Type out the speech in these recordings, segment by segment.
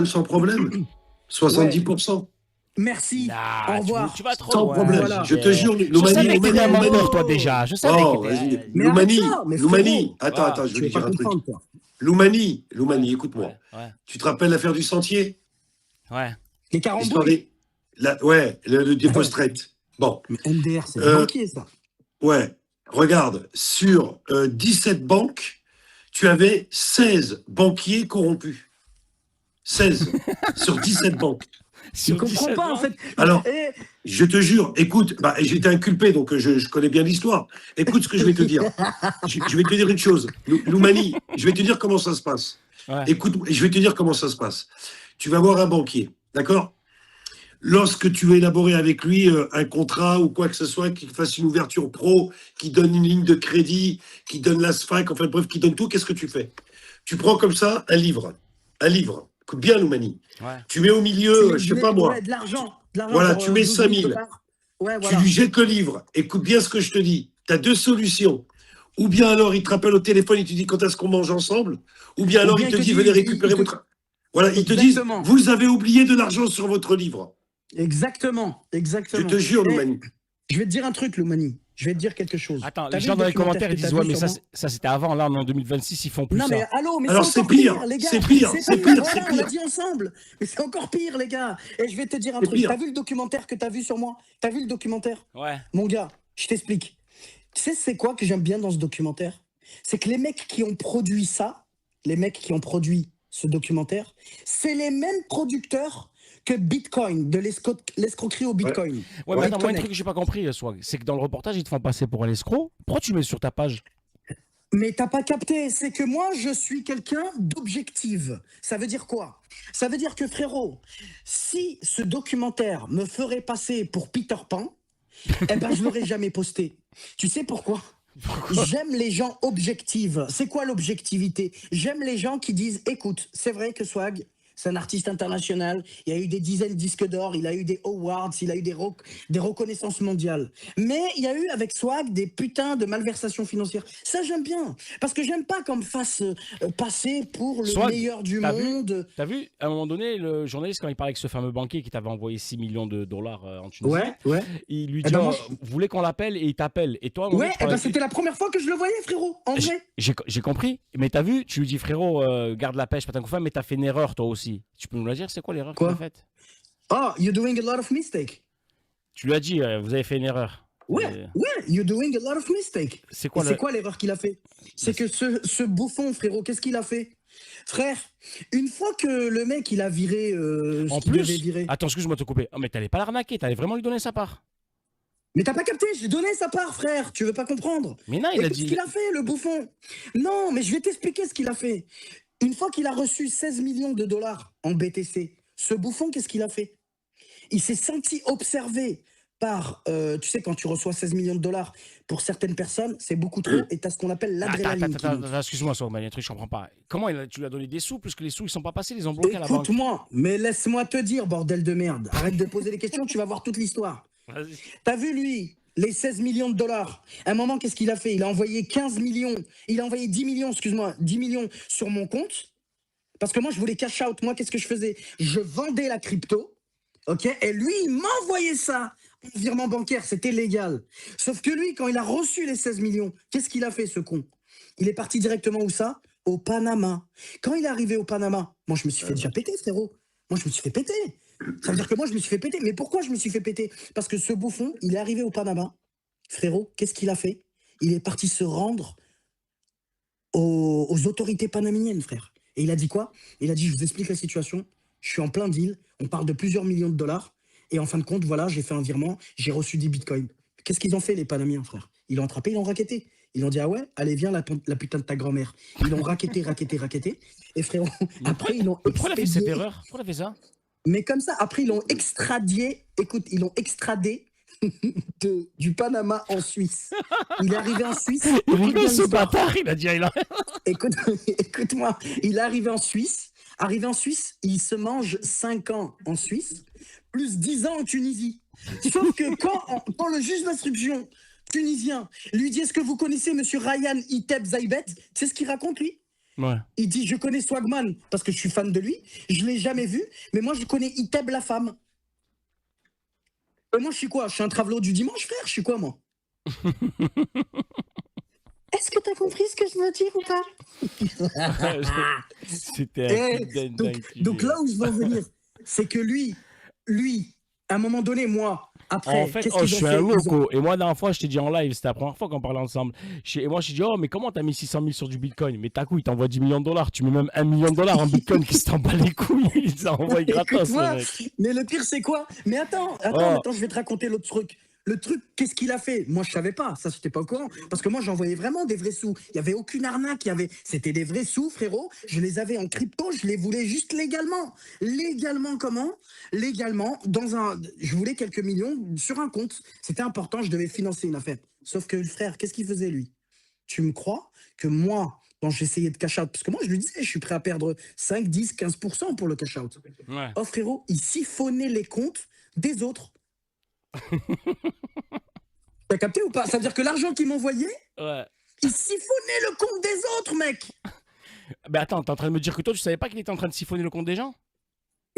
sans problème. Ouais, 70%. merci. Au Nah, tu revoir. vas trop Sans loin. problème. Voilà. Je te jure, Je savais que t'étais un Loumani. menteur, toi, Frérot. déjà. Je savais que Oh, t'étais. vas-y. Mais arrête ça, mais Loumani. frérot. Attends, Ouais, je Tu vais lui veux pas dire un truc. comprendre, toi. ouais, Loumani, écoute-moi. ouais. Tu te rappelles l'affaire du sentier? Ouais. Les L'histoire caramboules. des. Ouais, le dépôt straight. Bon. Mais MDR, c'est des Euh, banquiers, ça. ouais. Regarde, sur 17 banques, tu avais 16 banquiers corrompus. 16 sur 17 banques. Je Sur comprends 17 pas, en ans. fait. Alors, Eh, je te jure, écoute, j'ai été inculpé, donc je connais bien l'histoire. Écoute ce que je vais te dire. Je vais te dire une chose. Loumani, je vais te dire comment ça se passe. Ouais. Écoute, je vais te dire comment ça se passe. Tu vas voir un banquier, d'accord? Lorsque tu veux élaborer avec lui un contrat ou quoi que ce soit, qu'il fasse une ouverture pro, qui donne une ligne de crédit, qui donne l'ASFAC, enfin bref, qui donne tout, qu'est-ce que tu fais? Tu prends comme ça un livre. Un livre. Écoute bien, Loumani. Ouais. Tu mets au tu milieu, mets je sais pas moi, ouais, de l'argent. De l'argent, voilà, genre tu mets 12 5 000 000. dollars. Ouais, Tu voilà. lui jettes le livre. Écoute bien ce que je te dis. Tu as deux solutions. Ou bien alors, il te rappelle au téléphone, il te dit quand est-ce qu'on mange ensemble. Ou bien Ou alors, bien il il te te dit dit, venez récupérer votre. Voilà, ils te disent Exactement. vous avez oublié de l'argent sur votre livre. Exactement. Je Exactement. te jure, Eh, Loumani. je vais te dire un truc, Loumani. Je vais te dire quelque chose. Attends, T'as les vu gens le dans les documentaire commentaires, ils que t'as disent ouais, vu mais sur moi ça c'était avant. Là, on est en 2026, ils font plus Non, ça. mais allô, mais Alors, c'est c'est encore pire. pire, les gars. C'est pire. C'est C'est pire. pire. C'est Voilà, on l'a pire. dit ensemble. Mais c'est encore pire, les gars. Et je vais te dire un C'est truc. pire. T'as vu le documentaire que t'as vu sur moi? T'as vu le documentaire? Ouais. Mon gars, je t'explique. Tu sais, c'est quoi que j'aime bien dans ce documentaire? C'est que les mecs qui ont produit ça, les mecs qui ont produit ce documentaire, c'est les mêmes producteurs que Bitcoin, de l'escroquerie au Bitcoin. Ouais, mais Ouais. attends, moi, un BitConnect. truc que j'ai pas compris, Swag, c'est que dans le reportage, ils te font passer pour un escroc. Pourquoi tu mets sur ta page? Mais t'as pas capté, c'est que moi, je suis quelqu'un d'objectif. Ça veut dire quoi? Ça veut dire que, frérot, si ce documentaire me ferait passer pour Peter Pan, eh ben, je l'aurais jamais posté. Tu sais pourquoi? J'aime les gens objectifs. C'est quoi l'objectivité? J'aime les gens qui disent, écoute, c'est vrai que Swag, c'est un artiste international, il a eu des dizaines de disques d'or, il a eu des awards, il a eu des reconnaissances mondiales. Mais il y a eu avec Swag des putains de malversations financières. Ça, j'aime bien. Parce que j'aime pas qu'on me fasse passer pour le Swag, meilleur du t'as vu monde. T'as vu, à un moment donné, le journaliste, quand il parlait avec ce fameux banquier qui t'avait envoyé 6 millions de dollars en Tunisie, Ouais. il lui Eh dit ben, moi, vous voulez qu'on l'appelle et il t'appelle. Et toi, à un moment Ouais, donné, tu eh parles ben, avec lui. c'était la première fois que je le voyais, frérot, en vrai. J'ai compris, mais t'as vu, tu lui dis frérot, garde la pêche, pas tant que mais t'as fait une erreur toi aussi. Tu peux nous la dire, c'est quoi l'erreur que Quoi? t'as faite? Oh, you're doing a lot of mistakes. Tu lui as dit, vous avez fait une erreur. Ouais, you're doing a lot of mistakes. C'est Et quoi c'est quoi l'erreur qu'il a fait? C'est que ce bouffon, frérot, qu'est-ce qu'il a fait? Frère, une fois que le mec, il a viré En ce qu'il devait plus, virer. attends, excuse-moi de te couper. Oh, mais t'allais pas l'arnaquer, t'allais vraiment lui donner sa part. Mais t'as pas capté, j'ai donné sa part, frère. Tu veux pas comprendre? Mais non, il a Écoute ce dit. qu'il a fait, le bouffon. Non, mais je vais t'expliquer ce qu'il a fait. Une fois qu'il a reçu 16 millions de dollars en BTC, ce bouffon, qu'est-ce qu'il a fait? Il s'est senti observé par, tu sais, quand tu reçois 16 millions de dollars, pour certaines personnes, c'est beaucoup trop, et tu as ce qu'on appelle l'adrénaline qui monte. Excuse-moi, ça, il y a un truc, je comprends pas. Comment tu lui as donné des sous, plus que les sous, ils sont pas passés, ils ont bloqué à la banque? Écoute-moi, mais laisse-moi te dire, bordel de merde. Arrête de poser des questions, tu vas voir toute l'histoire. Vas-y. T'as vu, lui, les 16 millions de dollars. À un moment, qu'est-ce qu'il a fait? Il a envoyé 15 millions, il a envoyé 10 millions, excuse-moi, 10 millions sur mon compte. Parce que moi, je voulais cash out. Moi, qu'est-ce que je faisais? Je vendais la crypto, ok? Et lui, il m'envoyait ça en virement bancaire, c'était légal. Sauf que lui, quand il a reçu les 16 millions, qu'est-ce qu'il a fait, ce con? Il est parti directement où ça? Au Panama. Quand il est arrivé au Panama, moi, je me suis fait déjà péter, frérot. Moi, je me suis fait péter. Ça veut dire que moi, je me suis fait péter. Mais pourquoi je me suis fait péter? Parce que ce bouffon, il est arrivé au Panama. Frérot, qu'est-ce qu'il a fait? Il est parti se rendre aux autorités panamaniennes, frère. Et il a dit quoi? Il a dit, je vous explique la situation. Je suis en plein deal. On parle de plusieurs millions de dollars. Et en fin de compte, voilà, j'ai fait un virement. J'ai reçu des bitcoins. Qu'est-ce qu'ils ont fait, les Panamiens, frère? Ils l'ont attrapé, ils l'ont racketté. Ils ont dit, ah ouais, allez, viens, la putain de ta grand-mère. Ils l'ont racketté. Et frérot, après, ils l'ont Pourquoi il a fait cette expédié. erreur? Pourquoi il a fait ça? Mais comme ça, après, ils l'ont extradé. Écoute, ils l'ont extradé du Panama en Suisse. Il est arrivé en Suisse. Il Écoute bien rigole ce l'histoire. bâtard, il a dit. Écoute-moi, il est arrivé en Suisse. Arrivé en Suisse, il se mange 5 ans en Suisse, plus 10 ans en Tunisie. Sauf que quand le juge d'instruction tunisien lui dit, est-ce que vous connaissez monsieur Ryan Iteb Zaibet? Tu sais ce qu'il raconte, lui? Ouais. Il dit, je connais Swagman parce que je suis fan de lui. Je l'ai jamais vu, mais moi, je connais Iteb, la femme. Moi, je suis quoi? Je suis un travelot du dimanche, frère? Je suis quoi, moi? Est-ce que t'as compris ce que je veux dire ou pas? C'était un Eh, putain donc là où je veux en venir, c'est que lui, à un moment donné, moi, après, En fait, qu'est-ce je qu'ils ont suis fait? un Ils ont- loco. Et moi, la dernière fois, je t'ai dit en live, c'était la première fois qu'on parlait ensemble. Et moi, je t'ai dit, oh, mais comment t'as mis 600 000 sur du bitcoin? Mais t'as coup, il t'envoie 10 millions de dollars. Tu mets même 1 million de dollars en bitcoin qui s'en bat les couilles. Il t'envoie gratos, Écoute-moi, le mec. mais le pire, c'est quoi? Mais attends, Oh. maintenant, je vais te raconter l'autre truc. Le truc, qu'est-ce qu'il a fait? Moi, je savais pas. Ça, j'étais pas au courant. Parce que moi, j'envoyais vraiment des vrais sous. Il y avait aucune arnaque. C'était des vrais sous, frérot. Je les avais en crypto. Je les voulais juste légalement. Légalement, comment? Légalement, je voulais quelques millions sur un compte. C'était important. Je devais financer une affaire. Sauf que le frère, qu'est-ce qu'il faisait, lui? Tu me crois que moi, quand j'essayais de cash out, parce que moi, je lui disais, je suis prêt à perdre 5, 10, 15% pour le cash out. Ouais. Oh, frérot, il siphonnait les comptes des autres. T'as capté ou pas? Ça veut dire que l'argent qu'il m'envoyait, Ouais. il siphonnait le compte des autres, mec. Mais attends, t'es en train de me dire que toi, tu savais pas qu'il était en train de siphonner le compte des gens?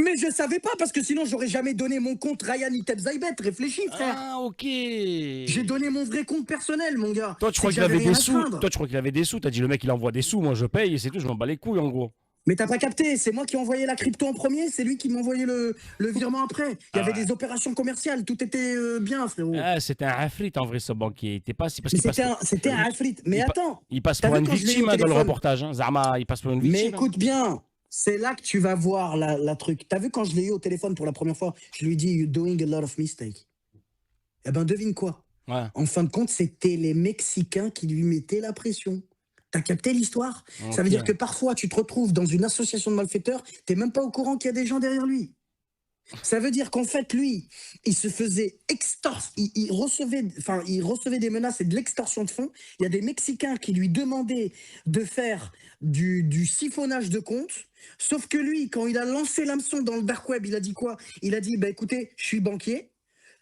Mais je savais pas, parce que sinon, j'aurais jamais donné mon compte Ryan Iteb Zaybet. Réfléchis, frère. Ah, ok. J'ai donné mon vrai compte personnel, mon gars. Toi, tu C'est crois que qu'il avait j'avais des rien à sous? craindre. Toi, tu crois qu'il avait des sous? T'as dit, le mec, il envoie des sous, moi, je paye, et c'est tout, je m'en bats les couilles, en gros. Mais t'as pas capté, c'est moi qui ai envoyé la crypto en premier, c'est lui qui m'a envoyé le virement après. Il y avait des opérations commerciales, tout était bien, frérot. Ah, c'était un afrit, en vrai, ce banquier. Il était pas si... Parce Mais qu'il passe... c'était un afrit. Mais il pa- attends, Il passe T'as pour vu une quand je l'ai eu au victime dans le téléphone reportage. Hein. Zama, il passe pour une victime. mais hein. écoute bien, c'est là que tu vas voir la truc. T'as vu quand je l'ai eu au téléphone pour la première fois, je lui ai dit, you're doing a lot of mistakes. Eh ben, devine quoi? Ouais. En fin de compte, c'était les Mexicains qui lui mettaient la pression. T'as capté l'histoire? Ça veut Ok. dire que parfois, tu te retrouves dans une association de malfaiteurs, t'es même pas au courant qu'il y a des gens derrière lui. Ça veut dire qu'en fait, lui, il se faisait il recevait des menaces et de l'extorsion de fonds. Il y a des Mexicains qui lui demandaient de faire du siphonnage de comptes. Sauf que lui, quand il a lancé l'hameçon dans le dark web, il a dit quoi? Il a dit, bah, écoutez, je suis banquier.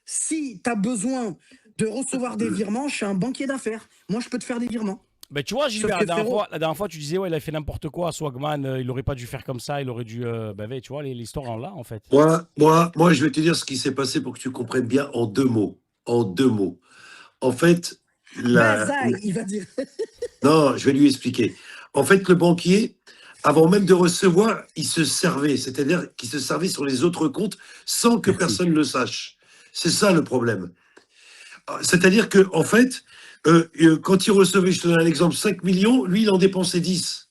Si tu as besoin de recevoir des virements, je suis un banquier d'affaires. Moi, je peux te faire des virements. Ben, tu vois, Gilbert, Sauf que la dernière fois, tu disais, ouais, il a fait n'importe quoi. Swagman, il aurait pas dû faire comme ça. Il aurait dû. Ben, tu vois, l'histoire en là, en fait. Moi, je vais te dire ce qui s'est passé pour que tu comprennes bien en 2 mots. En 2 mots. En fait, Bazaï, il va dire. non, je vais lui expliquer. En fait, le banquier, avant même de recevoir, il se servait. C'est-à-dire qu'il se servait sur les autres comptes sans que Merci. personne le sache. C'est ça le problème. C'est-à-dire que, en fait, quand il recevait, je te donne un exemple, 5 millions, lui, il en dépensait 10.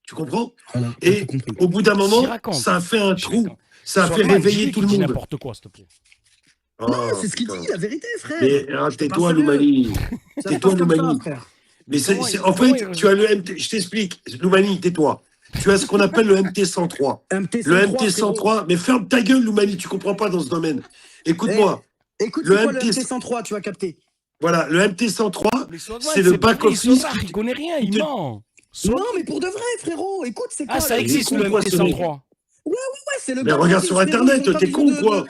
Tu comprends? Voilà, on a Et tout compris. au bout d'un moment, S'y raconte. ça a fait un Je trou. raconte. Ça a fait Swagman, réveiller dis-lui tout qu'il le dit monde. n'importe quoi, s'il te plaît. Oh, Non, c'est ce qu'il putain. dit, la vérité, frère. Mais Je te tais-toi, parle sérieux. Loumani. Ça se Tais-toi, passe comme ça, Loumani. frère. Mais Comment en comment fait, tu as le MT. Je t'explique. Loumani, tais-toi. Tu as ce qu'on appelle le MT103. MT103, Le frérot. MT103. Mais ferme ta gueule, Loumani. Tu comprends pas dans ce domaine. Écoute-moi. Écoute, Le c'est quoi le MT MT103, tu vas capter. Voilà, le MT103, Mais Swagman, c'est le pas vrai, back-office. Il connaît rien, il te- ment. Non, mais pour de vrai, frérot. Écoute, c'est quoi Ah, ça le- existe, con, le quoi, ce mec. MT103. Ouais, c'est le Mais back regarde office, sur frérot, Internet, ils ont pas t'es besoin con de- ou quoi?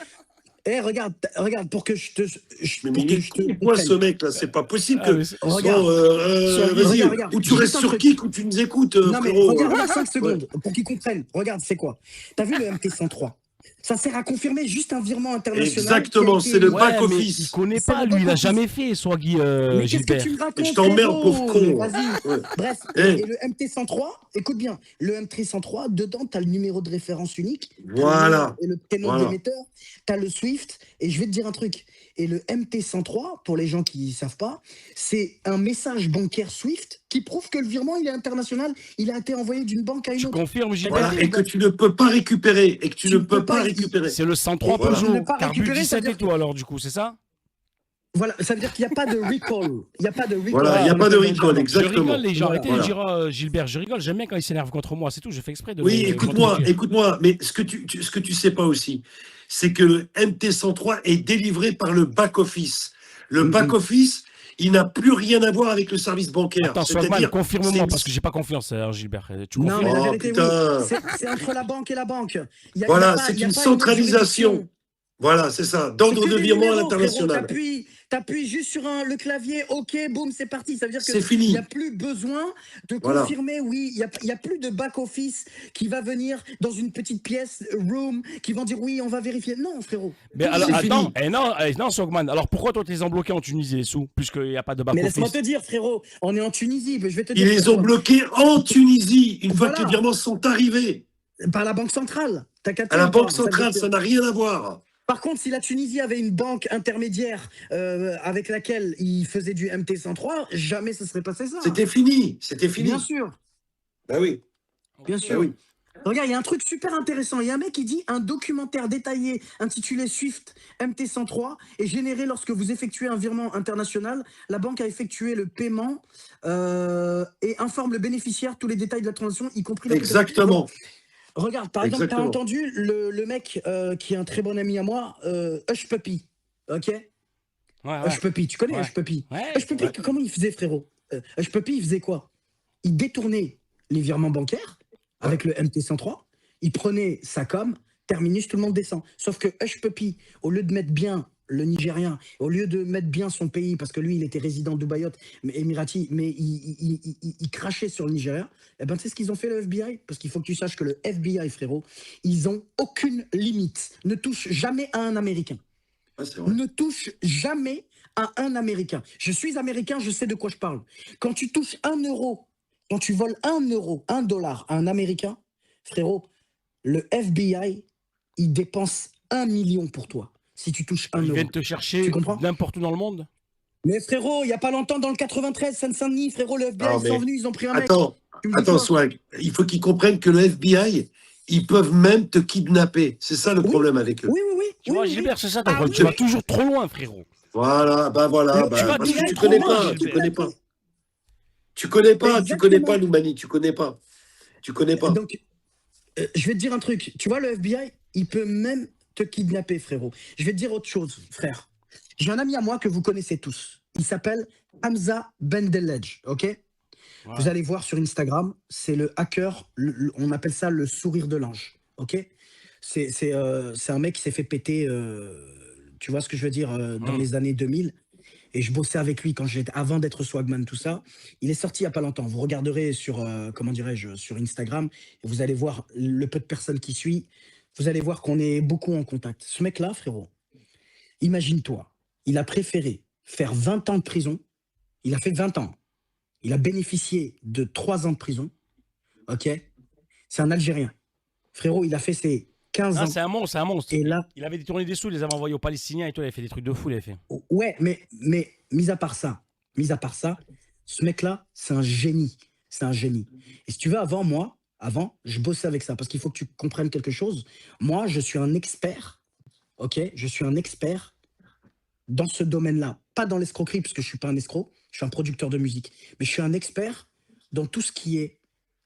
Regarde, pour que je te. Mais pour il que est je te con ou quoi, ce comprenne. mec-là? C'est pas possible Ah, que. mais c'est- Regarde. Bon, vas-y, regarde, ou tu juste restes un sur truc. Kik ou tu nous écoutes, Non, mais frérot. regarde là 5 secondes pour qu'ils comprennent. Regarde, c'est quoi? T'as vu le MT103? Ça sert à confirmer juste un virement international. Exactement, qui a été- c'est le Ouais, back-office. mais il connaît C'est pas, le lui, il a back-office. jamais fait, Swaggy, Mais qu'est-ce que Gilbert. tu me racontes? Mais je t'emmerde, frérot? pauvre con. Mais vas-y. Ouais. Bref, Eh. et le MT103, écoute bien, le MT103, dedans, tu as le numéro de référence unique, t'as le Voilà. nom et le prénom Voilà. de l'émetteur, tu as le Swift, et je vais te dire un truc. Et le MT103, pour les gens qui ne savent pas, c'est un message bancaire Swift qui prouve que le virement, il est international, il a été envoyé d'une banque à une Tu autre. confirmes, Gilbert? Voilà, et que tu ne peux pas récupérer. Et que tu ne peux pas récupérer. C'est le 103 Voilà. Peugeot, Ne pas carbu récupérer, ça 17 veut et dire tout, alors, du coup, c'est ça? Voilà, ça veut dire qu'il n'y a pas de recall. Il n'y a pas de recall. Voilà, il n'y a sur pas de le recall, virement. exactement. Je rigole, les gens, Voilà. arrêtez de dire Gilbert, je rigole, j'aime bien quand il s'énerve contre moi, c'est tout, je fais exprès de Oui, le- écoute-moi, contre- écoute-moi, mais ce que tu sais pas aussi, c'est que le MT103 est délivré par le back-office. Le back-office, il n'a plus rien à voir avec le service bancaire. Attends, Swagman, C'est-à-dire, confirme-moi, c'est- parce que j'ai pas confiance, Gilbert. Tu Non, confirmes? mais la Oh, vérité, putain. oui. C'est entre la banque et la banque. Il y a Voilà, pas- c'est il y a une pas centralisation. juridiction. Voilà, c'est ça. D'ordre C'est que de des virement à numéros, frérot. l'international. T'appuies juste sur le clavier, ok, boum, c'est parti. Ça veut dire C'est qu'il n'y fini. a plus besoin de Voilà. confirmer, oui, il y a plus de back-office qui va venir dans une petite pièce, room, qui vont dire oui, on va vérifier. Non, frérot. Mais Tout alors, C'est ça- fini. attends, non, Sogman, alors pourquoi toi, tu les as bloqués en Tunisie, les sous, puisqu'il n'y a pas de Mais laisse-moi back-office? te dire, frérot, on est en Tunisie. Je vais te Ils dire les ont pourquoi. bloqués en Tunisie, une fois que les Voilà. virements sont arrivés. Par la Banque centrale. T'as capté À la ou pas? Banque centrale, ça n'a rien à voir. Par contre, si la Tunisie avait une banque intermédiaire avec laquelle il faisait du MT-103, jamais ça serait passé ça. C'était fini. C'était fini. Bien sûr, Ben oui. bien Ben sûr. oui. Regarde, il y a un truc super intéressant. Il y a un mec qui dit un documentaire détaillé intitulé Swift MT-103 est généré lorsque vous effectuez un virement international. La banque a effectué le paiement et informe le bénéficiaire tous les détails de la transaction, y compris la Exactement. Regarde, par exemple, tu as Exactement. entendu le mec qui est un très bon ami à moi, Hush Puppy. Ok? Ouais, Hush Puppy, tu connais Ouais. Hush Puppy? Ouais. Hush Puppy, comment il faisait, frérot? Hush Puppy, il faisait quoi? Il détournait les virements bancaires avec le MT-103, il prenait sa com, terminus, tout le monde descend. Sauf que Hush Puppy, au lieu de mettre bien le Nigérien, au lieu de mettre bien son pays, parce que lui, il était résident Dubaïot, mais Emirati, mais il crachait sur le Nigérien, eh ben, tu sais ce qu'ils ont fait, le FBI? Parce qu'il faut que tu saches que le FBI, frérot, ils ont aucune limite. Ne touche jamais à un Américain. Ouais, c'est vrai. Ne touche jamais à un Américain. Je suis Américain, je sais de quoi je parle. Quand tu touches 1 euro, quand tu voles 1 euro, 1 dollar à un Américain, frérot, le FBI, il dépense 1 million pour toi. Si tu touches 1 Ils euro. viennent te chercher Tu comprends? n'importe où dans le monde. Mais frérot, il n'y a pas longtemps, dans le 93, Seine-Saint-Denis, frérot, le FBI, Non, ils sont mais venus, ils ont pris un mec. Attends, Tu me dis attends, quoi? Swag. Il faut qu'ils comprennent que le FBI, ils peuvent même te kidnapper. C'est ça le Oui. problème avec eux. Oui, oui, oui. Tu oui, vois, oui, oui. Gilbert, c'est ça, Ah tu oui. vas toujours trop loin, frérot. Voilà, bah voilà. Le bah, tu vas parce que toujours tu trop connais loin, pas, tu Gilbert. connais pas. Tu connais pas, tu connais Exactement. pas, Loumani, tu connais pas. Tu connais pas. Donc, je vais te dire un truc. Tu vois, le FBI, il peut même te kidnapper, frérot. Je vais te dire autre chose, frère. J'ai un ami à moi que vous connaissez tous. Il s'appelle Hamza Bendelej, ok? Ouais. Vous allez voir sur Instagram, c'est le hacker, on appelle ça le sourire de l'ange, ok? C'est un mec qui s'est fait péter, tu vois ce que je veux dire, dans les années 2000. Et je bossais avec lui avant d'être Swagman, tout ça. Il est sorti il n'y a pas longtemps. Vous regarderez sur, comment dirais-je, sur Instagram, et vous allez voir le peu de personnes qui suivent. Vous allez voir qu'on est beaucoup en contact. Ce mec-là, frérot, imagine-toi, il a préféré faire 20 ans de prison. Il a fait 20 ans. Il a bénéficié de 3 ans de prison. Ok? C'est un Algérien. Frérot, il a fait ses 15 Ah, ans. c'est un monstre, c'est un monstre. Et là, Il avait détourné des sous, il les avait envoyés aux Palestiniens et tout, il avait fait des trucs de fou, il avait fait. ouais, mais mis à part ça, ce mec-là, c'est un génie. C'est un génie. Et si tu veux, avant, je bossais avec ça. Parce qu'il faut que tu comprennes quelque chose. Moi, je suis un expert. Ok? Je suis un expert dans ce domaine-là. Pas dans l'escroquerie, parce que je ne suis pas un escroc. Je suis un producteur de musique. Mais je suis un expert dans tout ce qui est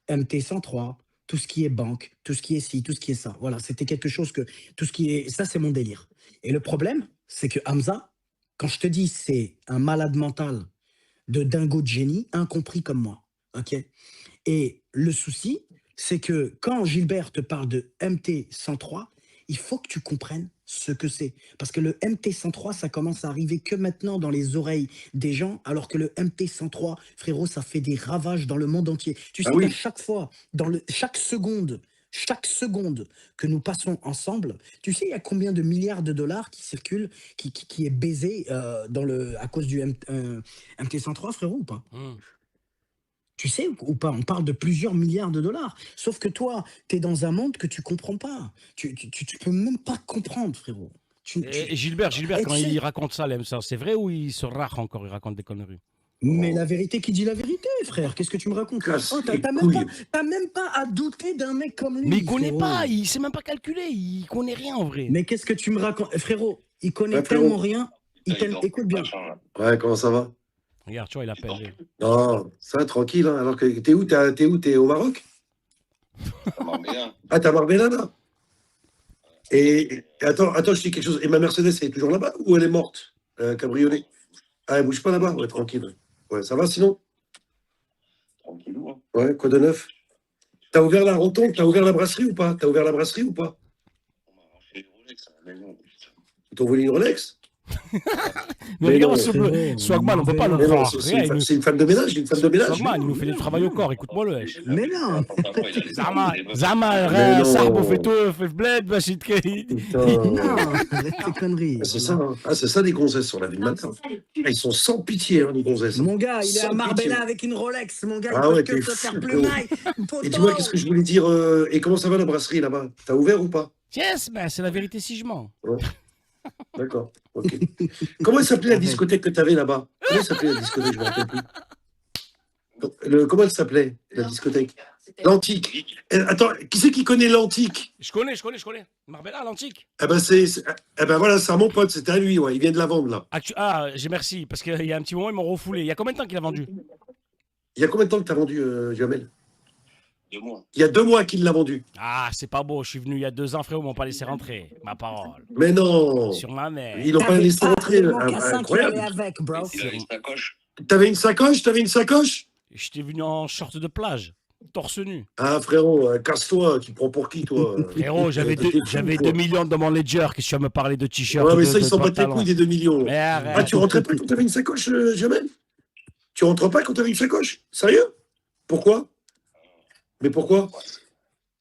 MT-103, tout ce qui est banque, tout ce qui est ci, tout ce qui est ça. Voilà, c'était quelque chose que... Tout ce qui est... Ça, c'est mon délire. Et le problème, c'est que Hamza, quand je te dis c'est un malade mental de dingo de génie, incompris comme moi. Ok? Et le souci, c'est que quand Gilbert te parle de MT-103, il faut que tu comprennes ce que c'est. Parce que le MT-103, ça commence à arriver que maintenant dans les oreilles des gens, alors que le MT-103, frérot, ça fait des ravages dans le monde entier. Tu sais Ah oui. qu'à chaque fois, chaque seconde que nous passons ensemble, tu sais, il y a combien de milliards de dollars qui circulent, qui est baisé à cause du MT-103, frérot, ou pas? Tu sais ou pas? On parle de plusieurs milliards de dollars. Sauf que toi, tu es dans un monde que tu comprends pas. Tu peux même pas comprendre, frérot. Et Gilbert, Et quand tu sais- il raconte ça, ça, c'est vrai ou il se rare encore, il raconte des conneries? Mais la vérité qui dit la vérité, frère. Qu'est-ce que tu me racontes? Casse Oh, les t'as couilles. même pas à douter d'un mec comme lui. Mais il connaît frérot. pas, il sait même pas calculer, il connaît rien en vrai. Mais qu'est-ce que tu me racontes? Frérot, il connaît Ouais, frérot. tellement rien. Écoute bien. Ouais, comment ça va? Regarde, tu vois, il appelle. Non, ça, tranquille. Hein. Alors que t'es où? T'es au Maroc? Ah, t'as Marbella, là? Et attends, je te dis quelque chose. Et ma Mercedes, elle est toujours là-bas ou elle est morte? Cabriolet. Ah, elle bouge pas là-bas? Ouais, tranquille. Ouais, ça va sinon? Tranquillou. Hein. Ouais, quoi de neuf? T'as ouvert la rotonde? T'as ouvert la brasserie ou pas? On m'a arraché les Rolex à la maison. Ils t'ont volé une Rolex? Mais Mais regarde non, ce bleu. frérot, Swagman, on peut pas le Mais non, croire. c'est Regarde, il nous- c'est une femme de ménage, une femme de ménage. Swagman, il nous fait du travail au corps. Écoute-moi le wesh. Mais non. Zama, Mais Zama, non. Sarbo fait tout, fait bled, Bachit Kay. Putain. Non, arrête tes conneries. Ah, c'est voilà. ça, hein. Ah, c'est ça, les gonzesses sur la ville matin. Ah, ils sont sans pitié, hein, les gonzesses. Mon gars, il est à Sans Marbella pitié. avec une Rolex. Mon gars, Ah il ouais, peut t'es que se fou, faire frérot. plumaille. Et dis-moi, qu'est-ce que je voulais dire et comment ça va la brasserie là-bas? T'as ouvert ou pas? Yes, ben c'est la vérité si je mens. D'accord, ok. Comment elle s'appelait la discothèque que t'avais là-bas? Comment elle s'appelait la discothèque? Je me rappelle plus. Comment elle s'appelait, la discothèque? L'Antique. Attends, qui c'est qui connaît l'Antique? Je connais. Marbella, l'antique. Eh ben, eh ben voilà, c'est à mon pote, c'était à lui, ouais. Il vient de la vendre là. J'ai merci, parce qu'il y a un petit moment, ils m'ont refoulé. Il y a combien de temps qu'il a vendu? Il y a combien de temps que t'as vendu, Jamel? 2 mois. Il y a 2 mois qu'il l'a vendu. Ah, c'est pas beau, je suis venu il y a 2 ans, frérot, ils m'ont pas laissé rentrer. Ma parole. Mais non, Sur ma mère. ils l'ont pas laissé rentrer. Incroyable. avec, bro. Il avait une sacoche. T'avais une sacoche? T'avais une sacoche? J'étais venu en short de plage, torse nu. Ah frérot, casse-toi, tu prends pour qui toi? Frérot, j'avais T'es fou, 2 toi. millions dans mon ledger, qu'est-ce que tu vas me parler de t-shirt? Ouais, mais de- ça, ils de s'en battent les pantalon. couilles des 2 millions. Mais arrête. Ah, tu rentrais pas quand t'avais une sacoche, Jamel? Tu rentres pas quand t'avais une sacoche? Sérieux? Pourquoi? Mais pourquoi?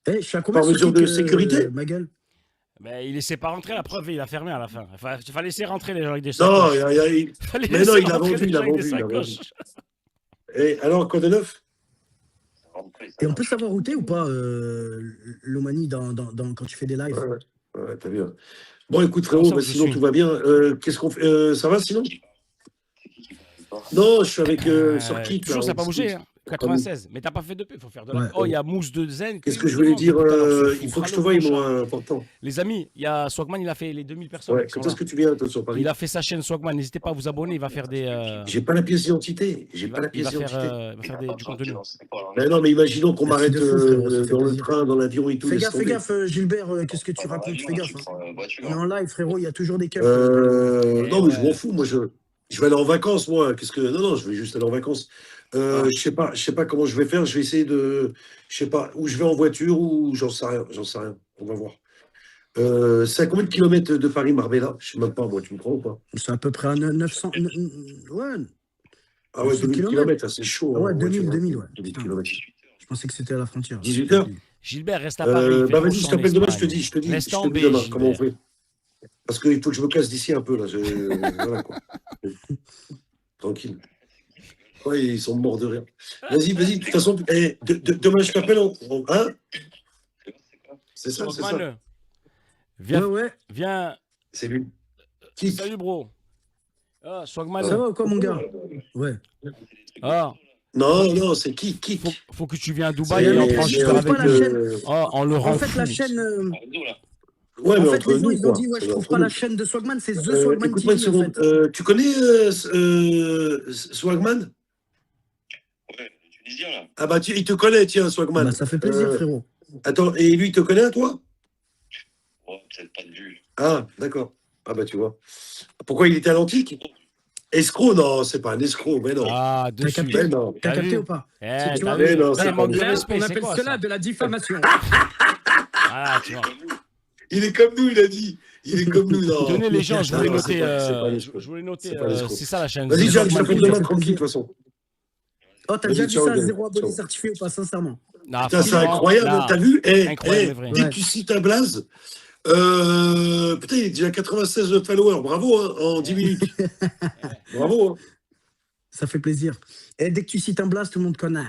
Eh, je suis à combien Par sur mesure de Kik, sécurité? ma gueule. Mais il laissait pas rentrer, la preuve, il a fermé à la fin. Il fallait laisser rentrer les gens avec des Non, sacoches. mais non, il a vendu, il a vendu, il a sacoches. Et alors, quoi de neuf? Et on peut savoir où t'es ou pas, Lomani, quand tu fais des lives? Ouais, t'as vu. Hein. Bon, écoute, frérot, Comment ça, bah, où je sinon suis tout va bien. Qu'est-ce qu'on fait? Ça va sinon? Non, je suis avec sur Kik. Toujours, là, ça n'a pas on bougé. discute. Hein. 96. Mais t'as pas fait de paix, il faut faire de la. Ouais. Oh, il y a Mousse de Zen. Qu'est-ce que je voulais dire? Il faut que je te voie, mon moi, important. Les amis, il y a Swagman, il a fait les 2000 personnes. Ouais, qui sont quand est-ce là. que tu viens, toi, sur Paris? Il a fait sa chaîne Swagman, n'hésitez pas à vous abonner, il va faire des. J'ai pas la pièce d'identité. J'ai Il pas va, la il va pièce faire, d'identité. il va faire du contenu. Mais non, mais imaginons qu'on Merci m'arrête de fou, frérot, ça fait dans le plaisir. train, dans l'avion et tout. Fais laisse gaffe, tomber. Gilbert, qu'est-ce que tu racontes? Fais gaffe. Hein. On est en live, frérot, il y a toujours des keufs. Non, mais je ouais. m'en fous. Moi, je vais aller en vacances, moi. Non, je vais juste aller en vacances. Je sais pas comment je vais faire. Je vais essayer de. Je sais pas où je vais en voiture ou j'en sais rien. On va voir. C'est à combien de kilomètres de Paris-Marbella? Je sais même pas, moi. Tu me crois ou pas? C'est à peu près à 900. Ouais, Ah ouais, 2000 kilomètres. kilomètres, c'est chaud. Ah ouais, hein, en 2000, voiture, 2000, hein. ouais. 2000 Putain. kilomètres. je pensais que c'était à la frontière. 18 heures. Gilbert, reste à Paris. il fait Bah trop vas-y, je chaud en t'appelle demain, je te Espagne. dis. Je te Laisse dis tomber, demain comment on Gilbert. fait. Parce qu'il faut que je me casse d'ici un peu, là. Voilà, quoi. Tranquille. Ouais, ils sont morts de rire. Vas-y. De toute façon, demain, je t'appelle. Hein? C'est ça, c'est ça. Swagman, viens, Ouais. viens. C'est lui. Qui? Salut, bro. Ah, Swagman. Ça va ou quoi, mon gars? Ouais. Ah, Non, c'est qui? faut que tu viennes à Dubaï C'est et on mais- prend mais juste on avec pas la chaîne. Oh, on le rend En fait, fou. la chaîne. Ouais, En mais fait, entre les gens, nous, ils ont quoi. dit, ouais, je C'est trouve entre pas nous. la chaîne de Swagman, c'est The Swagman Écoute-moi une TV, en seconde. fait. Tu connais Swagman? Ouais, le Tunisien, là. Ah bah, il te connaît, tiens, Swagman. Bah, ça fait plaisir, frérot. Attends, et lui, il te connaît à toi? Oh, peut-être pas de vue. Ah, d'accord. Ah bah, tu vois. Pourquoi il était à l'antique? Escroc? Non, c'est pas un escroc, mais non. Ah, T'as dessus. capté? Mais non. T'as T'as capté vu ou pas? Eh, Tu t'as vois, vu non, Ça, c'est manque de pas- respect, On c'est appelle quoi, cela ça de la diffamation. Ah, tu vois. Il est comme nous, il a dit. Il est comme nous, non. Tenez les gens, je voulais Non, noter. c'est pas l'escroc. Je voulais noter. C'est pas l'escroc. C'est ça la chaîne. Vas-y, C'est Jacques, je Swagman t'appelle TV. demain tranquille, de toute façon. Oh, t'as Vas-y, déjà vu ciao, ça, Gaël. 0 abonné Ciao. certifié ou pas, sincèrement? Non, Putain, c'est franchement, incroyable, là, t'as vu? incroyable, vrai. Dès Ouais. que tu cites un blaze, putain, il est déjà 96 followers. Bravo, hein, en 10 minutes. Bravo. Hein. Ça fait plaisir. Et dès que tu cites un blast, tout le monde connaît.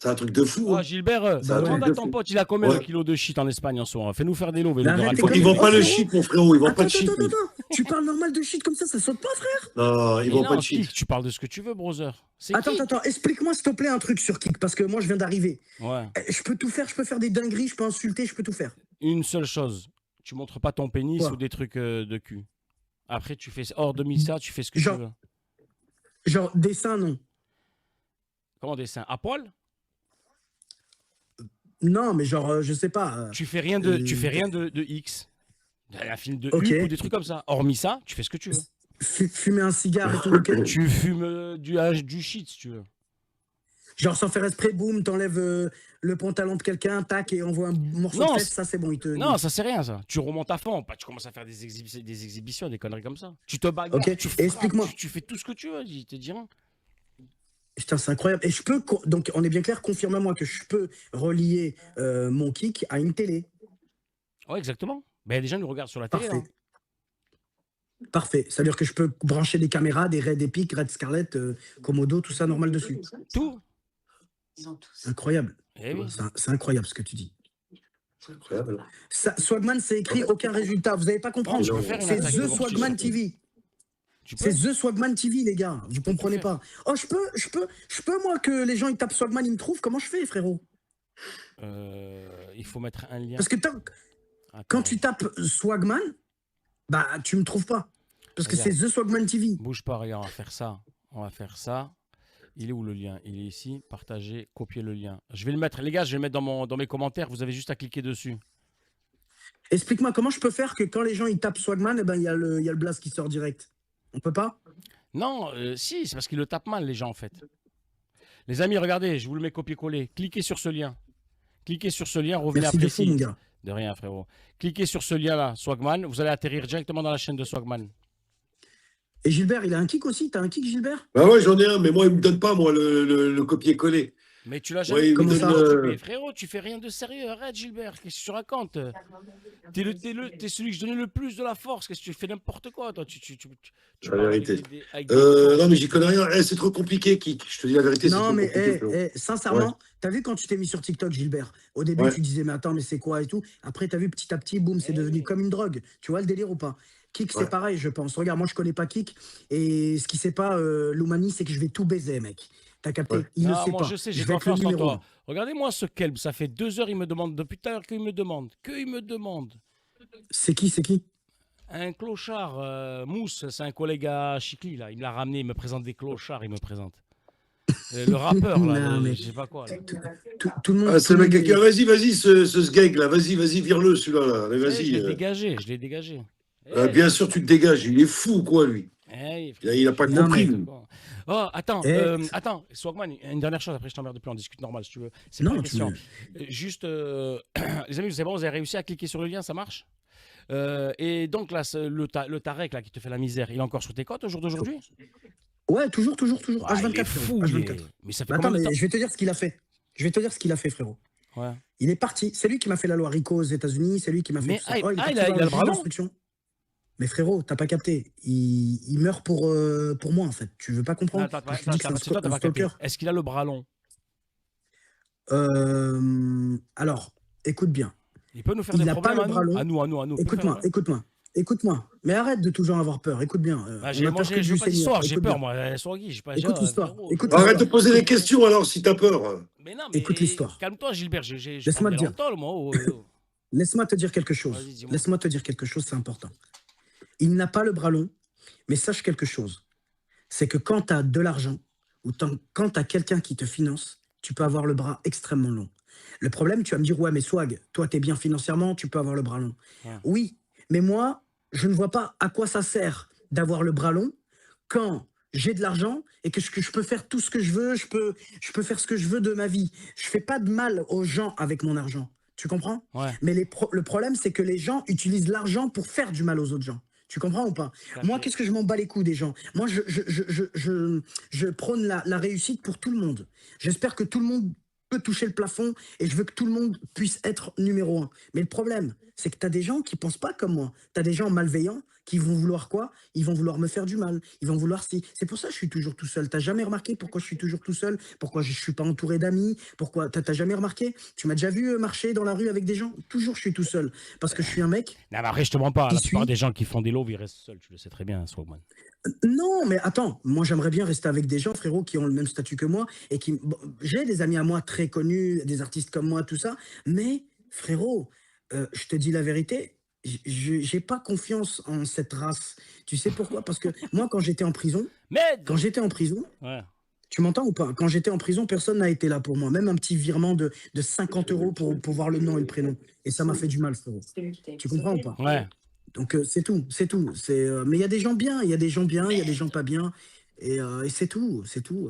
C'est un truc de fou. Oh, Hein. Gilbert, Bah demande ouais. à ton pote, il a combien Ouais. de kilos de shit en Espagne en soi? Fais-nous faire des lots, vélo Mais de arrête, rapide. Ils vendent pas le frérot. shit, mon frérot. Ils vendent pas Attends, de shit. lui. Tu parles normal de shit comme ça saute pas, frère? Non, ils Mais vendent non, pas de shit. Kik, tu parles de ce que tu veux, brother. C'est Attends, qui explique-moi s'il te plaît un truc sur Kik, parce que moi je viens d'arriver. Ouais. Je peux tout faire, je peux faire des dingueries, je peux insulter, je peux tout faire. Une seule chose. Tu montres pas ton pénis Quoi ou des trucs de cul. Après, tu fais hors de ça, tu fais ce que Genre- tu veux. Genre, dessin, non. Comment dessin? À poil? Non, mais genre, je sais pas. Tu fais rien de X. Un film de Ok. Hulk ou des trucs comme ça. Hormis ça, tu fais ce que tu veux. Fumer un cigare et tout, ok. Tu fumes du shit si tu veux. Genre sans faire exprès, boum, t'enlèves le pantalon de quelqu'un, tac, et envoie un morceau Non, de fesse, ça c'est bon, il te... Non, ça c'est rien ça. Tu remontes à fond, pas tu commences à faire des exhibitions, des conneries comme ça. Tu te bagarres, Ok, tu et frappes, explique-moi. tu fais tout ce que tu veux, je te dis rien. Putain, c'est incroyable. Et je peux, donc on est bien clair, confirme-moi que je peux relier mon kick à une télé. Ouais, exactement. Ben, les gens nous regardent sur la télé là. Parfait. Parfait. Ça veut dire que je peux brancher des caméras, des Red Epic, Red Scarlett, Komodo, tout ça normal dessus. Tout. Incroyable. Eh oui. C'est incroyable ce que tu dis. C'est incroyable. Swagman, c'est écrit aucun résultat. Vous n'allez pas comprendre. Je peux faire une C'est attaque de The boxe Swagman sur- TV. Tu peux. C'est The Swagman TV, les gars. Vous comprenez faire. pas. Oh, je peux, moi, que les gens ils tapent Swagman, ils me trouvent. Comment je fais, frérot? Il faut mettre un lien. Parce que Attends, quand tu tapes Swagman, bah, tu me trouves pas. Parce que c'est regarde. The Swagman TV. Bouge pas, regarde, on va faire ça. On va faire ça. Il est où le lien? Il est ici. Partager, copier le lien. Je vais le mettre, les gars, je vais le mettre dans mes commentaires. Vous avez juste à cliquer dessus. Explique-moi comment je peux faire que quand les gens ils tapent Swagman, eh ben, il y a le blast qui sort direct. On peut pas? Non, si, c'est parce qu'ils le tapent mal, les gens, en fait. Les amis, regardez, je vous le mets copier-coller. Cliquez sur ce lien. Cliquez sur ce lien, revenez Merci après de fou, mon site. gars. De rien, frérot. Cliquez sur ce lien-là, Swagman. Vous allez atterrir directement dans la chaîne de Swagman. Et Gilbert, il a un kick aussi? T'as un kick, Gilbère? Bah ouais, j'en ai un, mais moi, il me donne pas, moi, le copier-coller. Mais tu l'as Ouais, jamais. il me Comment ça donne. Mais frérot, tu fais rien de sérieux. Arrête, Gilbert. Qu'est-ce que tu racontes? T'es celui que je donnais le plus de la force. Qu'est-ce que tu fais n'importe quoi, toi? Tu La parles avec vérité. avec des- Non, mais j'y connais rien. Eh, c'est trop compliqué, Kik. Je te dis la vérité, c'est Non, trop mais compliqué. frérot. sincèrement, t'as vu quand tu t'es mis sur TikTok, Gilbert? Au début, Ouais. tu disais, mais attends, mais c'est quoi et tout. Après, t'as vu petit à petit, boum, c'est devenu comme une drogue. Tu vois le délire ou pas? Kik, c'est Ouais. pareil, je pense. Regarde, moi, je connais pas Kik. Et ce qui sait pas, Loumani, c'est que je vais tout baiser, mec. T'as capté? Ouais. Il le Ah, sait moi, pas. je sais, j'ai vais être le confiance en numéro toi. 1. Regardez-moi ce kelb. Ça fait 2 heures, il me demande. Depuis tout à l'heure qu'il me demande. Qu'il me demande. C'est qui? C'est qui? Un clochard, Mousse, c'est un collègue à Chicli, là. Il me l'a ramené, il me présente des clochards, il me présente. Le rappeur, là, Non, mais je sais pas quoi. Là. tout le monde. Ah, c'est tout le le mec monde qui est- vas-y, ce sgeg là, vas-y, vire-le celui-là. Là. Allez, Je vas-y. l'ai dégagé, je l'ai dégagé. Bien sûr, tu te dégages. Il est fou, quoi, lui. Il a pas Non, compris. mais- lui. Oh, attends, Eh. Attends, Swagman, une dernière chose, après je t'emmerde plus, on discute normal si tu veux. C'est Non, pas une tu question. Juste, les amis, c'est bon, vous avez réussi à cliquer sur le lien, ça marche? Et donc là, le Tarek là, qui te fait la misère, il est encore sur tes côtes au jour d'aujourd'hui? Ouais, toujours. Ah, il est H24, fou, frérot, il H24. est- Mais ça fait Mais attends, combien de mais temps? je vais te dire ce qu'il a fait. Frérot. Ouais. Il est parti. C'est lui qui m'a fait la loi RICO aux États-Unis. C'est lui qui m'a fait. Mais tout ça. il est a parti le voir le juge bras long. d'instruction. Mais frérot, t'as pas capté. Il meurt pour moi, en fait. Tu veux pas comprendre? Attends, Quand je te dis que c'est toi, t'as un pas capté. stalker. Est-ce qu'il a le bras long? Alors, écoute bien. Il peut nous faire Il des n'a pas problèmes le bras long. à nous. Il peut faire- Écoute-moi. Mais arrête de toujours avoir peur. Écoute bien. Bah, On a moi, peur que je veux du pas Seigneur. d'histoire, j'ai Écoute peur, bien. moi. Swaggy, j'ai pas Écoute déjà, l'histoire. frérot, Écoute Arrête de l'histoire. poser des questions alors si t'as peur. Mais non, mais Écoute l'histoire. calme-toi, Gilbert. Je Laisse-moi te dire. longtemps, moi. Laisse-moi te dire quelque chose. Vas-y, dis-moi. Laisse-moi te dire quelque chose, c'est important. Il n'a pas le bras long, mais sache quelque chose. C'est que quand tu as de l'argent, ou quand tu as quelqu'un qui te finance, tu peux avoir le bras extrêmement long. Le problème, tu vas me dire, ouais, mais Swag, toi, tu es bien financièrement, tu peux avoir le bras long. Ouais. Oui, mais moi, je ne vois pas à quoi ça sert d'avoir le bras long quand j'ai de l'argent et que je peux faire tout ce que je veux, je peux faire ce que je veux de ma vie. Je fais pas de mal aux gens avec mon argent. Tu comprends? Ouais. Mais le problème, c'est que les gens utilisent l'argent pour faire du mal aux autres gens. Tu comprends ou pas? Moi, qu'est-ce que je m'en bats les couilles des gens? Moi, je prône la réussite pour tout le monde. J'espère que tout le monde peut toucher le plafond et je veux que tout le monde puisse être numéro 1. Mais le problème, c'est que tu as des gens qui pensent pas comme moi. Tu as des gens malveillants qui vont vouloir quoi? Ils vont vouloir me faire du mal. Ils vont vouloir si. C'est pour ça que je suis toujours tout seul. T'as jamais remarqué pourquoi je suis toujours tout seul? Pourquoi je suis pas entouré d'amis? Pourquoi t'as jamais remarqué? Tu m'as déjà vu marcher dans la rue avec des gens? Toujours je suis tout seul. Parce que je suis un mec. Non, mais après, je te mens pas. Qui La plupart suis des gens qui font des loves, ils restent seuls. Tu le sais très bien, Swagman. Non, mais attends, moi j'aimerais bien rester avec des gens, frérot, qui ont le même statut que moi et qui. Bon, j'ai des amis à moi très connus, des artistes comme moi, tout ça, mais frérot, je te dis la vérité, j'ai pas confiance en cette race. Tu sais pourquoi? Parce que moi, quand j'étais en prison, Mais. Ouais. tu m'entends ou pas? Quand j'étais en prison, personne n'a été là pour moi, même un petit virement de 50 € pour voir le nom et le prénom. Et ça m'a fait du mal, frérot. Tu comprends ou pas? Ouais. Donc c'est tout. Mais il y a des gens bien, il y a des gens bien, il y a des gens pas bien. Et c'est tout,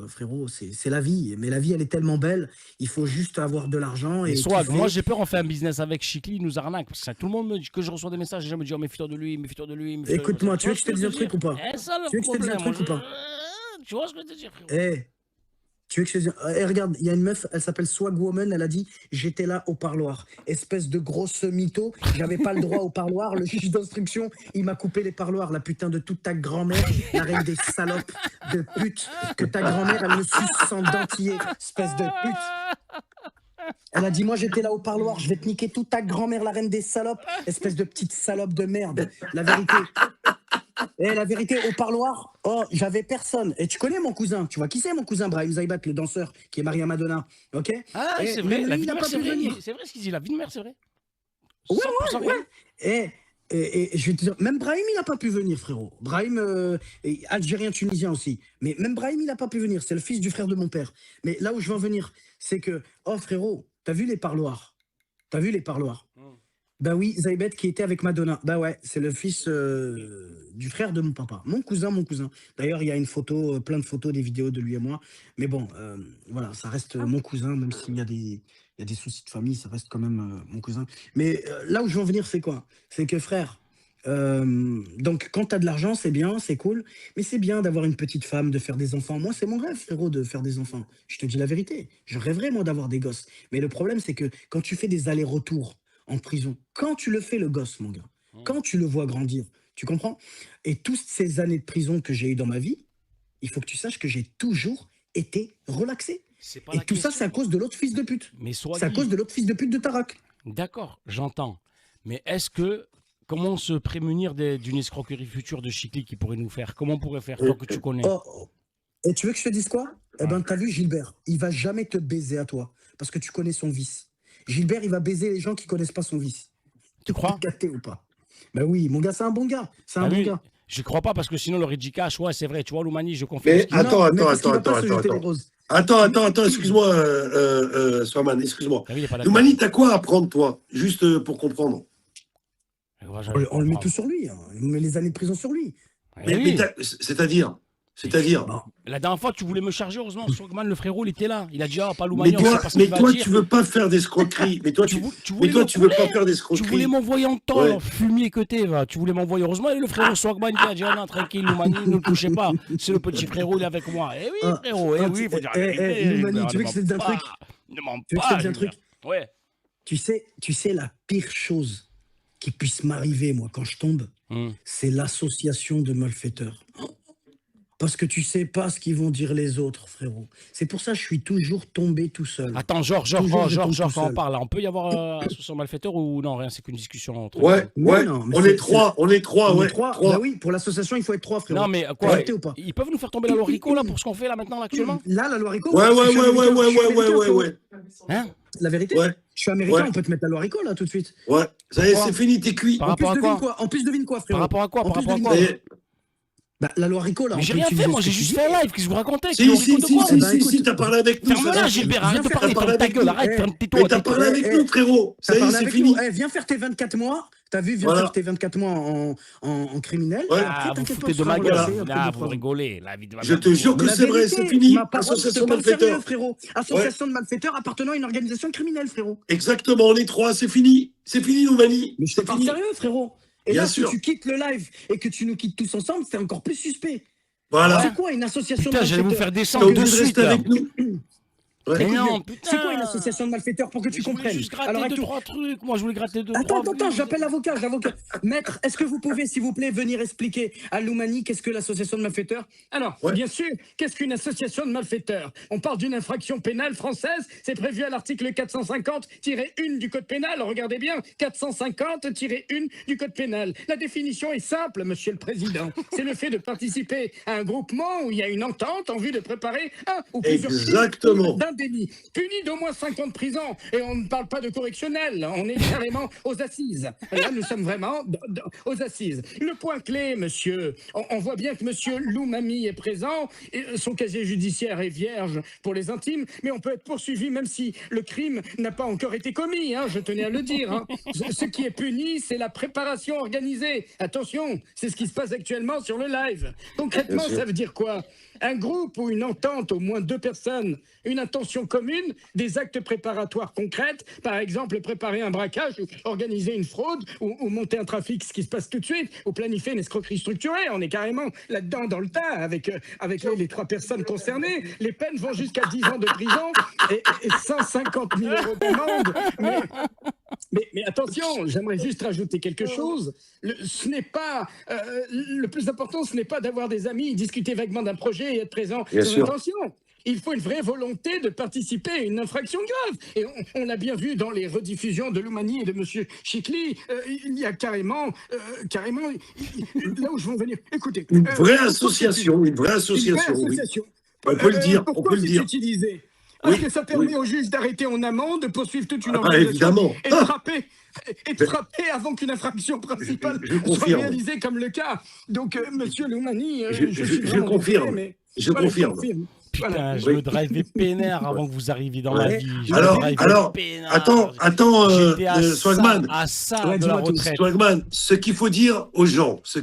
frérot. C'est la vie. Mais la vie, elle est tellement belle. Il faut juste avoir de l'argent Et et Swag, kiffer. moi j'ai peur, on fait un business avec Chicli, il nous arnaque. Parce que ça, tout le monde me dit que je reçois des messages, les gens me disent oh, méfie-toi de lui, méfie-toi de lui. Méfie-toi de lui. Écoute-moi, tu veux que vois je ce te dise je un veux truc dire ou pas? C'est ça Tu le veux que je te dise un problème. truc ou pas? Tu vois ce que je veux te dire, frérot? Eh, tu veux que je te dise... regarde, il y a une meuf, elle s'appelle Swag Woman, elle a dit « J'étais là au parloir ». Espèce de grosse mytho, j'avais pas le droit au parloir, le juge d'instruction, il m'a coupé les parloirs, la putain de toute ta grand-mère, la reine des salopes de pute, que ta grand-mère, elle me suce sans dentier, espèce de pute. Elle a dit « Moi, j'étais là au parloir, je vais te niquer toute ta grand-mère, la reine des salopes, espèce de petite salope de merde. » La vérité... Et la vérité, au parloir, oh, j'avais personne. Et tu connais mon cousin, tu vois qui c'est mon cousin Brahim Zaibat, le danseur qui est marié à Madonna, ok? Ah, Et c'est vrai, même la lui, vie il de n'a mère, pas c'est pu vrai. venir. C'est vrai ce qu'il dit, la vie de mère, c'est vrai. Ouais, 100% ouais, vrai. ouais. Et je vais te dire, même Brahim, il n'a pas pu venir, frérot. Brahim, algérien, tunisien aussi. Mais même Brahim, il n'a pas pu venir. C'est le fils du frère de mon père. Mais là où je veux en venir, c'est que, oh frérot, t'as vu les parloirs? T'as vu les parloirs? Bah oui, Zaybet qui était avec Madonna. Bah ouais, c'est le fils du frère de mon papa. Mon cousin, mon cousin. D'ailleurs, il y a une photo, plein de photos, des vidéos de lui et moi. Mais bon, voilà, ça reste mon cousin, même s'il y a il y a des soucis de famille, ça reste quand même mon cousin. Mais là où je veux en venir, c'est quoi? C'est que frère, donc quand tu as de l'argent, c'est bien, c'est cool, mais c'est bien d'avoir une petite femme, de faire des enfants. Moi, c'est mon rêve, frérot, de faire des enfants. Je te dis la vérité. Je rêverais, moi, d'avoir des gosses. Mais le problème, c'est que quand tu fais des allers-retours en prison, quand tu le fais, le gosse, mon gars, quand tu le vois grandir, tu comprends? Et toutes ces années de prison que j'ai eues dans ma vie, il faut que tu saches que j'ai toujours été relaxé. C'est pas Et la tout ça, c'est à question. cause de l'autre fils de pute. Mais C'est à Swaggy, cause de l'autre fils de pute de Tarak. d'accord, j'entends. Mais est-ce que, comment se prémunir d'une escroquerie future de Chicli qui pourrait nous faire? Comment on pourrait faire, toi que tu connais? Oh, et tu veux que je te dise quoi? Eh ben, t'as vu Gilbert, il va jamais te baiser à toi, parce que tu connais son vice. Gilbert, il va baiser les gens qui connaissent pas son vice. Tu crois? Gâté ou pas? Ben oui, mon gars, c'est un bon gars. C'est un Ah bon oui, gars. je crois pas parce que sinon le Reggie Cash, ouais, c'est vrai, tu vois, Loumani, je confirme Mais ce qu'il dit. attends, mais parce qu'il va pas se jeter les attends. roses. Attends, excuse-moi, Swaman, excuse-moi. Ah oui, il est pas d'accord. Loumani, t'as quoi à apprendre, toi? Juste pour comprendre. On le met tout sur lui. Hein. On met les années de prison sur lui. Eh oui. C'est-à-dire Bon. La dernière fois, tu voulais me charger, heureusement, Swagman, le frérot, il était là. Il a dit, ah, pas Loumani, mais on sait toi, pas ce qu'il va dire. tu veux pas faire d'escroquerie. Mais toi, tu veux pas faire Tu d'escroquerie. voulais m'envoyer en temps, Ouais. fumier que t'es, va. Tu voulais m'envoyer. Heureusement, et le frérot Swagman qui a dit, ah non, tranquille, Loumani, ne le touchez pas. C'est le petit frérot, il est avec moi. Eh oui, frérot, eh oui, il faut dire la vérité. Loumani, tu veux que je te dise un truc? Ne mens Tu veux que je te pas. dise un truc? Ouais. Tu sais, la pire chose qui puisse m'arriver, moi, quand je tombe, c'est l'association de malfaiteurs. Parce que tu sais pas ce qu'ils vont dire les autres, frérot. C'est pour ça que je suis toujours tombé tout seul. Attends, Georges, Toujours, je quand tombe tout on seul. parle, on peut y avoir association malfaiteur ou non, rien, c'est qu'une discussion entre Ouais, Mais non, mais on c'est- est trois, On est ouais. trois. Trois. Bah oui, pour l'association, il faut être trois, frérot. Non, mais T'as quoi, capté ou pas? ils peuvent nous faire tomber la loi Rico là pour ce qu'on fait là maintenant, là, actuellement? Là, la loi Rico. Ouais, parce que je suis américain, je suis américain, frérot. ouais. Hein? La vérité, Ouais. je suis américain, Ouais. on peut te mettre la loi Rico, là, tout de suite. Ouais, ça y est, Pourquoi? c'est fini, t'es cuit. Par En plus, rapport à devine quoi? quoi? En plus, devine quoi, frérot? Par rapport à quoi? En Par plus, rapport à devine quoi? Ça y est. Bah, la loi Rico, là, Mais on j'ai peut rien utiliser fait, moi ce j'ai que tu juste dis. fait un live, qu'est-ce que vous racontez? Qu'est-ce que vous racontez quoi? Eh ben, écoute, t'as parlé avec nous. Ferme-la, ça Gilbert, viens arrête de faire parler, ta ferme ta avec gueule, nous. arrête, ferme Mais tais-toi, t'as tais-toi. parlé avec nous, frérot. T'as Ça y est, parlé c'est avec fini. nous. Eh, viens faire tes 24 mois. T'as vu, viens Voilà. faire tes 24 mois en criminel. Ouais. Et Ah, après, vous t'inquiète pas, foutez tu de seras ma gueule, relaxé après là, 2, vous 3 ans. rigolez, la vie de ma Je te jure Mais que la c'est vrai, vérité, c'est fini. ma parole, je te Association parle sérieux, malfaiteur. frérot. Association de malfaiteurs appartenant à une organisation criminelle, frérot. Exactement, les trois, c'est fini. C'est fini, Loumani. Mais je te C'est parle fini. sérieux, frérot. Et Bien là, si sûr. tu quittes le live et que tu nous quittes tous ensemble, c'est encore plus suspect. Voilà. C'est quoi une association Putain, de j'allais vous malfaiteurs? faire T'es descendre de obligé de suite, rester là. avec nous. Ouais. Mais Écoute non, bien, putain. c'est quoi une association de malfaiteurs pour que tu Je voulais comprennes? juste gratter Alors, deux, attends, trois trucs, moi je voulais gratter deux, attends, trois vues. j'appelle l'avocat. Maître, est-ce que vous pouvez, s'il vous plaît, venir expliquer à Loumani qu'est-ce que l'association de malfaiteurs? Alors, Ouais. bien sûr, qu'est-ce qu'une association de malfaiteurs? On parle d'une infraction pénale française, c'est prévu à l'article 450-1 du Code pénal. Regardez bien, 450-1 du Code pénal. La définition est simple, monsieur le Président. C'est le fait de participer à un groupement où il y a une entente en vue de préparer un ou plusieurs Exactement. d'un délit, puni d'au moins 5 ans de prison. Et on ne parle pas de correctionnel, on est carrément aux assises. Là, nous sommes vraiment aux assises. Le point clé, monsieur, on voit bien que monsieur Loumami est présent, et son casier judiciaire est vierge pour les intimes, mais on peut être poursuivi même si le crime n'a pas encore été commis, hein, je tenais à le dire. Hein. Ce qui est puni, c'est la préparation organisée. Attention, c'est ce qui se passe actuellement sur le live. Concrètement, Bien sûr. ça veut dire quoi? un groupe ou une entente, au moins 2 personnes, une intention commune, des actes préparatoires concrètes, par exemple préparer un braquage, ou organiser une fraude, ou monter un trafic, ce qui se passe tout de suite, ou planifier une escroquerie structurée. On est carrément là-dedans dans le tas avec les 3 personnes concernées. Les peines vont jusqu'à 10 ans de prison et 150 000 € d'amende. Mais attention, j'aimerais juste rajouter quelque chose. Le plus important, ce n'est pas d'avoir des amis, discuter vaguement d'un projet et être présent Bien sans sûr. intention. Il faut une vraie volonté de participer à une infraction grave. Et on l'a bien vu dans les rediffusions de Loumani et de M. Chikli. Il y a carrément, là où je veux en venir. Écoutez. Une vraie association, une vraie association. Oui. On peut le dire, on Pourquoi peut le dire. c'est utilisé? Parce Oui, que ça permet oui. au juge d'arrêter en amont, de poursuivre toute une Ah bah, organisation évidemment. et de frapper avant qu'une infraction principale Je soit confirme. réalisée comme le cas. Donc, monsieur Loumani, Je suis vraiment confirme. désolé, mais Je voilà, confirme. Putain, Voilà. je me drivais peinard avant que vous arriviez dans ma Ouais. vie. Je me Alors, drivais peinard. attends, J'étais à Swagman. ça Ouais, de la dis-moi tout. retraite. Swagman, ce qu'il faut dire aux gens, c'est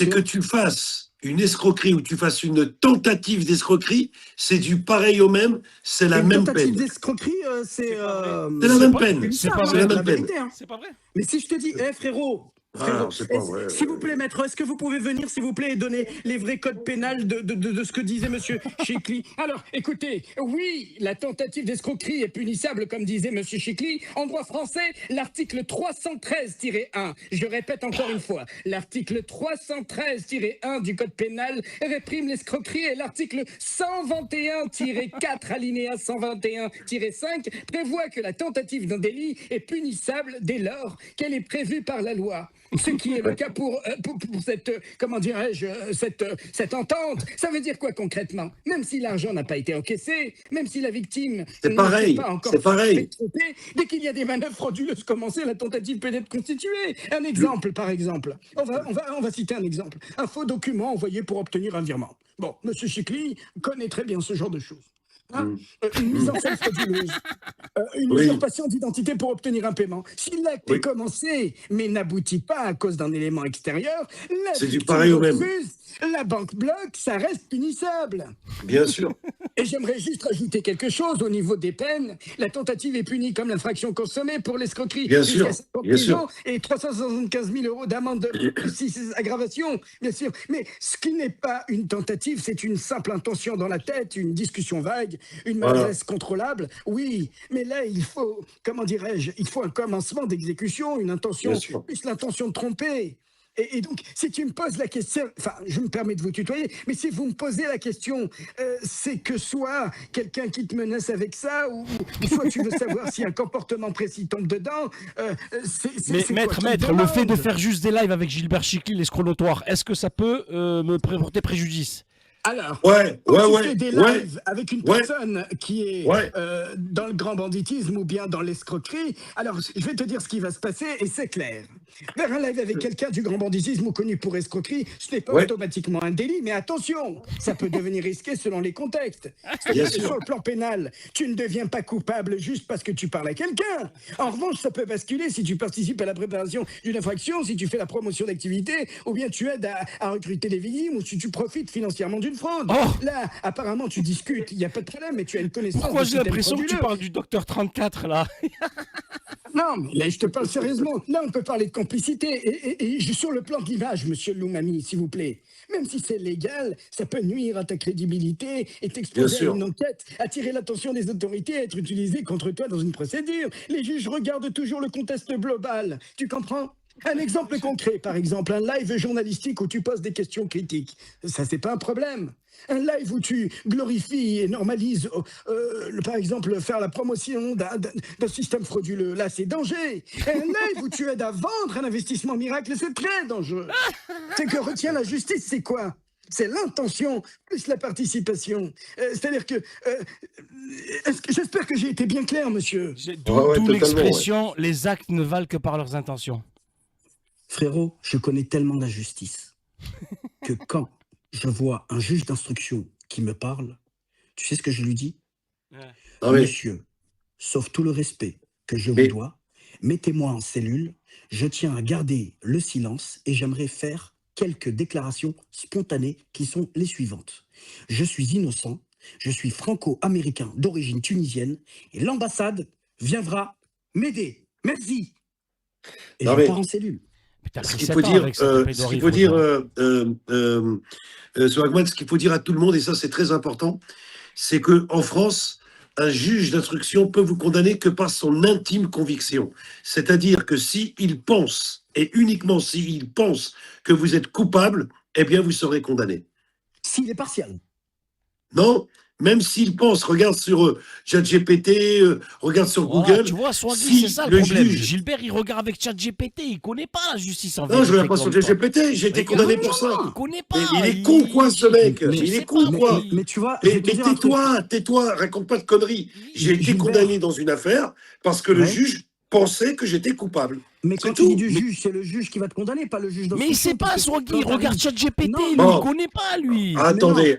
que tu fasses une escroquerie ou tu fasses une tentative d'escroquerie, c'est du pareil au même, c'est la Une même tentative peine. d'escroquerie, c'est C'est la même peine. C'est pas C'est la vrai. même peine. vérité, hein. C'est pas vrai. Mais si je te dis, frérot, Ah, c'est pas vrai. s'il vous plaît, maître, est-ce que vous pouvez venir, s'il vous plaît, et donner les vrais codes pénals de ce que disait monsieur Chikli? Alors, écoutez, oui, la tentative d'escroquerie est punissable, comme disait monsieur Chikli. En droit français, l'article 313-1, je répète encore une fois, l'article 313-1 du code pénal réprime l'escroquerie et l'article 121-4, alinéa 121-5, prévoit que la tentative d'un délit est punissable dès lors qu'elle est prévue par la loi. Ce qui est le cas pour cette, comment dirais-je, cette entente. Ça veut dire quoi concrètement? Même si l'argent n'a pas été encaissé, même si la victime C'est pareil, pas encore c'est pareil. fait tromper, dès qu'il y a des manœuvres frauduleuses commencées, la tentative peut être constituée. Un exemple, par exemple. On va citer un exemple. Un faux document envoyé pour obtenir un virement. Bon, monsieur Chikli connaît très bien ce genre de choses. Hein, une mise en scène frauduleuse, une Oui. usurpation d'identité pour obtenir un paiement. Si l'acte Oui. est commencé, mais n'aboutit pas à cause d'un élément extérieur, la C'est du victime pareil au même. refuse, la banque bloque, ça reste punissable. Bien sûr. Et j'aimerais juste rajouter quelque chose au niveau des peines. La tentative est punie comme l'infraction consommée pour l'escroquerie. Bien jusqu'à sûr, 50 bien 000 sûr. ans et 375 000 € d'amende si c'est aggravation, bien sûr. Mais ce qui n'est pas une tentative, c'est une simple intention dans la tête, une discussion vague, une Voilà. maladresse contrôlable. Oui, mais là, il faut, comment dirais-je, il faut un commencement d'exécution, une intention, Bien sûr. plus l'intention de tromper. Et donc, si tu me poses la question, enfin, je me permets de vous tutoyer, mais si vous me posez la question, c'est que soit quelqu'un qui te menace avec ça, ou soit tu veux savoir si un comportement précis tombe dedans. Mais c'est maître, quoi qui te le fait de demande? faire juste des lives avec Gilbert Chikli, l'escroc notoire, est-ce que ça peut me porter préjudice? Alors, Ouais, quand ouais, tu fais des ouais, lives avec une ouais. personne qui est Ouais. dans le grand banditisme ou bien dans l'escroquerie, alors je vais te dire ce qui va se passer et c'est clair. Faire un live avec quelqu'un du grand banditisme ou connu pour escroquerie, ce n'est pas Ouais. automatiquement un délit, mais attention, ça peut devenir risqué selon les contextes. Bien C'est-à-dire que sûr. sur le plan pénal, tu ne deviens pas coupable juste parce que tu parles à quelqu'un. En revanche, ça peut basculer si tu participes à la préparation d'une infraction, si tu fais la promotion d'activités, ou bien tu aides à recruter des victimes, ou si tu profites financièrement d'une fraude. Oh. Là, apparemment, tu discutes, il n'y a pas de problème, mais tu as une connaissance. Pourquoi du j'ai système l'impression que tu frauduleux. parles du docteur 34 là? Non, mais là, je te parle sérieusement. Là, on peut parler de complicité. Et sur le plan de l'image, monsieur Loumami, s'il vous plaît, même si c'est légal, ça peut nuire à ta crédibilité et Bien t'exposer à sûr. une enquête, attirer l'attention des autorités, être utilisé contre toi dans une procédure. Les juges regardent toujours le contexte global. Tu comprends? Un exemple concret, par exemple, un live journalistique où tu poses des questions critiques. Ça, c'est pas un problème. Un live où tu glorifies et normalises, par exemple, faire la promotion d'un système frauduleux, là, c'est danger. Et un live où tu aides à vendre un investissement miracle, c'est très dangereux. C'est que retient la justice, c'est quoi? C'est l'intention plus la participation. C'est-à-dire que... j'espère que j'ai été bien clair, monsieur. D'où Ouais, totalement, l'expression les actes ne valent que par leurs intentions. Frérot, je connais tellement la justice que quand je vois un juge d'instruction qui me parle, tu sais ce que je lui dis? Ah oui. Monsieur, sauf tout le respect que je Mais- vous dois, mettez-moi en cellule, je tiens à garder le silence et j'aimerais faire quelques déclarations spontanées qui sont les suivantes. Je suis innocent, je suis franco-américain d'origine tunisienne et l'ambassade viendra m'aider. Merci. Et Non, je mais pars en cellule. Mais t'as ce pris qu'il 7 faut ans dire, avec cette épée ce d'or, qu'il il faut faut dire, dire. Swagman, ce qu'il faut dire à tout le monde, et ça c'est très important, c'est que en France, un juge d'instruction peut vous condamner que par son intime conviction. C'est-à-dire que s'il pense, et uniquement s'il pense que vous êtes coupable, eh bien vous serez condamné. S'il est partial. Non, même s'il pense, regarde sur ChatGPT, regarde sur Voilà, Google, tu vois, Swaggy, si c'est ça le le problème. juge... Gilbert, il regarde avec ChatGPT, il connaît pas la justice en Non, je ne vérité regarde pas sur comme toi. ChatGPT, j'ai été Regarde, condamné pour ça. il connaît Mais pas. il est con quoi ce mec, Mais- il Je est sais con pas, quoi. Mais tu vois, je vais Mais te dire un truc. tais-toi, raconte pas de conneries. J'ai été Gilbert. condamné dans une affaire parce que le Ouais. juge pensait que j'étais coupable. Mais C'est quand tu dis tout. du juge, c'est le juge qui va te condamner, pas le juge Mais il d'instruction. sait pas, parce que Swaggy, quand il regarde t'arrives- ChatGPT, Non, lui, bon. il connaît pas, lui. Attendez,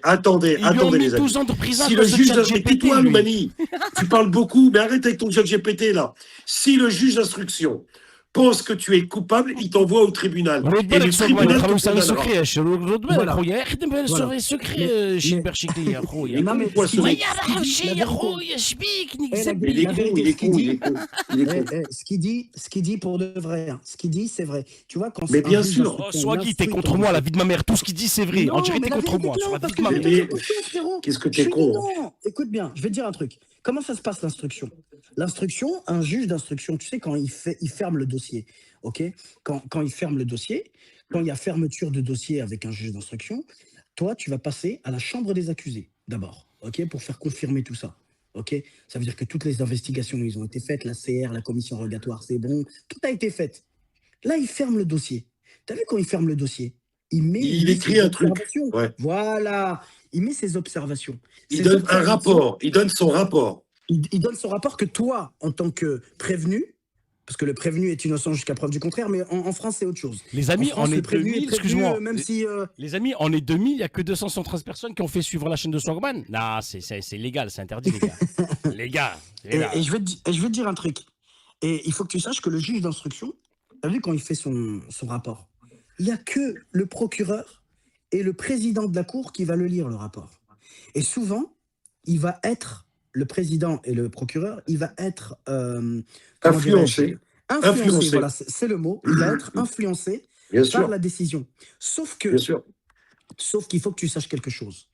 Il lui en les met amis. 12 ans de prison Si à le cause de juge, et ChatGPT, tais-toi, lui. Loumani, tu parles beaucoup, mais arrête avec ton ChatGPT là. Si le juge d'instruction pense que tu es coupable, il t'envoie au tribunal. رد Et بالك le سوغمان tribunal يخلو te يسوي condamnera. سكري اش رد بالك Voilà. خويا يخدم Voilà. بالسوغي سكري Mais- شيبر شكلي يا خويا Non, mais Quoi, ce qui ce ما dit- mec يرحم la شي يا vérité. خويا شبيك Eh, نكذب Il est La con, vérité, il est ce qu'il con, dit- il est con. Il est con. ce qu'il dit pour de vrai, hein. Ce qu'il dit, c'est vrai. Tu vois, quand Mais un bien juge sûr. d'instruction Oh, Swaggy, t'es instruit contre ton moi, la dossier- vie de ma mère. Tout ce qu'il dit, c'est vrai. Non, On dirait que mais t'es la contre vérité moi. que Sur non, la parce vie que de ma je vais mère. te dire quelque chose, frérot. Qu'est-ce que Je t'es suis con, dedans. Écoute bien, je vais te dire un truc. Comment ça se passe l'instruction? L'instruction, un juge d'instruction, tu sais, quand il ferme le dossier, ok? Quand il ferme le dossier, quand il y a fermeture de dossier avec un juge d'instruction, toi, tu vas passer à la chambre des accusés, d'abord, ok? Pour faire confirmer tout ça, ok? Ça veut dire que toutes les investigations, ils ont été faites, la CR, la commission rogatoire, c'est bon, tout a été fait. Là, il ferme le dossier. T'as vu quand il ferme le dossier? Il met écrit ses un truc. observations. Ouais. Voilà, il met ses observations. Il Ces donne un observations, rapport, il donne son rapport. il donne son rapport que toi, en tant que prévenu, parce que le prévenu est innocent jusqu'à preuve du contraire, mais en France, c'est autre chose. Les En amis, France, on est le prévenu 2000, est prévenu, excuse-moi. même si... Les amis, on est 2000, il n'y a que 273 personnes qui ont fait suivre la chaîne de Swagman. Non, c'est légal, c'est interdit, les gars. les gars, les gars. Et je vais te dire un truc. Et il faut que tu saches que le juge d'instruction, tu as vu quand il fait son rapport, il n'y a que le procureur et le président de la cour qui va le lire, le rapport. Et souvent, il va être, le président et le procureur, il va être... comment Influencé. dirais-je, influencé, voilà, c'est le mot. Il va être influencé Bien par sûr, la décision. Sauf bien sûr. qu'il faut que tu saches quelque chose.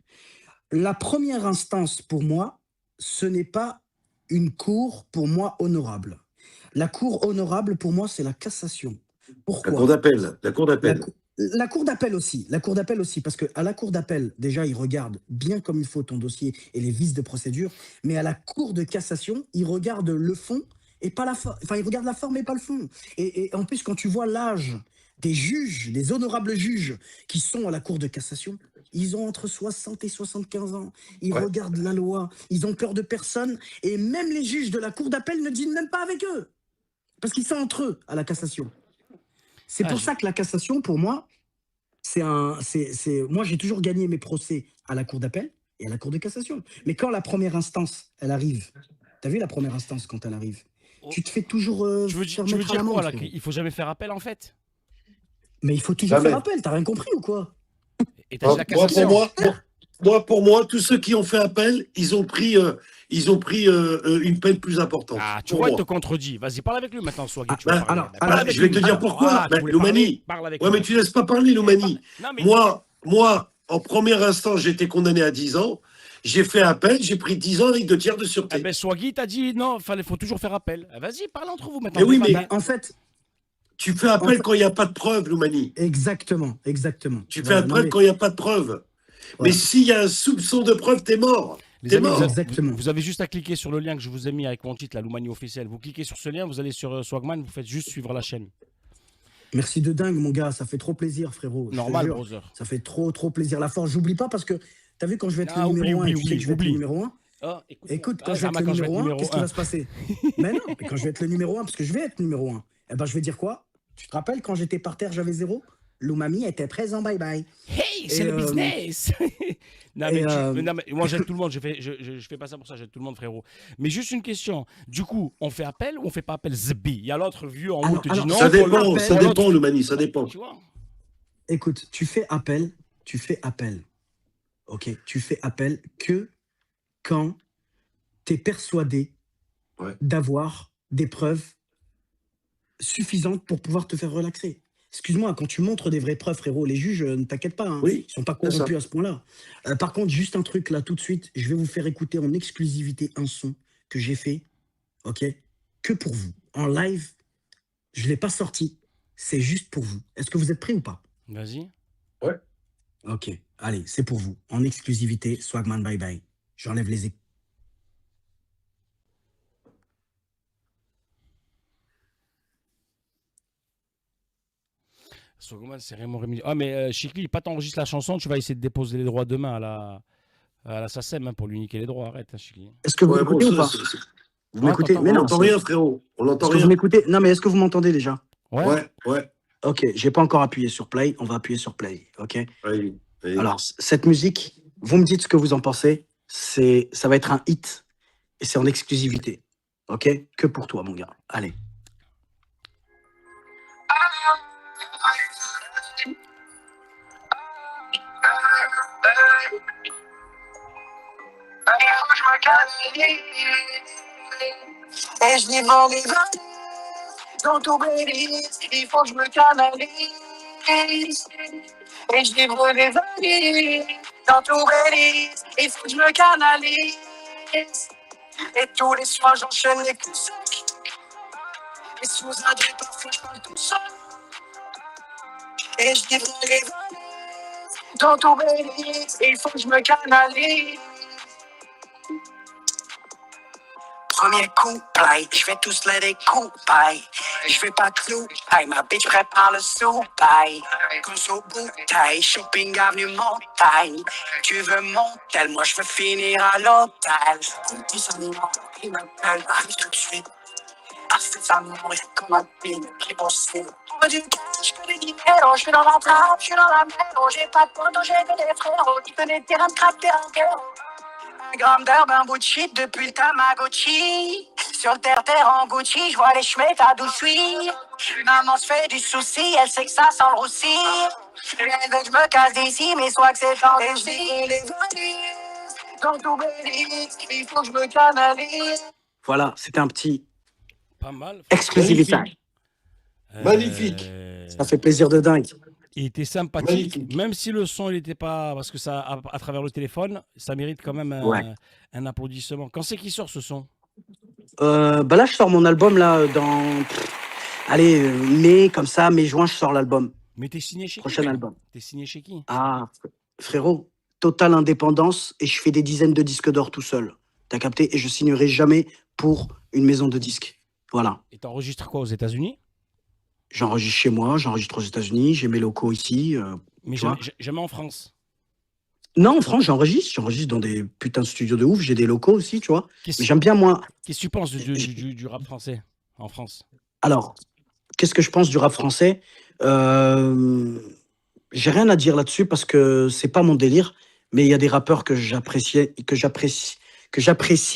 La première instance, pour moi, ce n'est pas une cour, pour moi, honorable. La cour honorable, pour moi, c'est la cassation. La Pourquoi? cour d'appel, la cour La, d'appel. cou- la cour d'appel aussi, parce qu'à la cour d'appel, déjà, ils regardent bien comme il faut ton dossier et les vices de procédure, mais à la cour de cassation, ils regardent le fond et pas la forme. Enfin, ils regardent la forme et pas le fond. Et en plus, quand tu vois l'âge des juges, des honorables juges qui sont à la cour de cassation, ils ont entre 60 et 75 ans. Ils Ouais. regardent la loi, ils ont peur de personne, et même les juges de la cour d'appel ne dînent même pas avec eux, parce qu'ils sont entre eux à la cassation. C'est pour ça que la cassation, pour moi, moi, j'ai toujours gagné mes procès à la cour d'appel et à la cour de cassation. Mais quand la première instance, elle arrive, t'as vu la première instance quand elle arrive, tu te fais toujours Tu veux faire dire mettre à l'amende, quoi, là? frérot. Il faut jamais faire appel, en fait? Mais il faut toujours Jamais. faire appel, t'as rien compris ou quoi? Et t'as dit la cassation. Pour moi, tous ceux qui ont fait appel, ils ont pris une peine plus importante. Ah, tu Pour vois, il moi. te contredit. Vas-y, parle avec lui maintenant, Swaggy. Ah, tu vas bah, parler. alors, Parle avec je vais lui. te dire Alors, pourquoi. voilà, tu Bah, voulais Loumani. parler, parle avec Ouais, lui. mais tu laisses pas parler, Loumani. Non, mais Moi, en première instance, j'ai été condamné à 10 ans. J'ai fait appel, j'ai pris 10 ans avec 2 tiers de sûreté. Eh ben, Swaggy t'a dit non, faut toujours faire appel. Vas-y, parle entre vous maintenant. Mais oui, débattez. mais- En fait, Tu fais appel quand il n'y a pas de preuve, Loumani. exactement. Tu fais Voilà, appel non, mais- quand il n'y a pas de preuve. Mais Voilà. s'il y a un soupçon de preuve, t'es mort. Les T'es amis, mort. Exactement. vous avez juste à cliquer sur le lien que je vous ai mis avec mon titre, la Loumani officielle. Vous cliquez sur ce lien, vous allez sur Swagman, vous faites juste suivre la chaîne. Merci de dingue, mon gars, ça fait trop plaisir, frérot. je te Normal, jure. brother. Ça fait trop plaisir. La force, j'oublie pas parce que t'as vu quand je vais être Ah, le numéro 1 oublie, et tu sais que je vais être le oublie. numéro 1. Oh, Écoute, quand je vais être le numéro 1, qu'est-ce qui va se passer? Mais non, mais quand je vais être le numéro 1, parce que je vais être numéro 1, eh ben je vais dire quoi? Tu te rappelles quand j'étais par terre, j'avais 0? Loumami était présent, bye bye. Hey, c'est Et, le business. non, et, mais moi j'aide tout le monde, je fais pas ça pour ça, j'aide tout le monde, frérot. Mais juste une question, du coup, on fait appel ou on fait pas appel Zbi? Il y a l'autre vieux en haut Alors- qui te dit alors, non. Ça faut dépend, l'appel. ça dépend, Loumani, ça dépend. Tu vois? écoute, tu fais appel, ok? Tu fais appel que quand tu es persuadé Ouais. d'avoir des preuves suffisantes pour pouvoir te faire relaxer. Excuse-moi, quand tu montres des vraies preuves, frérot, les juges, ne t'inquiète pas, hein, Oui, ils sont pas c'est ça. corrompus à ce point-là. Par contre, juste un truc là, tout de suite, je vais vous faire écouter en exclusivité un son que j'ai fait, ok? Que pour vous. En live, je ne l'ai pas sorti, c'est juste pour vous. Est-ce que vous êtes prêts ou pas? Vas-y. Ok, allez, c'est pour vous. En exclusivité, Swagman Bye Bye. J'enlève les écouteurs. Swagman, c'est Raymond Rémy. Ah, mais Chikli, pas t'enregistres la chanson, tu vas essayer de déposer les droits demain à la SACEM hein, pour lui niquer les droits. Arrête, hein, Chikli. Est-ce que vous Ouais, bon, m'écoutez ou pas? Vous Ouais, m'écoutez? t'entends. Mais on non, n'entend rien, frérot. On n'entend est-ce que vous rien. m'écoutez? Non, mais est-ce que vous m'entendez déjà? Ouais. Ouais. Ok, j'ai pas encore appuyé sur play, on va appuyer sur play, ok? Allez. Alors, cette musique, vous me dites ce que vous en pensez, ça va être un hit, et c'est en exclusivité, ok? Que pour toi, mon gars. Allez. Et je livre les valises dans tout Belize, il faut que je me canalise. Et je livre les valises dans tout Belize, il faut que je me canalise. Et tous les soirs j'enchaîne les coups secs. Et sous un drap parfois je parle tout seul. Et je livre les valises dans tout Belize, il faut que je me canalise. Premier coup, play, je vais tous les découper. Je fais pas de clou, hey, ma bitch prépare le souper. Conso bouteille, shopping avenue montagne. Tu veux mon tel, moi je veux finir à l'hôtel. Petit animal, il m'appelle, arrive tout de suite. Ah, c'est ça, mon est comme un pin, qui possible. On veut du cash, je connais du dinero, je suis dans la trappe, je suis dans la merde. J'ai pas de poteau, j'ai que des frérots. Tu connais terrain de crack, terrain de guerre. Un gramme d'herbe, un bout de shit depuis le Tamagotchi. Sur le terre en Gucci, je vois les chemins à d'où je suis. Maman se fait du souci, elle sait que ça sent le roussi. Elle veut que je me casse d'ici, mais soit que c'est en et je dis les valises, dans tout Belize, il faut que je me canalise. Voilà, c'était un petit Pas mal. exclusivité. Magnifique. Ça fait plaisir de dingue. Il était sympathique, Magnifique. même si le son, il n'était pas. Parce que ça, à travers le téléphone, ça mérite quand même Ouais. un applaudissement. Quand c'est qu'il sort ce son? Bah là, je sors mon album là dans. Allez, mai, comme ça, mai-juin, je sors l'album. Mais t'es signé chez qui? Prochain album. T'es signé chez qui? Ah, frérot, totale indépendance et je fais des dizaines de disques d'or tout seul. T'as capté? Et je signerai jamais pour une maison de disques. Voilà. Et t'enregistres quoi aux États-Unis? J'enregistre chez moi, j'enregistre aux États-Unis, j'ai mes locaux ici. Mais tu vois. jamais en France. Non, en France, j'enregistre dans des putains de studios de ouf, j'ai des locaux aussi, tu vois. Mais j'aime bien, moi. Qu'est-ce que tu penses du rap français en France? Alors, qu'est-ce que je pense du rap français? J'ai rien à dire là-dessus parce que c'est pas mon délire, mais il y a des rappeurs que j'apprécie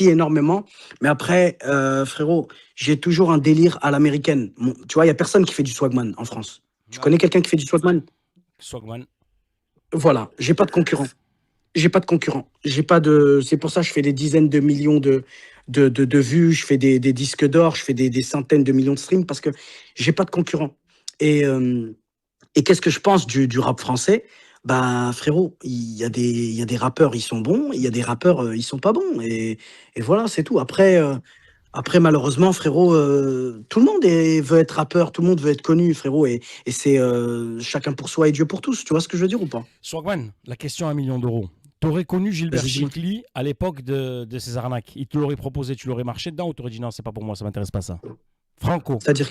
énormément. Mais après, frérot, j'ai toujours un délire à l'américaine. Tu vois, il y a personne qui fait du swagman en France. Tu connais quelqu'un qui fait du swagman? Swagman. Voilà, j'ai pas de concurrent. C'est pour ça que je fais des dizaines de millions de vues, je fais des disques d'or, je fais des centaines de millions de streams parce que j'ai pas de concurrent. Et qu'est-ce que je pense du rap français? Bah, frérot, il y a des rappeurs, ils sont bons, il y a des rappeurs, ils sont pas bons. Et voilà, c'est tout. Après, malheureusement, frérot, tout le monde veut être rappeur, tout le monde veut être connu, frérot. Et c'est chacun pour soi et Dieu pour tous. Tu vois ce que je veux dire ou pas? Swagman, la question à 1 million d'euros. T'aurais connu Gilbert Vas-y, dis-moi. Chikli à l'époque de ses arnaques. Il te l'aurait proposé, tu l'aurais marché dedans ou t'aurais dit non, c'est pas pour moi, ça m'intéresse pas ça. Franco, C'est-à-dire,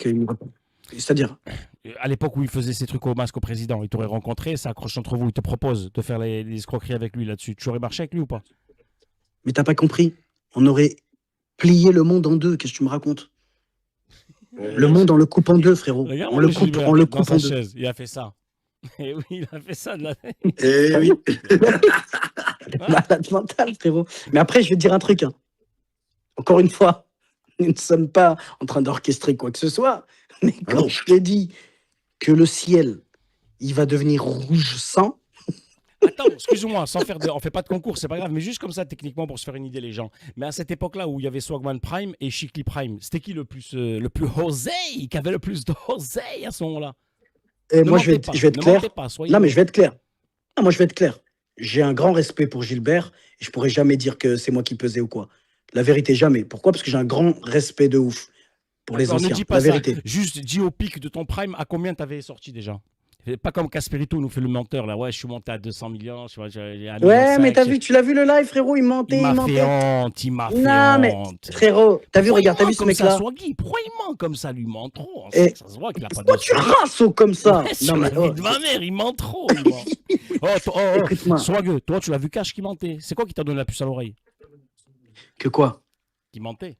à l'époque où il faisait ses trucs au masque au président, il t'aurait rencontré, ça accroche entre vous, il te propose de faire les escroqueries avec lui là-dessus. Tu aurais marché avec lui ou pas? mais t'as pas compris. On aurait plié le monde en deux. Qu'est-ce que tu me racontes? Le monde, on le coupe en deux, frérot. Regarde On le coupe Gilbert en dans sa deux. chaise, il a fait ça. Et oui, il a fait ça de la... Eh oui. Malade mental, frérot. Mais après, je vais te dire un truc. Hein. Encore une fois, nous ne sommes pas en train d'orchestrer quoi que ce soit. Mais quand non. je t'ai dit que le ciel, il va devenir rouge sang. Attends, excuse-moi, sans faire on fait pas de concours, c'est pas grave, mais juste comme ça, techniquement, pour se faire une idée, les gens. Mais à cette époque-là, où il y avait Swagman Prime et Chicli Prime, c'était qui le plus osé, qui avait le plus de osé à ce moment-là? Et Ne moi, je vais mentez pas, être ne clair. mentez pas, soyez Non, mais honnête. je vais être clair. Non, moi, je vais être clair. J'ai un grand respect pour Gilbert et je pourrais jamais dire que c'est moi qui pesais ou quoi. La vérité, jamais. Pourquoi? Parce que j'ai un grand respect de ouf pour les D'accord, ne anciens. dis pas La ça. vérité. Juste dis au pic de ton prime, à combien t'avais sorti déjà? Pas comme Casperito nous fait le menteur là. Ouais, je suis monté à 200 millions. Je vois, j'ai 1,5 Ouais, mais million. tu l'as vu le live, frérot, il Il mentait, m'a il fait mentait. honte. Il m'a fait Non, mais honte. frérot, t'as vu, Pourquoi regarde, il t'as ment vu ce comme ça, mec-là? Swaggy? Pourquoi il ment comme ça? Lui, il ment trop. Et Ça se voit qu'il a pas de toi, tu rases comme ça. Ouais, Non, sur mais la vie de ma mère, il ment trop. Il ment. écoute-moi. Swag, toi, tu l'as vu Cash qui mentait. C'est quoi qui t'a donné la puce à l'oreille? Que quoi? Qui mentait.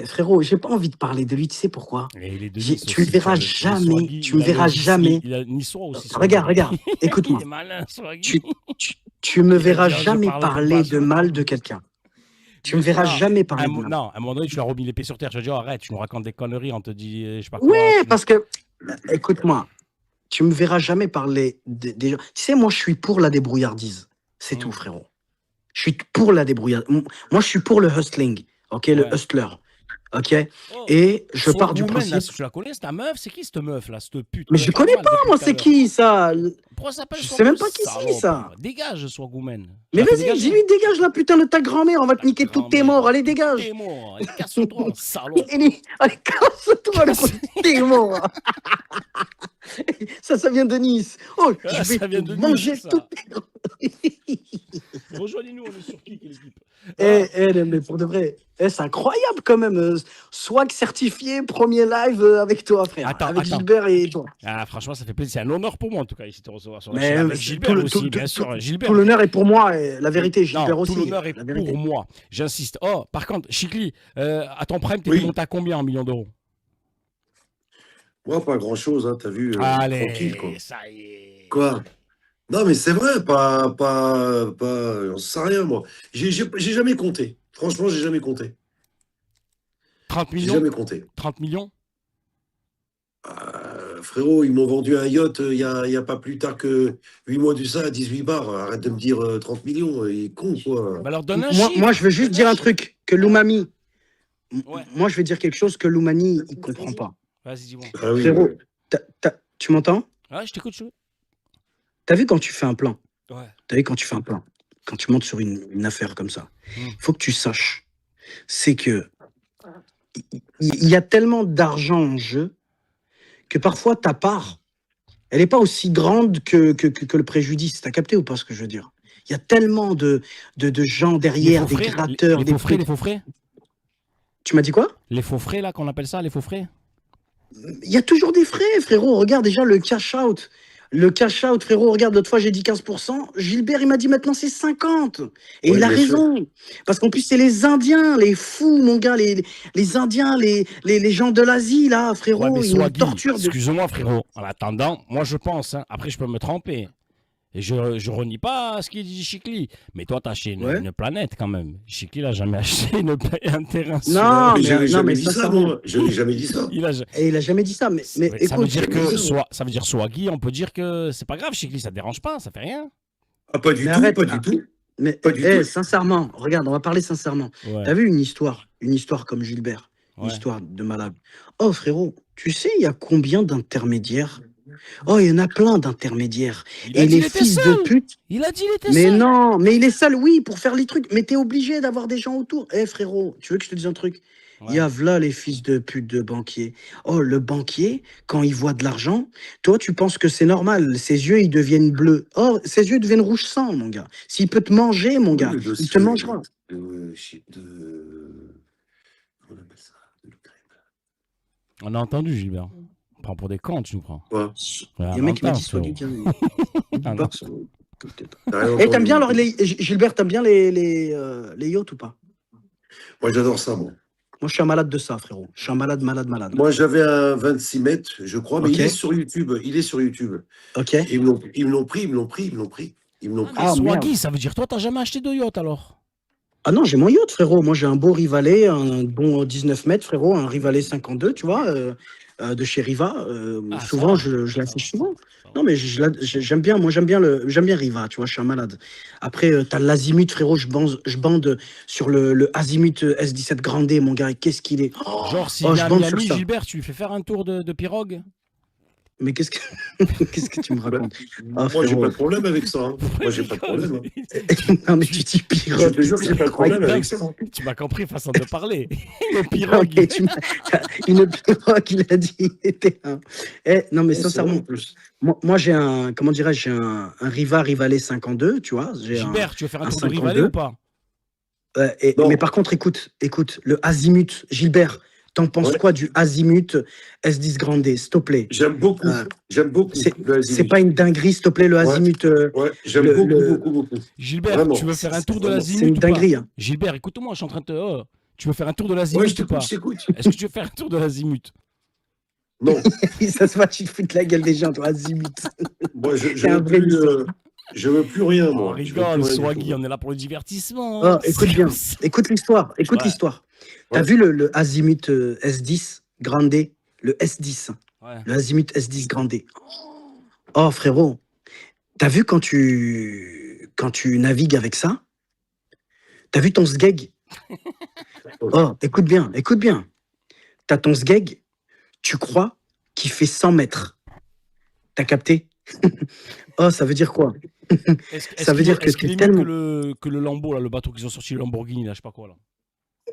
Frérot, j'ai pas envie de parler de lui, tu sais pourquoi? Et il est de Tu Nice me aussi, verras le jamais, Swaggy, tu me il a le verras Nice- jamais. Il a Niçois aussi. Regarde, Swaggy. regarde, écoute-moi. Il est malin, Swaggy. Tu me Il a verras dit, je jamais parle parler pas, de mal de quelqu'un. Tu me verras Non, jamais parler de mal. non, à un moment donné, tu l'as remis l'épée sur terre. Je te dis, oh, arrête, tu nous racontes des conneries, on te dit, je sais pas quoi. Ouais, parce que, écoute-moi, tu me verras jamais parler des gens. Tu sais, moi, je suis pour la débrouillardise. C'est tout, frérot. Je suis pour la débrouillardise. Moi, je suis pour le hustling, ok, le Ouais. hustler, ok. Oh, Et je Swag pars du Woman, là, principe. tu la connais, c'est ta meuf? C'est qui cette meuf là, cette pute? Mais Elle je parle connais mal pas, depuis moi, tout à c'est l'heure. qui ça? Pourquoi ça s'appelle Je Swag sais même Woman, pas qui c'est, salope? ça. Dégage, Swag Woman. Mais Tu l'as fait vas-y, dégager? dis-lui, dégage la putain de ta grand-mère, on va te niquer toutes tes Grand-mère, morts. Allez, dégage. T'es mort, allez, casse-toi, salope. Allez, casse-toi, t'es mort. Ça vient de Nice. Oh, je vais Ça vient de manger Nice, ça. toutes tes... Rejoignez-nous, on est sur qui, quelle équipe? mais pour de vrai, c'est incroyable quand même. Swag certifié, premier live avec toi, frère. Attends, avec attends. Gilbert et toi. Ah, franchement, ça fait plaisir. C'est un honneur pour moi, en tout cas, ici, de te recevoir sur la Mais chaîne. Avec c'est Gilbert aussi, bien sûr. Gilbert. Tout l'honneur est pour moi, et la vérité, Gilbert Non, aussi. tout l'honneur est la vérité. pour moi. J'insiste. Oh, par contre, Chicli, à ton prime, t'es monté à combien en millions d'euros? Moi, pas grand-chose, hein, t'as vu, tranquille, quoi. Allez, ça y est. Quoi? Non, mais c'est vrai, j'en sais rien, moi. J'ai jamais compté. Franchement, j'ai jamais compté. 30 J'ai millions? jamais compté. 30 millions? Frérot, ils m'ont vendu un yacht il y a pas plus tard que 8 mois du ça à 18 bars. Arrête de me dire 30 millions, il est con, quoi. Bah alors donne un Moi, chiffre. moi, je veux juste Donne dire un chiffre. truc, que Loumami, Ouais. moi, je vais dire quelque chose que Loumani, il comprend pas. Vas-y, dis-moi. Ah oui, Frérot, ouais. tu m'entends? Ouais, je t'écoute, je T'as vu quand tu fais un plan? Ouais. T'as vu quand tu fais un plan? Quand tu montes sur une affaire comme ça, il faut que tu saches, c'est que il y a tellement d'argent en jeu que parfois ta part, elle n'est pas aussi grande que le préjudice. T'as capté ou pas ce que je veux dire? Il y a tellement de gens derrière, des gratteurs, les des faux frais, trucs. les faux frais. Tu m'as dit quoi? Les faux frais, là, qu'on appelle ça, les faux frais. Il y a toujours des frais, frérot. Regarde déjà le cash out. Le cash out, frérot, regarde, l'autre fois j'ai dit 15%. Gilbert, il m'a dit maintenant c'est 50%. Et Ouais, il a bien sûr. raison. Parce qu'en plus, c'est les Indiens, les fous, mon gars, les Indiens, les gens de l'Asie, là, frérot, Ouais, mais ils nous Swaggy, torturent. excuse-moi, frérot. En attendant, moi, je pense, hein, après, je peux me tromper. Et je renie pas ce qu'il dit Chicli. Mais toi, t'as acheté une planète quand même. Chicli n'a jamais acheté un terrain sur... Non, Mais mais, j'avais non, jamais mais dit ça, sincèrement. moi. Je n'ai jamais dit ça. Et il a jamais dit ça. Mais ça écoute, veut dire que ça veut dire Swaggy, on peut dire que c'est pas grave, Chicli, ça te dérange pas, ça fait rien. Ah, pas du Mais tout, arrête, pas du tout. Mais Pas du tout. sincèrement, regarde, on va parler sincèrement. Ouais. T'as vu une histoire comme Gilbert, une Ouais. histoire de malade. Oh frérot, tu sais, il y a combien d'intermédiaires? Oh, il y en a plein d'intermédiaires. Il a Et dit les il était fils de seul. pute. Il a dit il était Mais seul. non, mais il est seul, oui, pour faire les trucs. Mais t'es obligé d'avoir des gens autour. Eh frérot, tu veux que je te dise un truc? Il y a v'là les fils de pute de banquiers. Oh, le banquier, quand il voit de l'argent, toi, tu penses que c'est normal. Ses yeux, ils deviennent bleus. Oh, ses yeux deviennent rouge sang, mon gars. S'il peut te manger, mon gars, Le il te dossier mangera. comment on appelle ça? De l'Ukraine. On a entendu, Gilbert. On prend pour des cons, tu nous prends. Quoi? Il y a un mec qui m'a dit Swaggy, tiens. Ah non. T'as rien Et t'aimes entendu. bien, alors, Gilbert, t'aimes bien les yachts ou pas? Moi, j'adore ça, moi. Moi, je suis un malade de ça, frérot. Je suis un malade. Moi, j'avais un 26 mètres, je crois, mais Ok. il est sur YouTube. Il est sur YouTube. Ok. Et ils me l'ont pris. Ah, Swaggy, merde. ça veut dire toi, t'as jamais acheté de yacht alors? Ah non, j'ai mon yacht, frérot. Moi, j'ai un beau Rivalet, un bon 19 mètres, frérot, un Rivalet 52, tu vois. de chez Riva. Ah, ça Souvent, va. je Ça l'affiche va. souvent. Ça va. Non, mais j'aime bien. Moi, j'aime bien Riva. Tu vois, je suis un malade. Après, t'as l'Azimut, frérot. Je bande sur le Azimut S17 Grandé, mon gars. Et qu'est-ce qu'il est. Genre, s'il Oh, vient je à bande sur Miami, ça. Gilbert, tu lui fais faire un tour de pirogue? Mais qu'est-ce que qu'est-ce que tu me Ben, racontes? Ah, moi, j'ai pas frérot. de problème avec ça. Hein. Pourquoi Moi, il j'ai pas de problème. Hein. rigole? Non, mais tu dis Je pirogue. te jure que j'ai pas de problème incroyable. avec ça. Hein. Tu m'as compris, façon de parler. Le Non, pirogue. mais une pirogue, il a dit. Non, mais Ouais, c'est vrai, en sincèrement, plus. moi j'ai un, comment dirais-je, j'ai un Riva Rivalet 52, tu vois, j'ai Gilbert, tu veux faire un un tour de Rivalet ou 52. pas? Mais Non, par contre, écoute, le Azimut, Gilbert, t'en penses ouais, quoi du Azimut S10 Grandé, s'il te plaît? j'aime beaucoup. Euh, J'aime beaucoup c'est le c'est Azimut. pas une dinguerie, s'il te plaît, le Ouais, Azimut, ouais, j'aime le, beaucoup, le... beaucoup, beaucoup. Gilbert, tu Vraiment, veux faire un tour de vraiment. c'est l'Azimut une ou pas? dinguerie, hein. Gilbert, écoute-moi, je suis en train de te. Oh, tu veux faire un tour de Ouais, l'Azimut ou pas? je t'écoute. Est-ce que tu veux faire un tour de l'Azimut? Non, Ça se voit, tu te fous de la gueule des gens, toi, Azimut. moi, T'es un vrai mytho. je veux plus rien, On moi. Je veux plus rigole, rien du Swaggy, tout. on est là pour le divertissement. Oh, Hein. écoute C'est bien, comme ça. écoute l'histoire, Ouais, T'as Ouais. vu le Azimut S10 Grandé, le S10, ouais. le Azimut S10 Grandé. Oh, frérot, t'as vu quand tu navigues avec ça? T'as vu ton sgeg? Oh, écoute bien. T'as ton sgeg, tu crois qu'il fait 100 mètres. T'as capté? Oh, ça veut dire quoi? Ça veut dire que Est-ce qu'il t'es est mieux tellement... que le Lambo, là, le bateau qu'ils ont sorti, le Lamborghini, là, je sais pas quoi, là.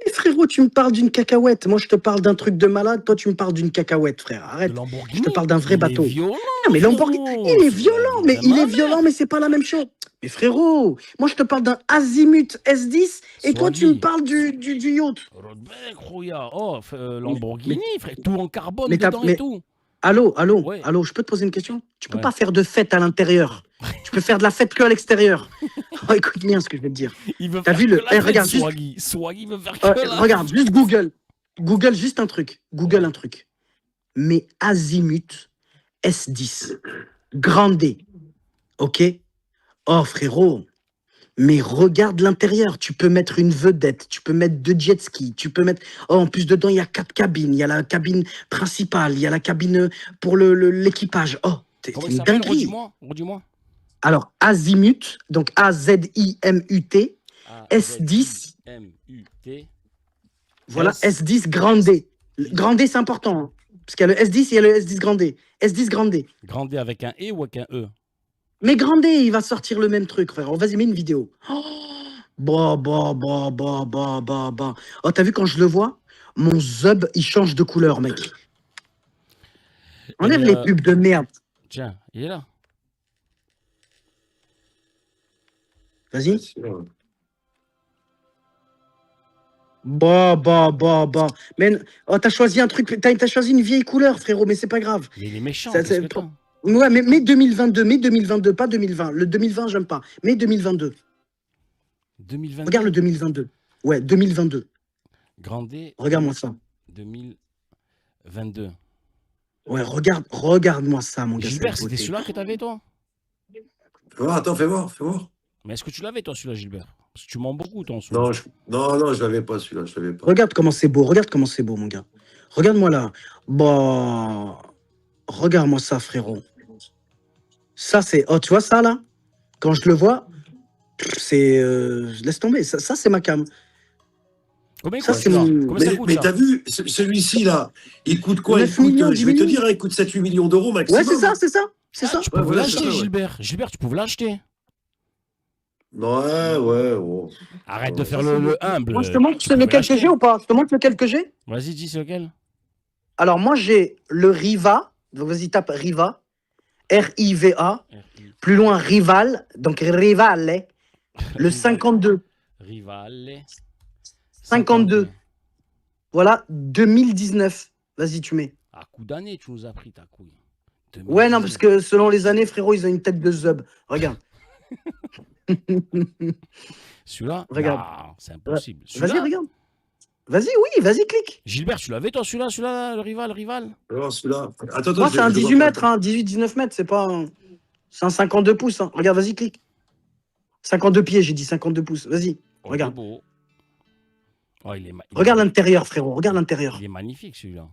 Mais frérot, tu me parles d'une cacahuète. Moi, je te parle d'un truc de malade. Toi, tu me parles d'une cacahuète, frère. Le Arrête. Je Lamborghini, te parle d'un vrai il est bateau. violent, Non, mais Lamborghini, frérot. il est C'est violent, mais de il ma est violent, mère. mais c'est pas la même chose. Mais frérot, moi, je te parle d'un Azimut S10 et toi, tu me Swaggy. parles du yacht. Rodbeck, Rouya. Oh, Lamborghini, frère. Tout en carbone Mais, dedans et tout. allô, Ouais, je peux te poser une question? Tu peux ouais. pas faire de fête à l'intérieur. Tu peux faire de la fête que à l'extérieur. Oh, écoute bien ce que je vais te dire. Il veut T'as faire vu que le... la fête, regarde, juste... Swaggy. Swaggy veut faire que la regarde, fête. juste Google. Google juste un truc. Google Ouais. un truc. Mais Azimut S10. Grandé. OK? Oh, frérot. Mais regarde l'intérieur. Tu peux mettre une vedette. Tu peux mettre 2 jet skis. Tu peux mettre... Oh, en plus, dedans, il y a 4 cabines. Il y a la cabine principale. Il y a la cabine pour l'équipage. Oh, c'est Comment il une s'appelle? dinguerie. Redis-moi. Alors, Azimut, donc A-Z-I-M-U-T, S10, A-Z-I-M-U-T. voilà, S. S10 Grandé. Grandé, c'est important, hein, parce qu'il y a le S10 et il y a le S10 Grandé. S10 Grandé. Grandé avec un E ou avec un E? Mais Grandé, il va sortir le même truc, frère. Vas-y, mets une vidéo. Oh, bah. Oh, t'as vu quand je le vois? Mon zub, il change de couleur, mec. Enlève Et les pubs de merde. tiens, il est là. Vas-y. C'est sûr. Bah. Mais, oh, t'as choisi un truc, t'as choisi une vieille couleur, frérot, mais c'est pas grave. Mais il est méchant, Ça, qu'est-ce c'est- que t'as? Ouais, mais mai 2022, pas 2020. Le 2020, j'aime pas. Mai 2022. 2022. Regarde le 2022. Ouais, 2022. Grandé Regarde-moi ça. 2022. Ouais, regarde-moi ça, mon gars. Gilbert, cette c'était beauté. celui-là que t'avais, toi? Fais voir, attends, fais voir. Mais est-ce que tu l'avais, toi, celui-là, Gilbert? Parce que tu mens beaucoup, toi, en ce moment. Non, je l'avais pas, celui-là, je l'avais pas. Regarde comment c'est beau, mon gars. Regarde-moi là. Bah, regarde-moi ça, frérot. Ça, c'est... Oh, tu vois ça, là? Quand je le vois, c'est... laisse tomber. Ça c'est ma cam. Combien il Ça, coûte, c'est celui-là? mon... Combien ça Mais, coûte, mais ça? t'as vu, celui-ci, là, il coûte quoi? 9 millions, je 10 vais te millions. dire, hein, il coûte 7-8 millions d'euros maximum. Ouais, c'est ça. C'est Ah, ça. tu Ouais, pouvais voilà, l'acheter, c'est ça, ouais. Gilbert. Gilbert, tu pouvais l'acheter. Ouais. Oh. Arrête de Ouais, faire ça, le humble. Moi, je te montre Tu pouvais lequel que l'acheter. j'ai ou pas? Je te montre lequel que j'ai? Vas-y, dis, c'est lequel? Alors, moi, j'ai le Riva. Donc, vas-y, tape Riva. R-I-V-A. Plus loin, Rival. Donc, Rivale. Le 52. Rivale. 52. Voilà, 2019. Vas-y, tu mets. À coup d'année, tu nous as pris ta couille. Ouais, non, parce que selon les années, frérot, ils ont une tête de zub. Regarde. Celui-là, Regarde. non, c'est impossible. Vas-y, Celui-là, regarde. Vas-y, oui, vas-y, clique. Gilbert, tu l'avais, toi, celui-là, le rival? Alors, celui-là. Attends, Moi, je c'est un je vois 18 pas. mètres, hein, 18-19 mètres, c'est pas un... C'est un 52 pouces. Hein. Regarde, vas-y, clique. 52 pieds, j'ai dit 52 pouces. Vas-y, Oh, regarde. il est beau. Oh, il est Regarde l'intérieur, frérot. Regarde l'intérieur. Il est magnifique, celui-là.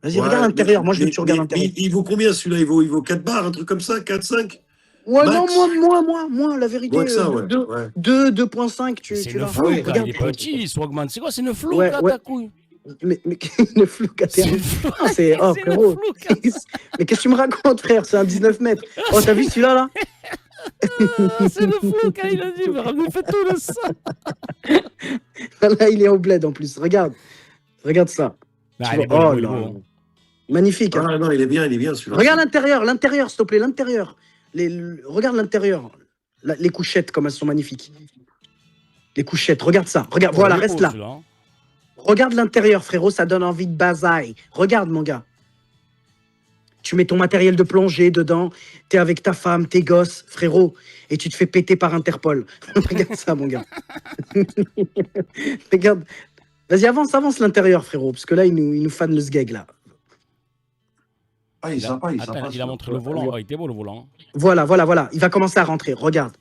Vas-y, Ouais, regarde l'intérieur. Moi, je veux que tu regardes mais l'intérieur. il vaut combien celui-là? Il vaut 4 bars, un truc comme ça? 4, 5? Ouais, non, Max? moi, la Moins vérité, que ça, ouais. Ouais. 2.5, Mais c'est tu une l'as. Ah ouais, flouka, il Regarde. est petit, Swagman. C'est quoi, c'est une Ouais, flouka, ouais. ta couille? Mais une flouka, C'est t'es une un... flouka. Non, c'est... Oh, C'est une frérot. flouka. Mais qu'est-ce que tu me racontes, frère? C'est un 19 mètres. Oh, t'as vu celui-là, là? Ah, c'est une flouka, il a dit. Mais ramenez, faites tout le sang. Là, il est au bled, en plus. Regarde. Regarde ça. Ah, Tu il est vois? beau, Oh il est là beau. là. Magnifique, hein? Ah non, il est bien celui-là. Regarde l'intérieur, s'il te plaît, l'intérieur. Regarde l'intérieur. Les couchettes, comme elles sont magnifiques. Les couchettes, regarde ça. Regarde, Oh, voilà, il est reste beau, là. celui-là, hein. Regarde l'intérieur, frérot, ça donne envie de basaille. Regarde, mon gars. Tu mets ton matériel de plongée dedans, t'es avec ta femme, tes gosses, frérot, et tu te fais péter par Interpol. Regarde ça, mon gars. Regarde. Vas-y, avance l'intérieur, frérot, parce que là, il nous fan le sgeg, là. Ah, il est sympa, il est sympa. Attends, il a montré le volant. Oh, il était beau, le volant. Voilà. Il va commencer à rentrer. Regarde.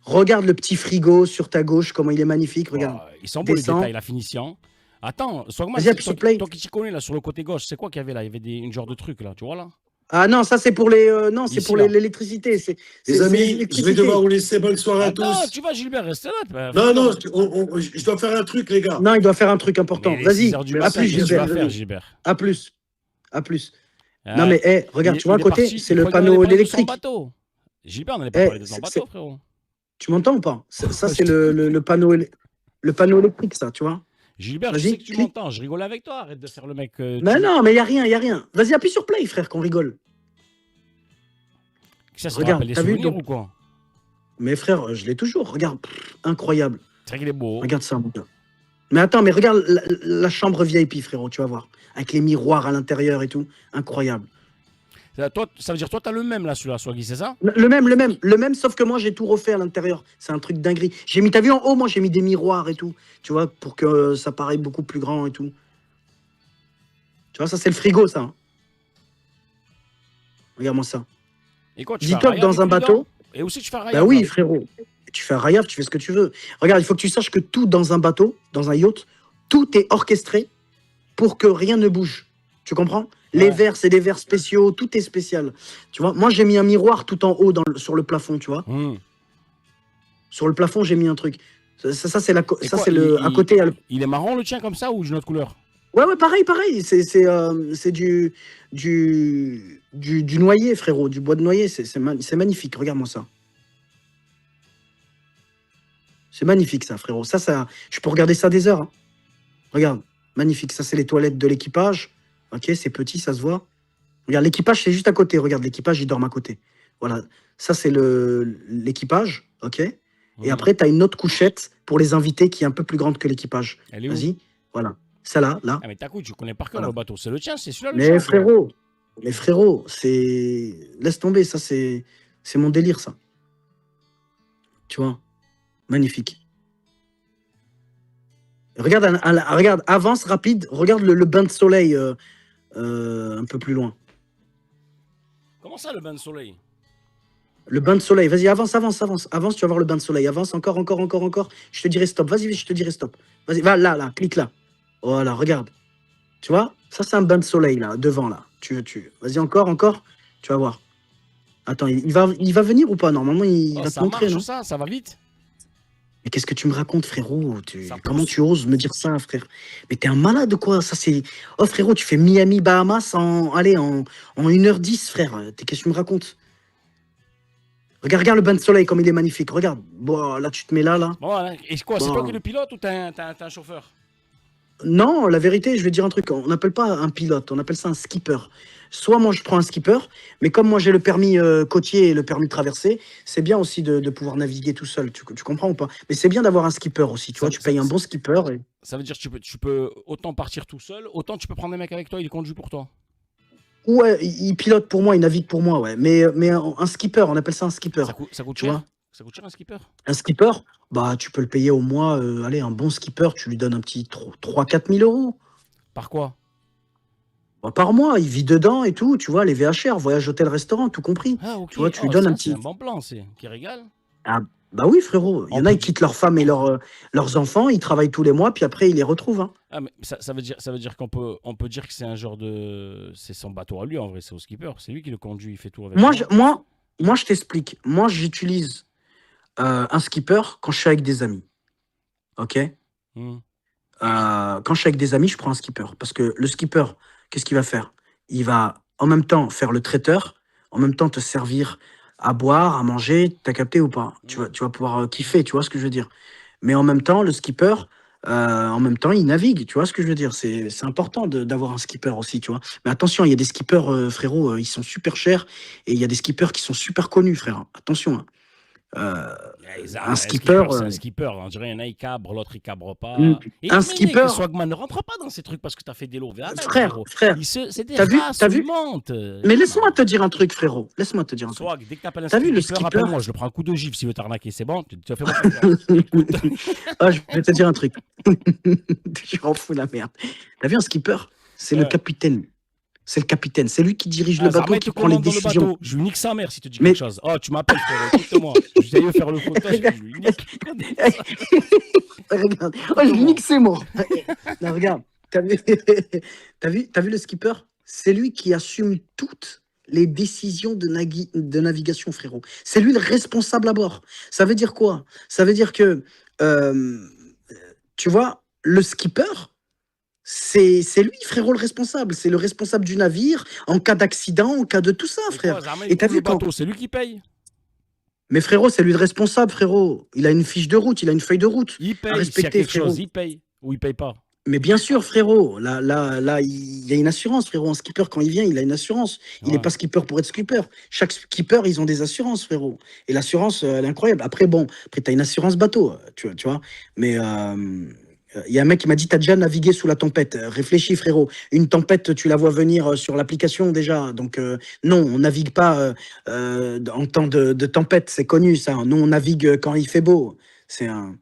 Regarde le petit frigo sur ta gauche, comment il est magnifique. Regarde. Oh, ils sont beaux, les Descends. détails, la finition. Attends, Swagman, Vas-y, appuie sur play. toi qui t'y connais, là, sur le côté gauche, c'est quoi qu'il y avait là? Il y avait une genre de truc, là, tu vois, là? Ah non, ça, c'est pour les. Non, c'est Ici, pour là. l'électricité. Les amis, je vais devoir vous laisser. Bonne soirée à Attends, tous. tu vas, Gilbert, reste là. Non, je dois faire un truc, les gars. Non, il doit faire un truc important. Mais Vas-y, 6 heures du à matin, plus, qu'est-ce que tu vas Gilbert. faire, Gilbert? À plus. À plus. Ah, Non, mais hey, regarde, tu vois à il est côté, parti, c'est il le croyait qu'on panneau allait parler de son électrique. bateau. Gilbert, on n'allait pas Eh, parler de son bateau, frérot. Tu m'entends ou pas? Ça, c'est le panneau, le panneau électrique, ça, tu vois? Gilbert, je Vas-y, sais que tu clique. m'entends, je rigole avec toi, arrête de faire le mec. Mais non, mais il y a rien. Vas-y, appuie sur play, frère, qu'on rigole. Ça se Regarde, rappelle des t'as vu, souvenirs donc- ou quoi? Mais frère, je l'ai toujours. Regarde, incroyable. C'est vrai qu'il est beau. Regarde ça, mon gars. Mais attends, mais regarde la chambre VIP, frérot, tu vas voir. Avec les miroirs à l'intérieur et tout. Incroyable. Ça veut dire, toi, t'as le même là, celui-là, Swaggy, c'est ça? Le même, sauf que moi, j'ai tout refait à l'intérieur. C'est un truc dinguerie. T'as vu en haut, moi, j'ai mis des miroirs et tout. Tu vois, pour que ça paraisse beaucoup plus grand et tout. Tu vois, ça, c'est le frigo, ça. hein. Regarde-moi ça. Et quoi, tu Dis-toi fais que raya dans avec un lui bateau. dedans? Et aussi, tu fais raya. Bah oui, frérot. Tu fais un rayaf, tu fais ce que tu veux. Regarde, il faut que tu saches que tout dans un bateau, dans un yacht, tout est orchestré pour que rien ne bouge. Tu comprends? Les Ouais. verres, c'est des verres spéciaux, tout est spécial. Tu vois, moi j'ai mis un miroir tout en haut sur le plafond, tu vois. Sur le plafond, j'ai mis un truc. Ça c'est Et ça quoi, c'est le à côté. Il est marron le tien comme ça ou d'une autre couleur? Ouais, pareil. C'est du noyer, frérot, du bois de noyer. C'est magnifique. Regarde-moi ça. C'est magnifique, ça, frérot. Ça, je peux regarder ça des heures. hein. Regarde, magnifique. Ça, c'est les toilettes de l'équipage. Ok, c'est petit, ça se voit. Regarde, l'équipage, c'est juste à côté. Regarde, l'équipage, il dort à côté. Voilà. Ça, c'est l'équipage. Ok. Et après, tu as une autre couchette pour les invités qui est un peu plus grande que l'équipage. Elle est où? Vas-y. Voilà. Celle-là, là. Ah, mais t'as coup, tu connais par cœur Voilà. le bateau. C'est le tien, c'est celui-là le Mais tien, frérot, c'est. Laisse tomber, ça, c'est mon délire, ça. Tu vois? Magnifique. Regarde, regarde, avance rapide, regarde le bain de soleil un peu plus loin. Comment ça, le bain de soleil? Le bain de soleil, vas-y, avance, tu vas voir le bain de soleil, avance, encore. Je te dirai stop, vas-y, je te dirai stop. Vas-y, va là, clique là. Voilà, regarde. Tu vois? Ça, c'est un bain de soleil, là, devant, là. Vas-y, encore, tu vas voir. Attends, il va venir ou pas? Normalement, il va te Ça montrer, marche, non? ça va vite. Mais qu'est-ce que tu me racontes, frérot? Ça Comment pousse. tu oses me dire ça, frère? Mais t'es un malade, quoi? Ça, c'est... Oh, frérot, tu fais Miami-Bahamas en 1h10, frère. Qu'est-ce que tu me racontes? Regarde le bain de soleil, comme il est magnifique. Regarde. Bon, là, tu te mets là. Bon, voilà. Et quoi, c'est Bon. toi qui es le pilote ou t'as un chauffeur? Non, la vérité, je vais te dire un truc. On n'appelle pas un pilote, on appelle ça un skipper. Soit moi, je prends un skipper, mais comme moi, j'ai le permis côtier et le permis de traversée, c'est bien aussi de pouvoir naviguer tout seul. Tu comprends ou pas? Mais c'est bien d'avoir un skipper aussi. Tu vois, tu payes un bon skipper. Et... Ça veut dire que tu peux autant partir tout seul, autant tu peux prendre un mec avec toi, il conduit pour toi. Ouais, il pilote pour moi, il navigue pour moi, ouais. Mais un skipper, on appelle ça un skipper. Ça coûte Tu cher? vois? Ça coûte cher un skipper? Un skipper, bah, tu peux le payer au mois. Allez, un bon skipper, tu lui donnes un petit 3-4 000 euros. Par quoi? Bah, par mois, il vit dedans et tout, tu vois, les VHR, voyage, hôtel, restaurant, tout compris. Ah, ok. Tu vois, tu lui Oh, donnes ça, un c'est petit. un bon plan, c'est qui régale. Bah oui, frérot. Il y On en a, peut ils quittent leurs femmes et leurs enfants, ils travaillent tous les mois, puis après, ils les retrouvent. Hein. Ah, mais ça veut dire on peut dire que c'est un genre de. C'est son bateau à lui, en vrai, c'est au skipper. C'est lui qui le conduit, il fait tout avec Moi, moi. je t'explique. Moi, j'utilise un skipper quand je suis avec des amis. OK? Hmm. Quand je suis avec des amis, je prends un skipper. Parce que le skipper, qu'est-ce qu'il va faire? Il va en même temps faire le traiteur, en même temps te servir à boire, à manger. T'as capté ou pas? Tu vas pouvoir kiffer, tu vois ce que je veux dire? Mais en même temps, le skipper, en même temps, il navigue, tu vois ce que je veux dire? C'est important d'avoir un skipper aussi, tu vois. Mais attention, il y a des skippers, frérot, ils sont super chers, et il y a des skippers qui sont super connus, frère. Attention, hein. Un Un skipper, skipper, c'est un skipper. On dirait il y en a, il cabre, l'autre, il cabre mm, pas. Et un mais que skipper, Swagman ne rentre pas dans ces trucs parce que tu as fait des lots. Arrête, frère, frérot. frère, C'est des t'as races où ils vu? mentent. Mais Non. laisse-moi te dire un truc, frérot. Laisse-moi te dire un truc. Swag, dès que tu appelles un T'as vu le skipper, skipper? appelle-moi. Je le prends un coup de gifle s'il veut t'arnaquer. C'est bon? Tu fais-moi confiance. Écoute. Ah, je vais te dire un truc. Je m'en fous la merde. T'as vu un skipper? C'est le Ouais. capitaine. C'est le capitaine. C'est lui qui dirige le Ah, ça bateau, va, il qui te prend les commande dans le décisions. bateau. Je lui nique sa mère si tu dis Mais quelque chose. Oh, tu m'appelles, frérot. Écoute-moi. Je vais faire le foutage. Je lui nique. regarde. Oh, je nique ses mots. Non, regarde. T'as vu... t'as vu le skipper? C'est lui qui assume toutes les décisions de navigation, frérot. C'est lui le responsable à bord. Ça veut dire quoi? Ça veut dire que, euh, tu vois, le skipper, c'est lui, frérot, le responsable. C'est le responsable du navire en cas d'accident, en cas de tout ça, Et frère. quoi, Zama, Et il t'as coule le vu quand... bateau. C'est lui qui paye. Mais frérot, c'est lui le responsable, frérot. Il a une fiche de route, il a une feuille de route Il à paye. S'il y a respecter, quelque frérot. chose, il paye. Ou il paye pas. Mais bien sûr, frérot. Là, il y a une assurance, frérot. Un skipper, quand il vient, il a une assurance. Il n'est Ouais. pas skipper pour être skipper. Chaque skipper, ils ont des assurances, frérot. Et l'assurance, elle est incroyable. Après, tu as une assurance bateau, tu vois. Mais il y a un mec qui m'a dit, t'as déjà navigué sous la tempête. Réfléchis, frérot. Une tempête, tu la vois venir sur l'application déjà. Donc, non, on navigue pas en temps de tempête. C'est connu, ça. Nous, on navigue quand il fait beau. C'est un...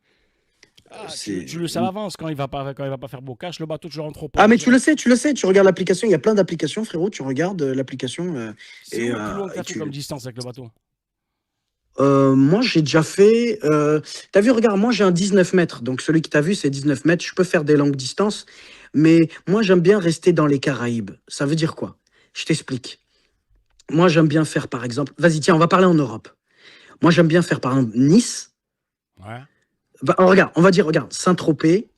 Ah, c'est... tu le sais à l'avance quand il va pas faire beau cash, le bateau, tu le rentres au Ah, port mais direct. tu le sais, tu regardes l'application. Il y a plein d'applications, frérot. Tu regardes l'application C'est où le plus loin que tu et as fait comme distance avec le bateau? Moi, j'ai déjà fait. T'as vu, regarde, moi, j'ai un 19 mètres. Donc, celui que t'as vu, c'est 19 mètres. Je peux faire des longues distances. Mais moi, j'aime bien rester dans les Caraïbes. Ça veut dire quoi? Je t'explique. Moi, j'aime bien faire, par exemple. Vas-y, tiens, on va parler en Europe. Moi, j'aime bien faire, par exemple, Nice. Ouais. Regarde, on va dire, regarde, Saint-Tropez,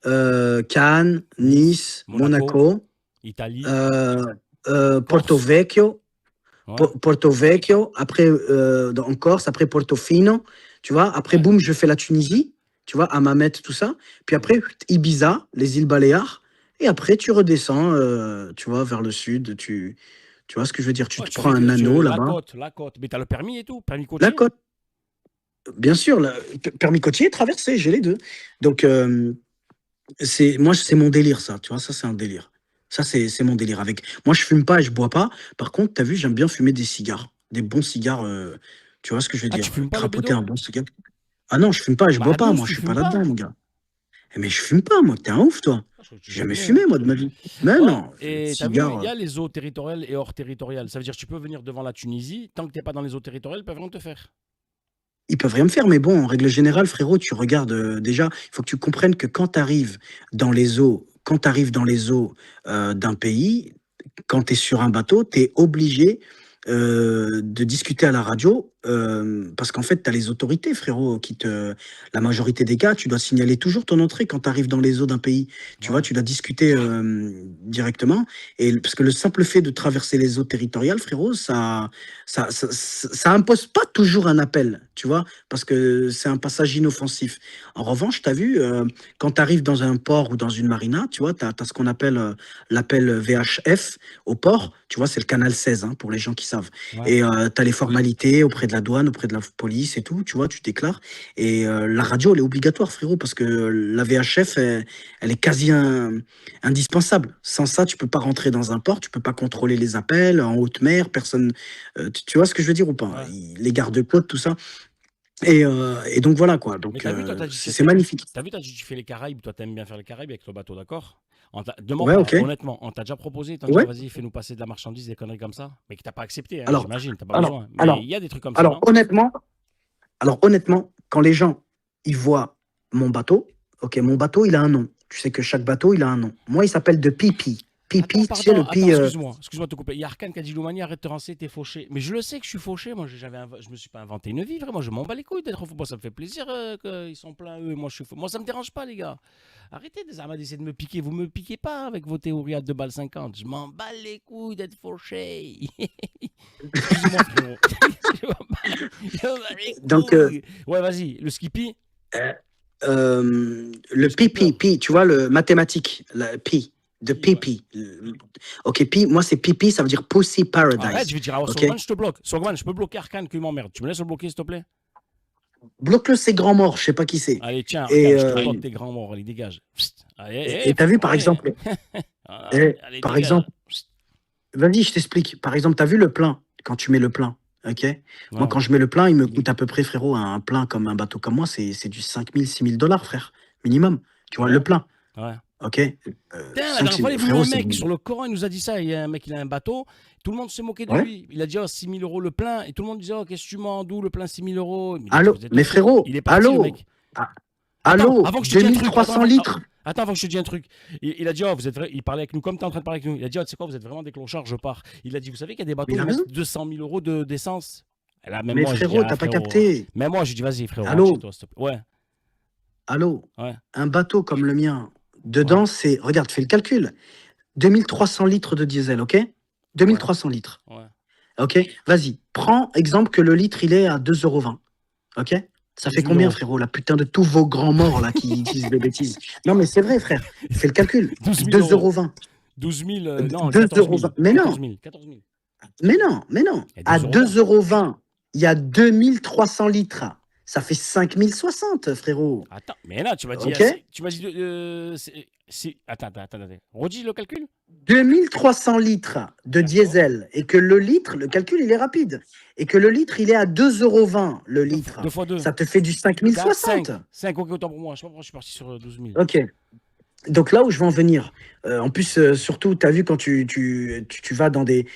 Cannes, Nice, Monaco, Monaco, Italie, euh, Porto Corse. Vecchio. Ouais. Porto Vecchio, après en Corse, après Portofino, tu vois. Après, Ouais. boum, je fais la Tunisie, tu vois, Hammamet, tout ça. Puis après, Ibiza, les îles Baléares. Et après, tu redescends, tu vois, vers le sud. Tu vois ce que je veux dire? Tu Ouais, te prends un anneau là-bas. La côte. Mais t'as le permis et tout, permis La côtier? côte, bien sûr, permis côtier, traversé, j'ai les deux. Donc, moi, c'est mon délire, ça. Tu vois, ça, c'est un délire. Ça, c'est mon délire. Moi, je fume pas et je bois pas. Par contre, tu as vu, j'aime bien fumer des cigares. Des bons cigares. Tu vois ce que je veux Ah, tu dire? fumes pas le Crapoter un bédo? bon cigare. Ah non, je fume pas et je Bah, bois pas. douce, Moi, tu je suis pas fumes pas? là-dedans, mon gars. Eh, mais je fume pas, moi. T'es un ouf, toi. Ah, je crois que tu J'ai jamais fumais, fumé, hein. moi, de ma vie. Mais Ouais, non, et t'as vu, il cigare. y a les eaux territoriales et hors territoriales. Ça veut dire que tu peux venir devant la Tunisie, tant que t'es pas dans les eaux territoriales, ils peuvent rien te faire. Ils peuvent rien me faire, mais bon, en règle générale, frérot, tu regardes déjà, il faut que tu comprennes que quand tu arrives dans les eaux d'un pays, quand tu es sur un bateau, tu es obligé de discuter à la radio parce qu'en fait, tu as les autorités, frérot, la majorité des cas, tu dois signaler toujours ton entrée quand tu arrives dans les eaux d'un pays. Tu vois, Ouais. tu dois discuter directement. Parce que le simple fait de traverser les eaux territoriales, frérot, ça impose pas toujours un appel, tu vois, parce que c'est un passage inoffensif. En revanche, tu as vu, quand tu arrives dans un port ou dans une marina, tu vois, tu as ce qu'on appelle l'appel VHF au port, tu vois, c'est le canal 16, hein, pour les gens qui savent. Ouais. Et tu as les formalités auprès de la douane, auprès de la police et tout, tu vois, tu déclares. Et la radio, elle est obligatoire, frérot, parce que la VHF, elle est quasi indispensable. Sans ça, tu peux pas rentrer dans un port, tu peux pas contrôler les appels en haute mer, personne. Tu vois ce que je veux dire ou pas? Ouais. Les gardes-côtes, tout ça. Et donc voilà quoi. Mais Donc t'as vu, toi, t'as dit c'est magnifique. t'as vu, t'as dit tu fais les Caraïbes, toi, t'aimes bien faire les Caraïbes avec le bateau, d'accord? Demande Ouais, pas, ok. honnêtement, on t'a déjà proposé, t'as dit, Ouais. vas-y, fais-nous passer de la marchandise, des conneries comme ça, mais que t'as pas accepté, hein, Alors, j'imagine, t'as pas alors, besoin. Mais alors, il y a des trucs comme ça, alors non? Alors honnêtement, quand les gens, ils voient mon bateau, ok, mon bateau, il a un nom. Tu sais que chaque bateau, il a un nom. Moi, il s'appelle de Pipi. Pipi, Attends, tu sais, le pardon, pi... excuse-moi de te couper. Il y a Arkane qui a dit Loumani, arrête de te renseigner, t'es fauché. Mais je le sais que je suis fauché. Moi, je me suis pas inventé une vie, vraiment. Je m'en bats les couilles d'être faux. Moi, ça me fait plaisir qu'ils sont pleins, eux, et moi, je suis faux. Moi, ça me dérange pas, les gars. Arrêtez d'essayer de me piquer. Vous me piquez pas avec vos théories à 2 balles 50. Je m'en bats les couilles d'être fauché. Excuse-moi, frérot. Je m'en bats les Donc, couilles. Ouais, vas-y, le skippy. le pipi, tu vois, le mathématique, la pi, de Pi, ouais. pipi. Ok, pi, moi c'est pipi, ça veut dire Pussy Paradise. Arrête, je vais dire à Ok. Sogman, je te bloque. Sogman, je peux bloquer Arkane qui m'emmerde. Tu me laisses le bloquer, s'il te plaît? Bloque-le, c'est grand mort, je sais pas qui c'est. Allez, tiens, Et, regarde, je te bloque tes grands morts, allez, dégage. Psst. Allez, et t'as vu, par exemple, allez, allez, par dégage. exemple, vas-y, je t'explique. Par exemple, t'as vu le plein, quand tu mets le plein, ok? Moi, Ouais. quand je mets le plein, il me coûte à peu près, frérot, un plein comme un bateau comme moi, c'est du 5 000, 6 000 $, frère, minimum. Tu vois, Ouais. le plein, Ouais. ok? Putain, la 5, dernière 6 fois, 000, il y a frérot, un c'est... mec sur le Coran, il nous a dit ça. Il y a un mec, il a un bateau. Tout le monde se moquait de Ouais. lui. Il a dit, oh, 6 000 € le plein. Et tout le monde disait, oh, qu'est-ce que tu mens, d'où le plein 6 000 €. Mais il a dit, Allô, vous êtes mais fous. frérot, Il est parti, le allô, mec. Ah, Attends, allô, avant que je te dise un truc. 2300 litres. Attends, avant que je te dise un truc. Il a dit, oh, vous êtes vrai. Il parlait avec nous comme tu es en train de parler avec nous. Il a dit, oh, tu sais quoi, vous êtes vraiment des clochards, je pars. Il a dit, vous savez qu'il y a des bateaux, Mais il a ils raison. mettent 200 000 € d'essence. Et là, même Mais moi, je dis, frérot, ah, t'as pas frérot. capté. Même moi, je dis, vas-y, frérot, Allô, rentre chez toi, s'il te plaît. Ouais, allô, ouais, un bateau comme le mien, dedans, ouais, c'est, regarde, fais le calcul, 2300 litres de diesel, ok? 2300 litres, ouais. ok? Vas-y, prends exemple que le litre, il est à 2,20 €, ok? Ça 12 fait 000 combien, €. frérot, la putain de tous vos grands morts, là, qui disent des bêtises? Non, mais c'est vrai, frère, fais le calcul, 12 000 €. 2,20 €. 12 000, non, 14 000. 2,20 €. Mais 14 non, 000. 14 000. mais non, mais non. Et À 2,20 €. 2,20 €, il y a 2300 litres. Ça fait 5060, frérot. Attends, mais là, tu m'as dit, Ok? tu m'as dit, attends, redis le calcul. 2300 litres de D'accord. diesel et que le litre, le calcul il est rapide, et que le litre il est à 2,20 € le litre, 2 fois 2. ça te fait du 4, 5060. 5. 5, ok, autant pour moi. Je sais pas pourquoi je suis parti sur 12 000. Ok. Donc là où je veux en venir, en plus, surtout, tu as vu quand tu vas dans des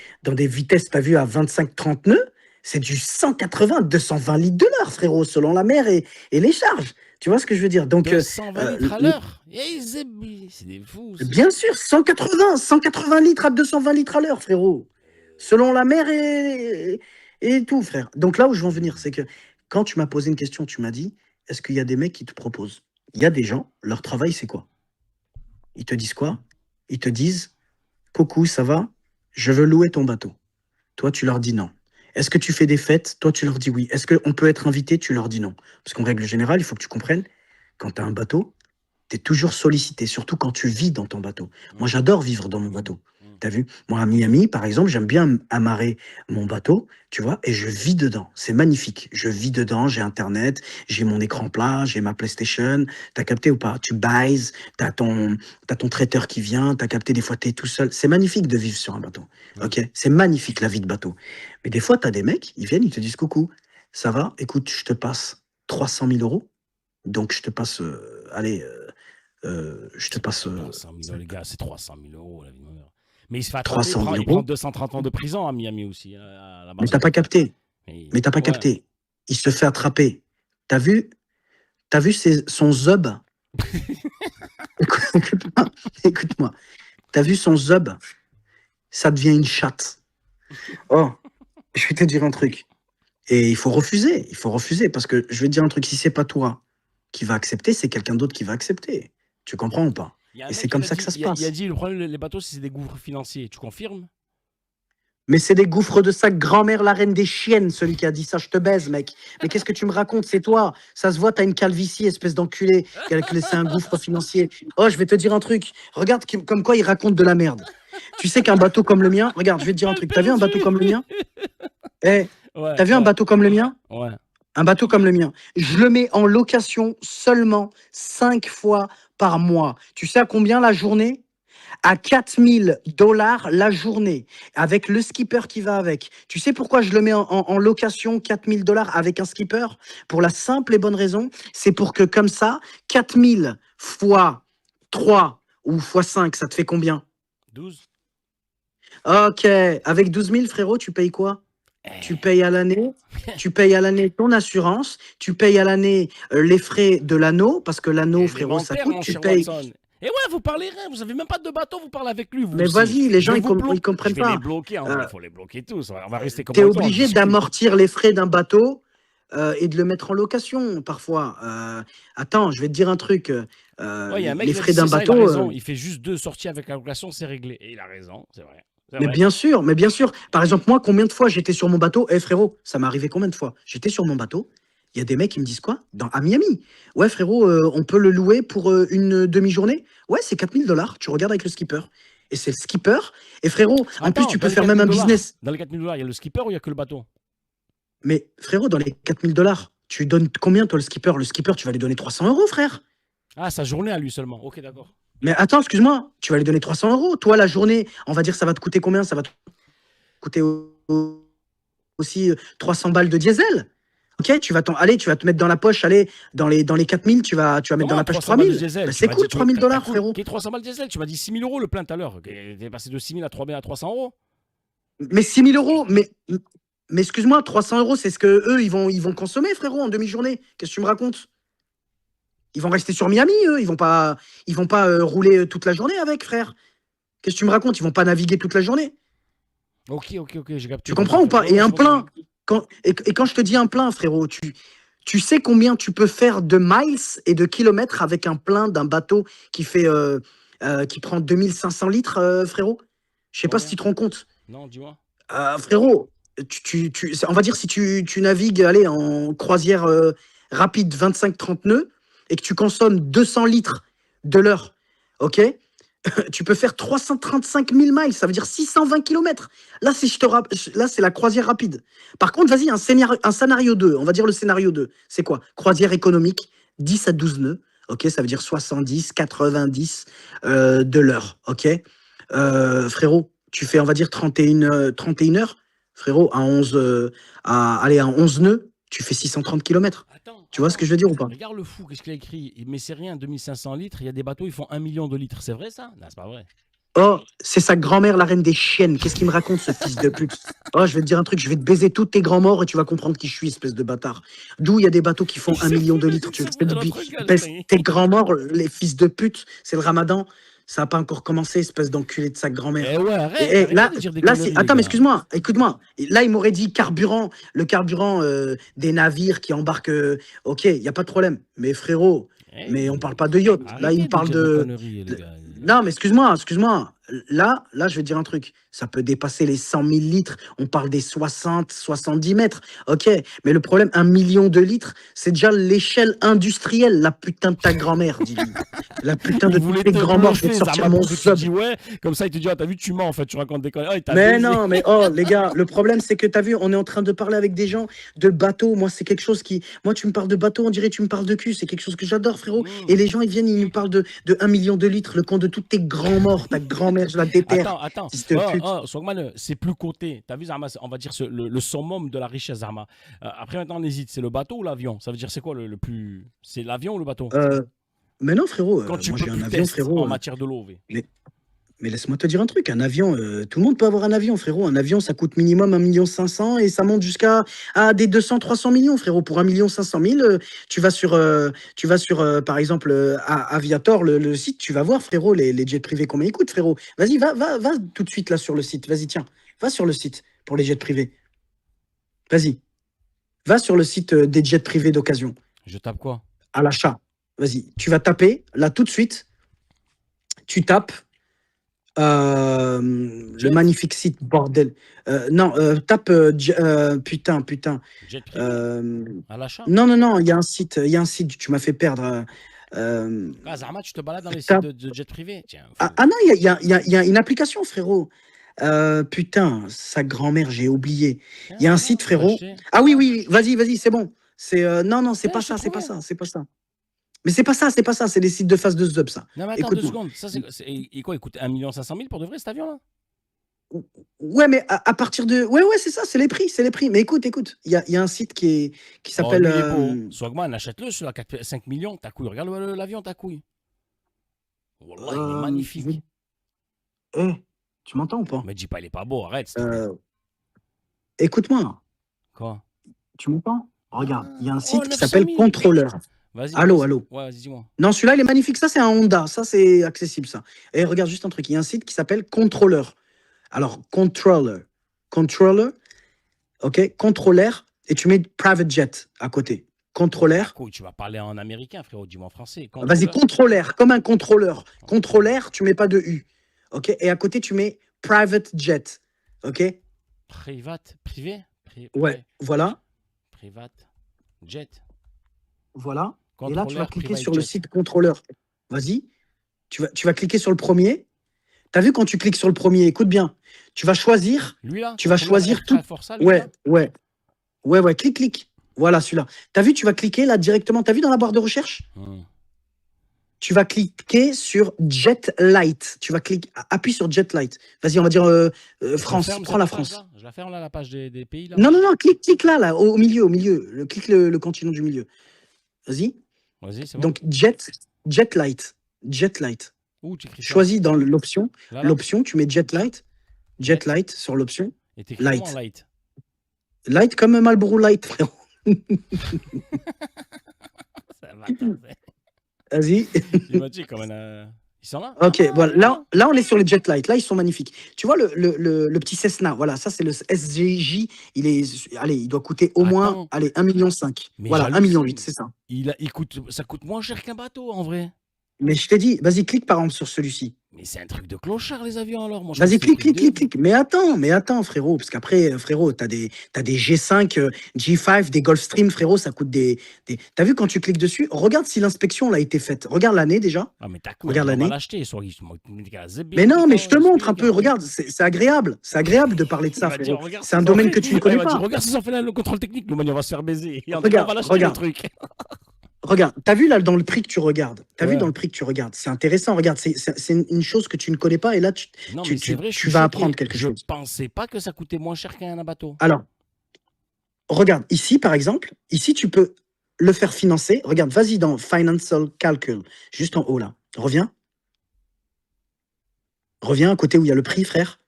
vitesses, tu as vu à 25-30 nœuds, c'est du 180-220 litres de l'heure, frérot, selon la mer et les charges. Tu vois ce que je veux dire? Donc, 220 litres à l'heure. Eh, c'est des fous. Ça. bien sûr, 180 litres à 220 litres à l'heure, frérot. Selon la mer et tout, frère. Donc là où je veux en venir, c'est que quand tu m'as posé une question, tu m'as dit, est-ce qu'il y a des mecs qui te proposent? Il y a des gens, leur travail, c'est quoi? Ils te disent quoi? Ils te disent, coucou, ça va? Je veux louer ton bateau. Toi, tu leur dis non. Est-ce que tu fais des fêtes? Toi, tu leur dis oui. Est-ce qu'on peut être invité? Tu leur dis non. Parce qu'en règle générale, il faut que tu comprennes, quand tu as un bateau, tu es toujours sollicité, surtout quand tu vis dans ton bateau. Moi, j'adore vivre dans mon bateau. T'as vu? Moi, à Miami, par exemple, j'aime bien amarrer mon bateau, tu vois, et je vis dedans. C'est magnifique. Je vis dedans, j'ai Internet, j'ai mon écran plat, j'ai ma PlayStation. T'as capté ou pas? Tu buys, t'as ton traiteur qui vient, t'as capté, des fois, t'es tout seul. C'est magnifique de vivre sur un bateau. Ok? C'est magnifique, la vie de bateau. Mais des fois, t'as des mecs, ils viennent, ils te disent, coucou, ça va? Écoute, je te passe 300 000 €. Donc, je te passe, allez, je te passe 300 000 €, les gars, c'est 300 000 € la vie de ma mère. Mais il se fait attraper, 300 000 il prend €. 230 ans de prison à Miami aussi. À Mais t'as pas capté. Mais t'as pas ouais. capté. Il se fait attraper. T'as vu son zub? Écoute-moi. Écoute-moi. T'as vu son zub? Ça devient une chatte. Oh, je vais te dire un truc. Et il faut refuser. Il faut refuser. Parce que je vais te dire un truc. Si c'est pas toi qui va accepter, c'est quelqu'un d'autre qui va accepter. Tu comprends ou pas? Et c'est comme ça que ça se passe. Il a dit le problème des bateaux, c'est des gouffres financiers. Tu confirmes? Mais c'est des gouffres de sa grand-mère, la reine des chiennes, celui qui a dit ça. Je te baise, mec. Mais qu'est-ce que tu me racontes? C'est toi. Ça se voit, t'as une calvitie, espèce d'enculé, qui a laissé un gouffre financier. Oh, je vais te dire un truc. Regarde comme quoi il raconte de la merde. Tu sais qu'un bateau comme le mien... Regarde, je vais te dire un truc. T'as vu un bateau comme le mien? Eh, Ouais, t'as vu un bateau comme le mien? Ouais. Un bateau comme le mien. Je le mets en location seulement 5 fois par mois. Tu sais à combien la journée? À 4 000 $ la journée, avec le skipper qui va avec. Tu sais pourquoi je le mets en location 4 000 $ avec un skipper? Pour la simple et bonne raison, c'est pour que comme ça, 4 000 fois 3 ou fois 5, ça te fait combien? 12. Ok, avec 12 000, frérot, tu payes quoi? tu payes à l'année ton assurance, tu payes à l'année les frais de l'anneau, parce que l'anneau, frérot, ça Élémentaire, coûte, mon tu cher payes. Watson. Et ouais, vous parlez rien, vous avez même pas de bateau, vous parlez avec lui, vous Mais aussi. vas-y, les Je gens, vais ils, vous bloquer. ils Je comprennent vais les pas. bloquer, en vrai, Euh, il faut les bloquer tous. On va rester comme T'es autant, on obligé discute. d'amortir les frais d'un bateau et de le mettre en location, parfois. Attends, je vais te dire un truc. Ouais, il y a un mec Les qui a frais dit d'un c'est ça, il a bateau, raison. Il fait juste 2 sorties avec la location, c'est réglé. Et il a raison, c'est vrai. C'est mais vrai. bien sûr, mais bien sûr. Par exemple, moi, combien de fois j'étais sur mon bateau? Eh frérot, ça m'est arrivé combien de fois? J'étais sur mon bateau, il y a des mecs qui me disent quoi? À Miami. Ouais, frérot, on peut le louer pour une demi-journée? Ouais, c'est 4000 $. Tu regardes avec le skipper. Et c'est le skipper. Et frérot, en plus, Attends, tu dans peux les faire même 4000 un dollars, business. dans les 4000 dollars, il y a le skipper ou il y a que le bateau? Mais frérot, dans les 4000 $, tu donnes combien, toi, le skipper? Le skipper, tu vas lui donner 300 €, frère. Ah, sa journée à lui seulement. Ok, d'accord. Mais attends, excuse-moi, tu vas lui donner 300 €. Toi, la journée, on va dire, ça va te coûter combien? Ça va te coûter aussi 300 balles de diesel. Ok, allez, tu vas te mettre dans la poche, allez, dans les 4000, tu vas mettre dans Comment la poche 300 balles de 3000. diesel? Ben, Tu c'est m'as cool, dit, 3000 t'as $, cool. frérot. Qui 300 balles de diesel? Tu m'as dit 6 000 € le plein tout à l'heure. T'es passé de 6 000 à 300 €. Mais 6 000 €, mais excuse-moi, 300 €, c'est ce que eux, ils vont consommer, frérot, en demi-journée. Qu'est-ce que tu me racontes? Ils vont rester sur Miami, eux, ils vont pas rouler toute la journée avec, frère. Qu'est-ce que tu me racontes? Ils vont pas naviguer toute la journée. Ok, j'ai capté. Tu comprends ou pas? Ouais, Et ouais, un c'est bon, c'est bon. plein, quand je te dis un plein, frérot, tu sais combien tu peux faire de miles et de kilomètres avec un plein d'un bateau qui prend 2500 litres, frérot? Je sais pas si Combien? tu te rends compte. Non, dis-moi. Frérot, on va dire si tu navigues, allez, en croisière rapide 25-30 nœuds et que tu consommes 200 litres de l'heure, ok? Tu peux faire 335 000 miles, ça veut dire 620 km. Là, là, c'est la croisière rapide. Par contre, vas-y, un scénario 2, on va dire le scénario 2. C'est quoi? Croisière économique, 10 à 12 nœuds, ok? Ça veut dire 70, 90 de l'heure, ok? Frérot, tu fais, on va dire, 31 heures. Frérot, allez, à 11 nœuds, tu fais 630 km. Tu vois ce que je veux dire ou pas? Regarde le fou, qu'est-ce qu'il a écrit? Mais c'est rien, 2500 litres. Il y a des bateaux, ils font 1 million de litres. C'est vrai ça? Non, c'est pas vrai. Oh, c'est sa grand-mère, la reine des chiennes. Qu'est-ce qu'il me raconte, ce fils de pute? Oh, je vais te dire un truc, je vais te baiser tous tes grands morts et tu vas comprendre qui je suis, espèce de bâtard. D'où il y a des bateaux qui font 1 million de litres. Tu pèses tes grands morts, les fils de pute. C'est le ramadan. Ça n'a pas encore commencé, espèce d'enculé de sa grand-mère. Eh ouais, arrête, Là, de dire des là, conneries, les attends, mais gars. excuse-moi, écoute-moi. Là, il m'aurait dit carburant, le carburant des navires qui embarquent. Ok, il n'y a pas de problème. Mais frérot, mais on parle pas de yacht. Là, il me parle dire des conneries, les gars. Non, mais excuse-moi. Là, je vais dire un truc. Ça peut dépasser les 100 000 litres. On parle des 60, 70 mètres. Ok, mais le problème, 1 million de litres, c'est déjà l'échelle industrielle. La putain de ta grand-mère, dis-lui. La putain de tous tes grands morts. Je vais te sortir mon Tu sub. dis ouais, comme ça, il te dit, ah, t'as vu, tu mens en fait, tu racontes des conneries. Oh, Mais non, mais oh, les gars, le problème, c'est que t'as vu, on est en train de parler avec des gens de bateau. Moi, c'est quelque chose qui. Moi, tu me parles de bateau, on dirait que tu me parles de cul. C'est quelque chose que j'adore, frérot. Et les gens, ils viennent, ils nous parlent de 1 million de litres, le compte de tous tes grands morts. Ta grand-mère, je la déterre. Attends. Swagman, c'est plus coté. T'as vu, Zarma, on va dire le summum de la richesse, Zarma. Après, maintenant, on hésite. C'est le bateau ou l'avion? Ça veut dire, c'est quoi le plus. C'est l'avion ou le bateau? Mais non, frérot. Quand tu moi, peux j'ai un plus avion, tester frérot. en matière de l'eau. Mais laisse-moi te dire un truc, un avion, tout le monde peut avoir un avion, frérot. Un avion, ça coûte minimum 1,5 million et ça monte jusqu'à des 200-300 millions, frérot. Pour 1,5 million, tu vas sur, par exemple, Aviator, le site, tu vas voir, frérot, les jets privés, combien ils coûtent, frérot. Vas-y, va tout de suite là sur le site. Vas-y, tiens, va sur le site pour les jets privés. Vas-y, va sur le site des jets privés d'occasion. Je tape quoi? À l'achat. Vas-y, tu vas taper, là, tout de suite, tu tapes. Le magnifique site, bordel. Non, tape putain. Jet privé à l'achat? Non, il y a un site, tu m'as fait perdre. Zarma, tu te balades dans les sites de jet privé? Tiens. Non, il y a une application, frérot. Putain, sa grand-mère, j'ai oublié. Il y a un site, frérot. Ah oui, vas-y, c'est bon. Non, c'est pas ça. Mais c'est pas ça, c'est des sites de face de Zub, ça. Non, mais attends 2 secondes. Ça, et quoi, il coûte 1 500 000 pour de vrai, cet avion-là? Ouais, mais à partir de. Ouais, c'est ça, c'est les prix. Mais écoute, il y a un site qui s'appelle. Swagman, achète-le sur la 5 millions, ta couille. Regarde l'avion, ta couille. Wallah, il est magnifique. Tu m'entends ou pas? Mais dis pas, il est pas beau, arrête. écoute-moi. Quoi? Tu m'entends? Regarde, il y a un Oh, site qui 900 s'appelle 000. Controller. Vas-y, Allô, vas-y. allô. Ouais, vas-y, dis-moi. Non, celui-là, il est magnifique. Ça, c'est un Honda. Ça, c'est accessible, ça. Et regarde juste un truc. Il y a un site qui s'appelle Controller. Alors, Controller, ok? Controller, et tu mets Private Jet à côté. Controller. Ah, cool, tu vas parler en américain, frérot, dis-moi en français. Vas-y, controller, comme un contrôleur. Controller, tu mets pas de U. Ok? Et à côté, tu mets Private Jet. Ok? Private, privé? Ouais, voilà. Private, jet. Voilà. Et là, tu vas Contrôleur, cliquer private sur le jet. site contrôleur. Vas-y. Tu vas cliquer sur le premier. Tu as vu quand tu cliques sur le premier, écoute bien. Tu vas choisir. Lui là? Tu vas choisir tout. Força, lui, Ouais, là ouais. Clique. Voilà celui-là. Tu as vu, tu vas cliquer là directement. Tu as vu dans la barre de recherche? Tu vas cliquer sur Jet Light. Tu vas cliquer, appuie sur Jet Light. Vas-y, on va dire France. Prends la France. Là, je la ferme là, la page des pays là. Non, clique là, au milieu. Clique le continent du milieu. Vas-y. Vas-y, c'est bon. Donc, Jet Light. Où tu écris ça? Choisis dans l'option. Là. L'option, tu mets Jet Light. Jet Light sur l'option. Et t'écris Light. comment, Light? Light comme Marlboro Light, frérot. Ça va, Vas-y. il m'a dit comme un. Ils sont là? Ok, voilà. Là, on est sur les Jet Light. Là, ils sont magnifiques. Tu vois le petit Cessna. Voilà, ça, c'est le SGJ. Il doit coûter au moins, 1,5 million. Voilà, 1,8 million, c'est ça. Ça coûte moins cher qu'un bateau, en vrai. Mais je t'ai dit, vas-y, clique par exemple sur celui-ci. Mais c'est un truc de clochard, les avions, alors. Vas-y, clique. Mais attends, frérot. Parce qu'après, frérot, t'as des G5, G5, des Gulfstream, frérot, ça coûte des... T'as vu quand tu cliques dessus? Regarde si l'inspection a été faite. Regarde l'année déjà. Ah, mais t'as Regarde l'année. Mais non, mais je te montre un peu. Regarde, c'est agréable. C'est agréable de parler de ça, frérot. C'est un domaine que tu ne connais pas. Regarde si on fait le contrôle technique, nous, on va se faire baiser. Regarde. Le truc. Regarde, t'as vu là dans le prix que tu regardes? C'est intéressant, regarde, c'est une chose que tu ne connais pas et là tu vas apprendre quelque chose. Je pensais pas que ça coûtait moins cher qu'un bateau. Alors, regarde, ici par exemple, ici tu peux le faire financer. Regarde, vas-y dans Financial Calcul, juste en haut là. Reviens à côté où il y a le prix, frère.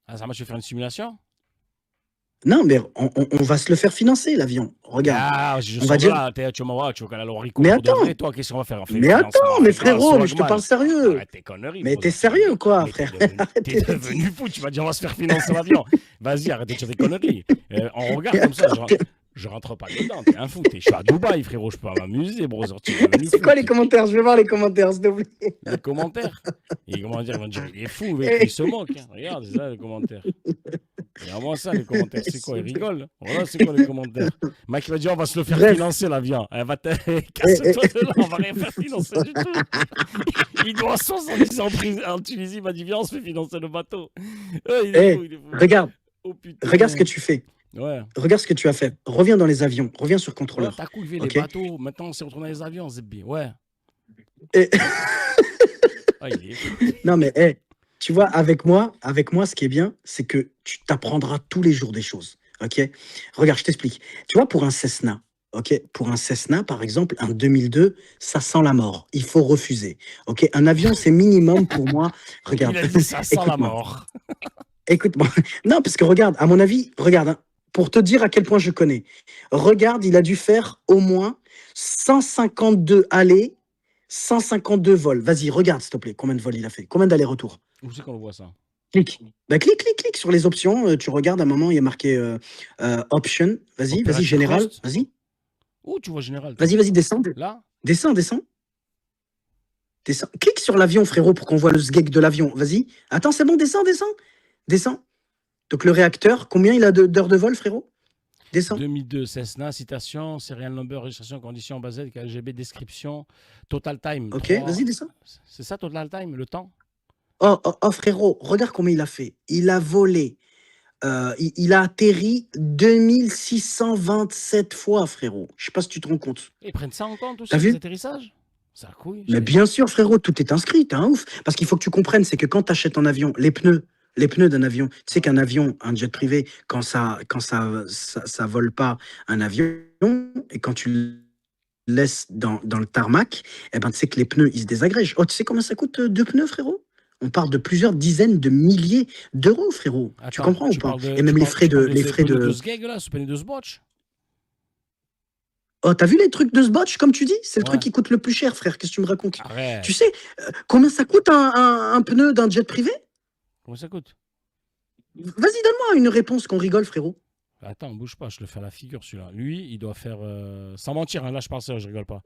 Ah, ça marche, je vais faire une simulation? Non, mais on va se le faire financer, l'avion. Regarde. Ah, on va dire... là, tu vas voir, tu vas aller au Rico. Mais attends. Vrai, toi, qu'est-ce qu'on va faire? Mais attends, mais frérot, mais je te parle sérieux. Arrête tes conneries. Mais t'es sérieux, quoi, frère? T'es devenu fou, tu vas dire, on va se faire financer l'avion. Vas-y, arrête de dire des conneries. On regarde comme ça, je rentre pas dedans, t'es un fou. Je suis à Dubaï, frérot, je peux m'amuser, bro. C'est quoi les commentaires? Je veux voir les commentaires, s'il te plaît. Les commentaires? Ils vont dire, il est fou, mec, il se moque. Regarde, c'est ça, les commentaires. Regarde-moi ça, les commentaires. C'est quoi, il rigole? Voilà, c'est quoi les commentaires? Mike, il va dire, on va se le faire financer, l'avion. Elle va te casse-toi de là, on va rien faire financer du tout. Il doit 70 ans en Tunisie, il m'a dit, viens, on se fait financer le bateau. Il est fou. Regarde. Oh, putain. Regarde ce que tu fais. Ouais. Regarde ce que tu as fait. Reviens dans les avions. Reviens sur contrôleur. Ouais, t'as coulevé les bateaux. Maintenant, on s'est retourné dans les avions, Zebbi. Ouais. Non, mais tu vois, avec moi, ce qui est bien, c'est que tu t'apprendras tous les jours des choses. Ok. Regarde, je t'explique. Tu vois, pour un Cessna, pour un Cessna, par exemple, un 2002, ça sent la mort. Il faut refuser. Ok. Un avion, c'est minimum pour moi. Regarde. Il a dit, ça sent la mort. Écoute-moi. Non, parce que regarde, à mon avis, regarde, hein, pour te dire à quel point je connais. Regarde, il a dû faire au moins 152 allées, 152 vols. Vas-y, regarde, s'il te plaît, combien de vols il a fait? Combien d'allers-retours? Où c'est qu'on voit ça? Clique. Bah, clique sur les options. Tu regardes, à un moment, il y a marqué Option. Vas-y, Général. Vas-y. Où tu vois Général? Vas-y, descends. Là? Descends. Clique sur l'avion, frérot, pour qu'on voit le sgeg de l'avion. Vas-y. Attends, c'est bon, descends. Donc, le réacteur, combien il a d'heures de vol, frérot? Descends. 2002, Cessna, citation, serial number, registration, conditions, basette, KGB, description, total time. Ok, 3... vas-y, descends. C'est ça, total time, le temps? Oh, frérot, regarde combien il a fait. Il a volé. Il a atterri 2627 fois, frérot. Je sais pas si tu te rends compte. Ils prennent ça en compte aussi, les atterrissages? Ça couille. Mais bien sûr, frérot, tout est inscrit, t'es un ouf. Parce qu'il faut que tu comprennes, c'est que quand tu achètes un avion, les pneus d'un avion, tu sais qu'un avion, un jet privé, quand ça vole pas un avion, et quand tu le laisses dans le tarmac, eh ben, tu sais que les pneus, ils se désagrègent. Oh, tu sais combien ça coûte 2 pneus, frérot? On parle de plusieurs dizaines de milliers d'euros, frérot. Tu Attends, comprends ou tu pas? parles de, Et même tu les parles, frais tu de, parles de les ces frais pneus de de. ce gag là, ce pneu de ce botch? Oh, t'as vu les trucs de ce botch, comme tu dis? C'est le truc Ouais. qui coûte le plus cher, frère. Qu'est-ce que tu me racontes? Tu Arrête. sais combien ça coûte un pneu d'un jet privé? Comment ça coûte? Vas-y, donne-moi une réponse qu'on rigole, frérot. Attends, bouge pas, je le fais à la figure celui-là. Lui, il doit faire, sans mentir, hein, là je parle sérieux, je rigole pas.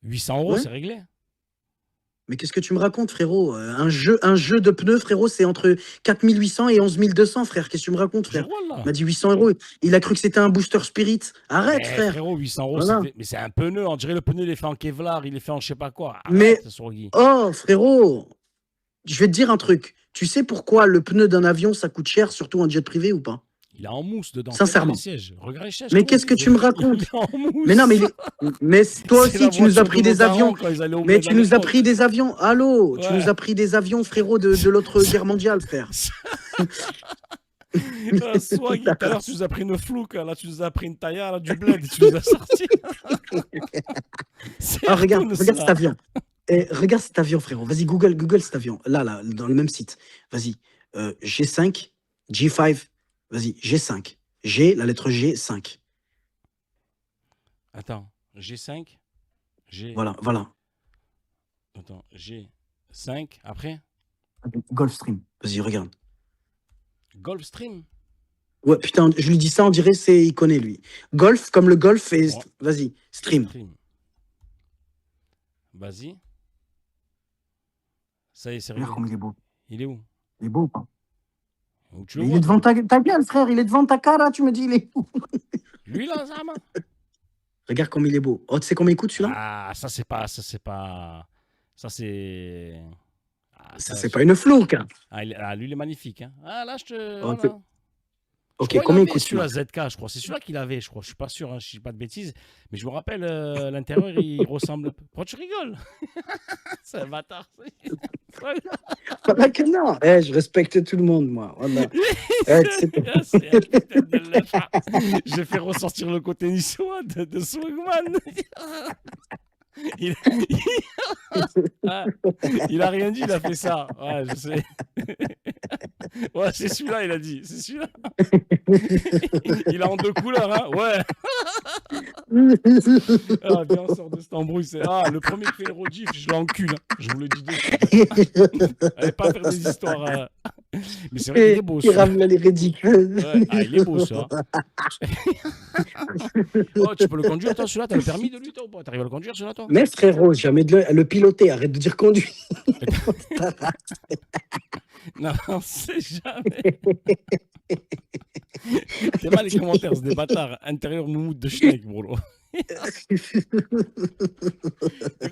800 euros, Ouais. c'est réglé. Mais qu'est-ce que tu me racontes, frérot? Un jeu de pneus, frérot, c'est entre 4800 et 11200, frère. Qu'est-ce que tu me racontes, Je frère? roule Il là. m'a dit 800 euros. Il a cru que c'était un booster spirit. Arrête, Eh frère. frérot, 800 euros, Voilà. mais c'est un pneu. On dirait le pneu, il est fait en Kevlar, il est fait en je sais pas quoi. Mais, Arrête, Swaggy. oh, frérot, je vais te dire un truc. Tu sais pourquoi le pneu d'un avion, ça coûte cher, surtout un jet privé ou pas? Il est en mousse dedans. Sincèrement. Les sièges. Regarde les sièges. Mais comment qu'est-ce ils que disent, tu me il racontes? est en mousse. Mais non, mais toi C'est la aussi, tu nous as voiture pris de nos des avions. darons quand ils allaient au Mais bled tu à nous as l'époque. pris des avions. Allô, tu Ouais. nous as pris des avions, frérot, de l'autre guerre mondiale, frère. Swaggy, tout à l'heure, tu nous as pris une flouk, là, tu nous as pris une taille, là, du bled, tu nous as sorti. C'est Ah, regarde, Ayrton, regarde ça. cet avion. Regarde cet avion, frérot. Vas-y, Google cet avion. Là, dans le même site. Vas-y. G5, G5. Vas-y, G5. G, la lettre G, 5. Attends, G5, G. Voilà. Attends, G5, après Gulfstream. Vas-y, regarde. Gulfstream. Ouais, putain, je lui dis ça, on dirait il connaît, lui. Golf, comme le golf, et Ouais. vas-y, stream. Vas-y. Ça y est, c'est réglé. Regarde comme il est beau. Il est où? Il est beau ou pas? Où tu le Il vois, est devant toi? ta gueule, frère. Il est devant ta cara, tu me dis, il est où? Lui, là, Zama? Regarde comme il est beau. Oh, tu sais combien il coûte, celui-là? Ah, ça, c'est pas. Ça, c'est. Ah, Ça, c'est pas une flouk, hein. lui, il est magnifique. Hein. Ah, là, je te. Ok. Voilà. Je Ok, crois qu'il combien il avait coûte, celui-là, celui-là? ZK, je crois. C'est celui-là qu'il avait, je crois. Je suis pas sûr, hein, je dis pas de bêtises. Mais je me rappelle, l'intérieur, il ressemble. Pourquoi tu rigoles? C'est un bâtard. Voilà que non. Je respecte tout le monde, moi. Voilà. Tu sais pas. C'est un putain de lèche. J'ai fait ressortir le côté niçois de Swagman. Il, Ah, il a rien dit, il a fait ça. Ouais, je sais. Ouais, c'est celui-là, il a dit. C'est celui-là. Il a en deux couleurs, hein. Ouais. Ah, viens, on sort de cette embrouille. Ah, le premier qui fait le rodif, je l'encule. Hein. Je vous le dis de suite. Allez pas faire des histoires. Mais c'est vrai qu'il est beau, Il celui-là. ramène les ridicules. Ouais. Ah, il est beau, ça. Oh, tu peux le conduire, toi, celui-là? T'as le permis de lui, toi, ou pas? T'arrives à le conduire, celui-là, toi? Mais frérot, jamais de le piloter. Arrête de dire conduire. Non, on sait jamais. C'est mal les commentaires, c'est des bâtards. Intérieur moumoute de Schneck, bro. C'est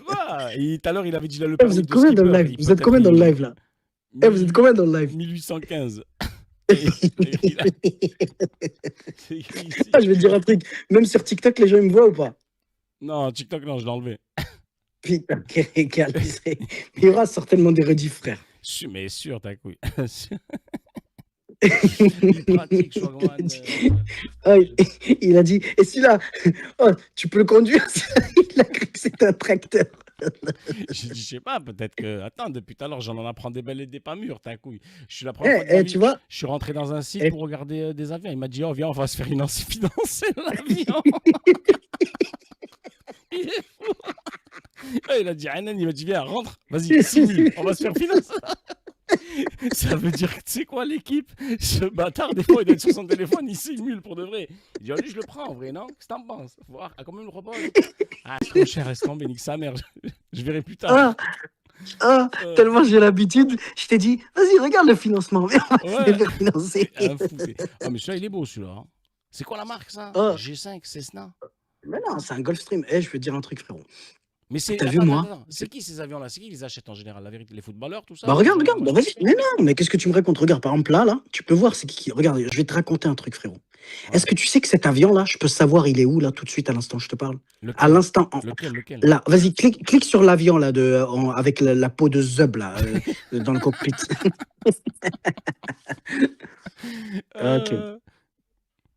quoi? Tout à l'heure, il avait dit là le Vous permis êtes de combien dans le skipper. live? Vous êtes combien dans le live, là? Vous êtes combien dans le live? 1815. C'est écrit ici. Ah, je vais te dire un truc. Même sur TikTok, les gens ils me voient ou pas? Non, TikTok, non, je l'ai enlevé. Putain, quel il y aura certainement des rediffs, frère. Mais sûr, ta couille. Il pratique, Swagman. Ah, il a dit, et celui-là, oh, tu peux le conduire? Il a cru que c'était un tracteur. J'ai dit, je sais pas, peut-être que. Attends, depuis tout à l'heure, j'en en apprends des belles et des pas mûres, ta couille. Je suis la première fois de ma vie, Tu vois? je suis rentré dans un site Eh. pour regarder des avions. Il m'a dit, oh, viens, on va se faire financer l'avion. Il est fou. Ouais, il a dit, Hanan, il m'a dit, viens, rentre, vas-y, simule, on va se faire financer. Ça veut dire que, tu sais quoi, l'équipe, ce bâtard, des fois, il est sur son téléphone, il simule pour de vrai. Il dit, allez, je le prends en vrai, non? Qu'est-ce que t'en penses? Voir, à combien il me repose? Ah, trop cher, reste tomber, nique sa mère. Je verrai plus tard. Tellement j'ai l'habitude, je t'ai dit, vas-y, regarde le financement, viens, on va Ouais. se faire financer. Un fou. Ah, mais celui-là, il est beau, celui-là. Hein. C'est quoi la marque, ça? Oh. G5, Cessna. Mais non, c'est un Gulfstream. Je vais te dire un truc, frérot. Mais c'est. T'as vu, attends, moi attends. C'est qui ces avions-là? C'est qui les achètent en général? La vérité, les footballeurs, tout ça? Bah regarde, bah vas-y. Mais non, mais qu'est-ce que tu me racontes? Regarde, par exemple, là, tu peux voir c'est qui. Regarde, je vais te raconter un truc, frérot. Ouais. Est-ce que tu sais que cet avion-là, je peux savoir il est où, là, tout de suite, à l'instant, je te parle? Lequel? À l'instant. Lequel? Là, vas-y, clique sur l'avion, là, avec la peau de Zub, là, dans le cockpit.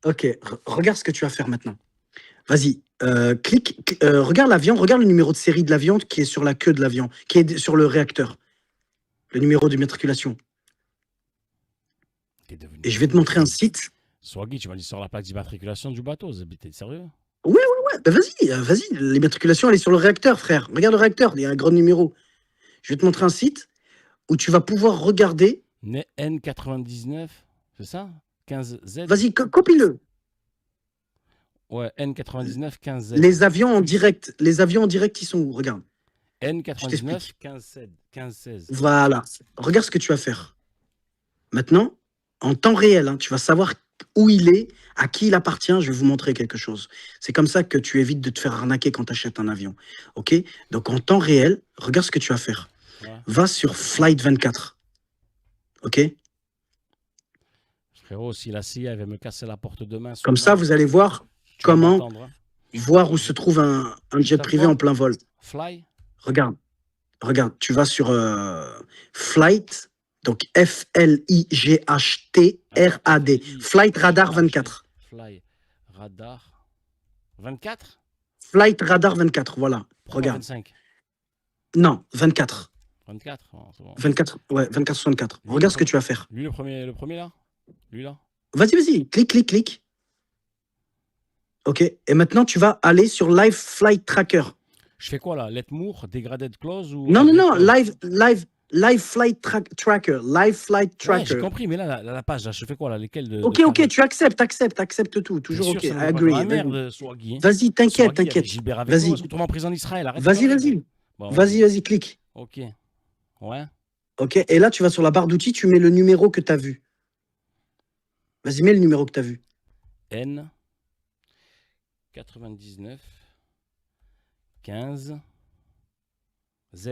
Ok, regarde ce que tu vas faire maintenant. Vas-y, regarde l'avion, regarde le numéro de série de l'avion qui est sur la queue de l'avion, qui est sur le réacteur. le numéro d'immatriculation. T'es devenu. Et je vais te montrer un site. Swaggy, tu m'as dit sur la plaque d'immatriculation du bateau, Zeb, t'es sérieux? Ouais, bah vas-y. L'immatriculation, elle est sur le réacteur, frère. Regarde le réacteur, il y a un grand numéro. Je vais te montrer un site où tu vas pouvoir regarder. N99, c'est ça? 15Z? Vas-y, copie-le. Ouais, N99, 15Z. Les avions en direct, ils sont où? Regarde. N99, 15Z. 1516. Voilà. Regarde ce que tu vas faire. Maintenant, en temps réel, hein, tu vas savoir où il est, à qui il appartient. Je vais vous montrer quelque chose. C'est comme ça que tu évites de te faire arnaquer quand tu achètes un avion. OK? Donc, en temps réel, regarde ce que tu vas faire. Ouais. Va sur Flight 24. OK? Frérot, si la CIA va me casser la porte demain... Comme ça, vous allez voir comment hein. voir où se trouve un jet privé en plein vol. Fly? Regarde, tu vas sur Flight, donc F-L-I-G-H-T-R-A-D, Flight Radar 24. Fly Radar 24? Flight Radar 24, voilà. Pourquoi Regarde. 25? Non, 24. 24, oh, c'est bon. 24, ouais, 24-64. Regarde ce que tu vas faire. Lui, le premier là? Lui là? Vas-y, clique. Ok, et maintenant tu vas aller sur Live Flight Tracker. Je fais quoi là? Let Moore, Degraded Clause ou... Non, Live Flight Tracker. Live Flight Tracker. Ouais, j'ai compris, mais là, la page, là, je fais quoi là? Lesquels de... Ok, tu acceptes tout. Toujours ok, agree. Merde, Swaggy. Vas-y, t'inquiète. Vas-y. Est-ce que tu en prison en Israël? Arrête. Vas-y. Bon, vas-y, clique. Ok. Ouais. Ok, et là, tu vas sur la barre d'outils, tu mets le numéro que tu as vu. Vas-y, mets le numéro que tu as vu. N 99 15 Z.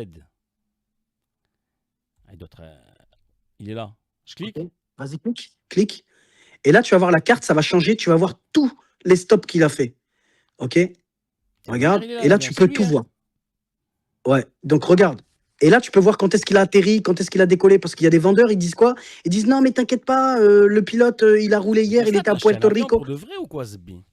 Il est là. Je clique. Okay. Vas-y, clique. Et là, tu vas voir la carte, ça va changer. Tu vas voir tous les stops qu'il a fait. Ok? Regarde. Et là, tu peux tout voir. Ouais, donc regarde. Et là, tu peux voir quand est-ce qu'il a atterri, quand est-ce qu'il a décollé. Parce qu'il y a des vendeurs, ils disent quoi? Ils disent non, mais t'inquiète pas, le pilote, il a roulé hier, il était à Puerto Rico. Pour de vrai ou quoi, Zbi?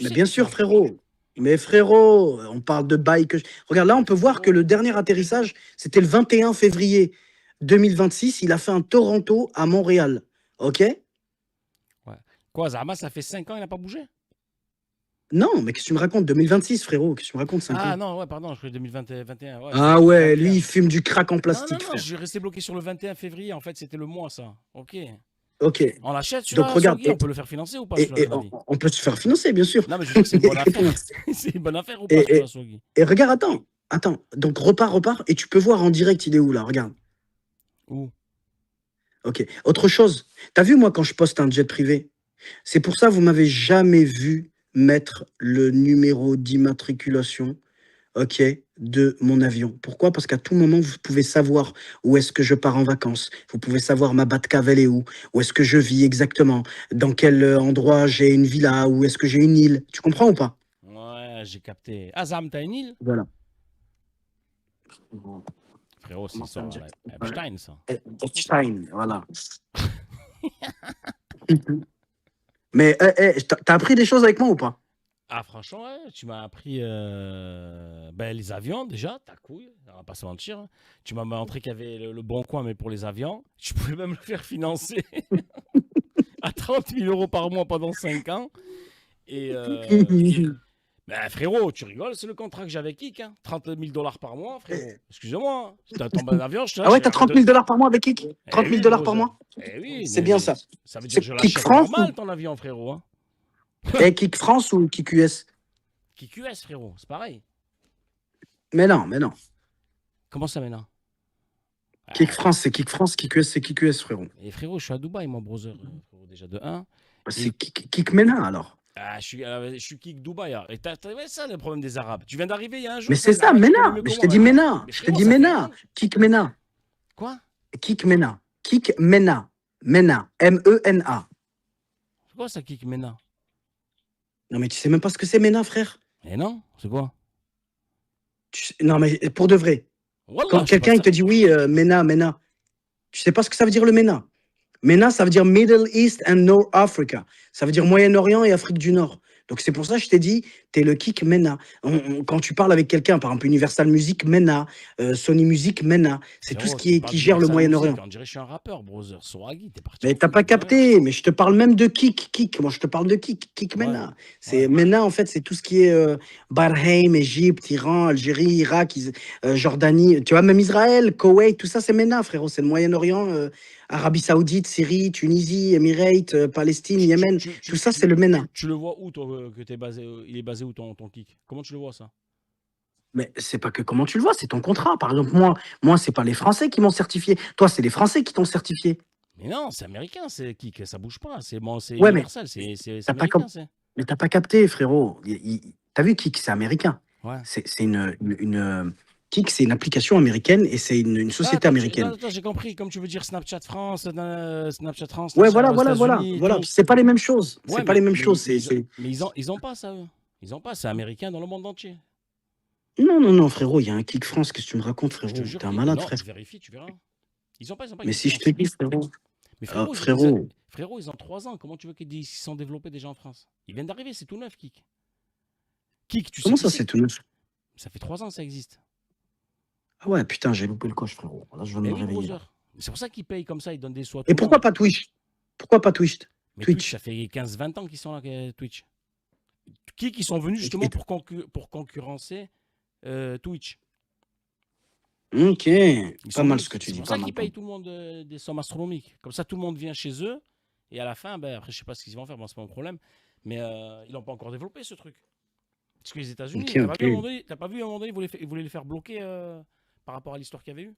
Mais bien sûr, frérot. Mais frérot, on parle de bail que... Regarde, là, on peut voir que le dernier atterrissage, c'était le 21 février 2026. Il a fait un Toronto à Montréal. OK? Ouais. Quoi, Zama, ça fait 5 ans, il n'a pas bougé? Non, mais qu'est-ce que tu me racontes? 2026, frérot. Qu'est-ce que tu me racontes? 5 ans. Ah non, ouais, pardon, je fais 2021. Ouais, ah ouais, lui, il fume du crack en plastique, frère. Non, je suis resté bloqué sur le 21 février. En fait, c'était le mois, ça. OK. On l'achète, celui-là. Donc, regarde, on peut le faire financer ou pas? On peut se faire financer, bien sûr. Non, mais je veux dire que c'est une bonne affaire. C'est une bonne affaire ou pas, Swaggy? Et regarde, attends. Donc, repars. Et tu peux voir en direct, il est où, là? Regarde. Où? Ok. Autre chose. T'as vu, moi, quand je poste un jet privé, c'est pour ça, vous m'avez jamais vu mettre le numéro d'immatriculation, ok, de mon avion. Pourquoi? Parce qu'à tout moment, vous pouvez savoir où est-ce que je pars en vacances. Vous pouvez savoir ma Batcavel est où est-ce que je vis exactement, dans quel endroit j'ai une villa, où est-ce que j'ai une île. Tu comprends ou pas? Ouais, j'ai capté. Azam, t'as une île? Voilà. Frérot, c'est ça, Epstein, ça. Epstein, voilà. Mais t'as appris des choses avec moi ou pas? Ah, franchement, ouais, tu m'as appris les avions, déjà, ta couille, on va pas se mentir. Tu m'as montré qu'il y avait le bon coin, mais pour les avions, tu pouvais même le faire financer à 30 000 € par mois pendant 5 ans. Et frérot, tu rigoles, c'est le contrat que j'ai avec Kik, hein. 30 000 $ par mois, frérot. Excusez-moi, si t'as tombé un avion, je te... Ah ouais, t'as 30 000 $ par mois avec Kik? 30 000 $ par mois? Eh oui. C'est bien ça. Ça veut dire que je l'achète normal, ton avion, frérot. Hein. Et Kik France ou Kik US? Kik US, frérot, c'est pareil. Mais non. Comment ça, maintenant? Kik France, c'est Kik France, Kik US, c'est Kik US, frérot. Et frérot, je suis à Dubaï, moi, brother. Frérot, déjà de 1. C'est Kik Mena, alors. Ah, je suis Kik Dubaï. Alors. Et t'as ça, le problème des Arabes. Tu viens d'arriver il y a un jour. Mais c'est ça, Mena. Je t'ai dit Mena. Kik Mena. Quoi? Kik Mena. Mena. M-E-N-A. C'est quoi ça, Kik Mena? Non, mais tu sais même pas ce que c'est Mena, frère. Eh non, c'est quoi? Non, mais pour de vrai. Wallah, quand quelqu'un te dit oui, Mena. Tu sais pas ce que ça veut dire le Mena. Mena, ça veut dire Middle East and North Africa. Ça veut dire Moyen-Orient et Afrique du Nord. Donc c'est pour ça que je t'ai dit, t'es le kick MENA. Quand tu parles avec quelqu'un, par exemple Universal Music MENA, Sony Music MENA, c'est tout ce Frérot, tu me parles qui gère le d'Universal Music, Moyen-Orient. on dirait que je suis un rappeur, brother. Swaggy, t'es parti Mais en t'as couille, pas mais de rien. capté, mais je te parle même de kick. Moi, je te parle de kick Ouais, MENA. ouais. C'est MENA, en fait, c'est tout ce qui est Bahreïn, Égypte, Iran, Algérie, Irak, Jordanie, tu vois, même Israël, Koweït, tout ça, c'est MENA, frérot. C'est le Moyen-Orient, Arabie Saoudite, Syrie, Tunisie, Émirats, Palestine, Yémen. Tout ça, c'est le MENA. Tu le vois où, toi, que t'es basé, il est basé où, ton kick? Comment tu le vois, ça? Mais c'est pas que comment tu le vois, c'est ton contrat. Par exemple, moi, c'est pas les Français qui m'ont certifié. Toi, c'est les Français qui t'ont certifié. Mais non, c'est américain, c'est kick, ça bouge pas. C'est bon, c'est Ouais, mais universel, c'est t'as pas, américain, c'est. mais t'as pas capté, frérot. T'as vu Kik, c'est américain. Ouais. C'est Kik, c'est une application américaine et c'est une Ah, société américaine. attends, j'ai compris. Comme tu veux dire Snapchat France, Snapchat France, Ouais, Snapchat aux voilà. États-Unis et Voilà. tout. C'est pas les mêmes choses. Ouais, C'est pas les mêmes choses. mais ils ont pas ça, eux. Ils ont pas, c'est américain dans le monde entier. Non, frérot, il y a un Kik France. Qu'est-ce que tu me racontes, Je te frérot? jure, T'es un malade, non, frère. vérifie, tu verras. Ils ont pas Mais Kick si je France. te dis, frérot. Mais frérot, Frérot. frérot, ils ont 3 ans. Comment tu veux qu'ils sont développés déjà en France? Ils viennent d'arriver, c'est tout neuf, Kik. Kik, tu sais Comment qui ça, c'est? c'est tout neuf? Ça fait 3 ans que ça existe. Ah ouais, putain, j'ai loupé le coche, frérot. Là, je viens de Mais me oui, réveiller, là. brother. C'est pour ça qu'ils payent comme ça, ils donnent des sous à tout Et le pourquoi monde. pas Twitch? Pourquoi pas Twitch? Mais Twitch, ça fait 15-20 ans qu'ils sont là, Twitch. Kik, ils sont venus justement Et- pour concurrencer Twitch. Ok, Ils pas sont mal venus, ce que tu c'est dis, pour pas ça mal. qu'ils payent tout le monde des sommes astronomiques. Comme ça, tout le monde vient chez eux. Et à la fin, ben, après, je sais pas ce qu'ils vont faire, bon, c'est pas mon problème. Mais ils n'ont pas encore développé ce truc. Parce que les États-Unis, Ok, t'as ok. pas vu à un moment donné, ils voulaient les faire bloquer par rapport à l'histoire qu'il y avait eu.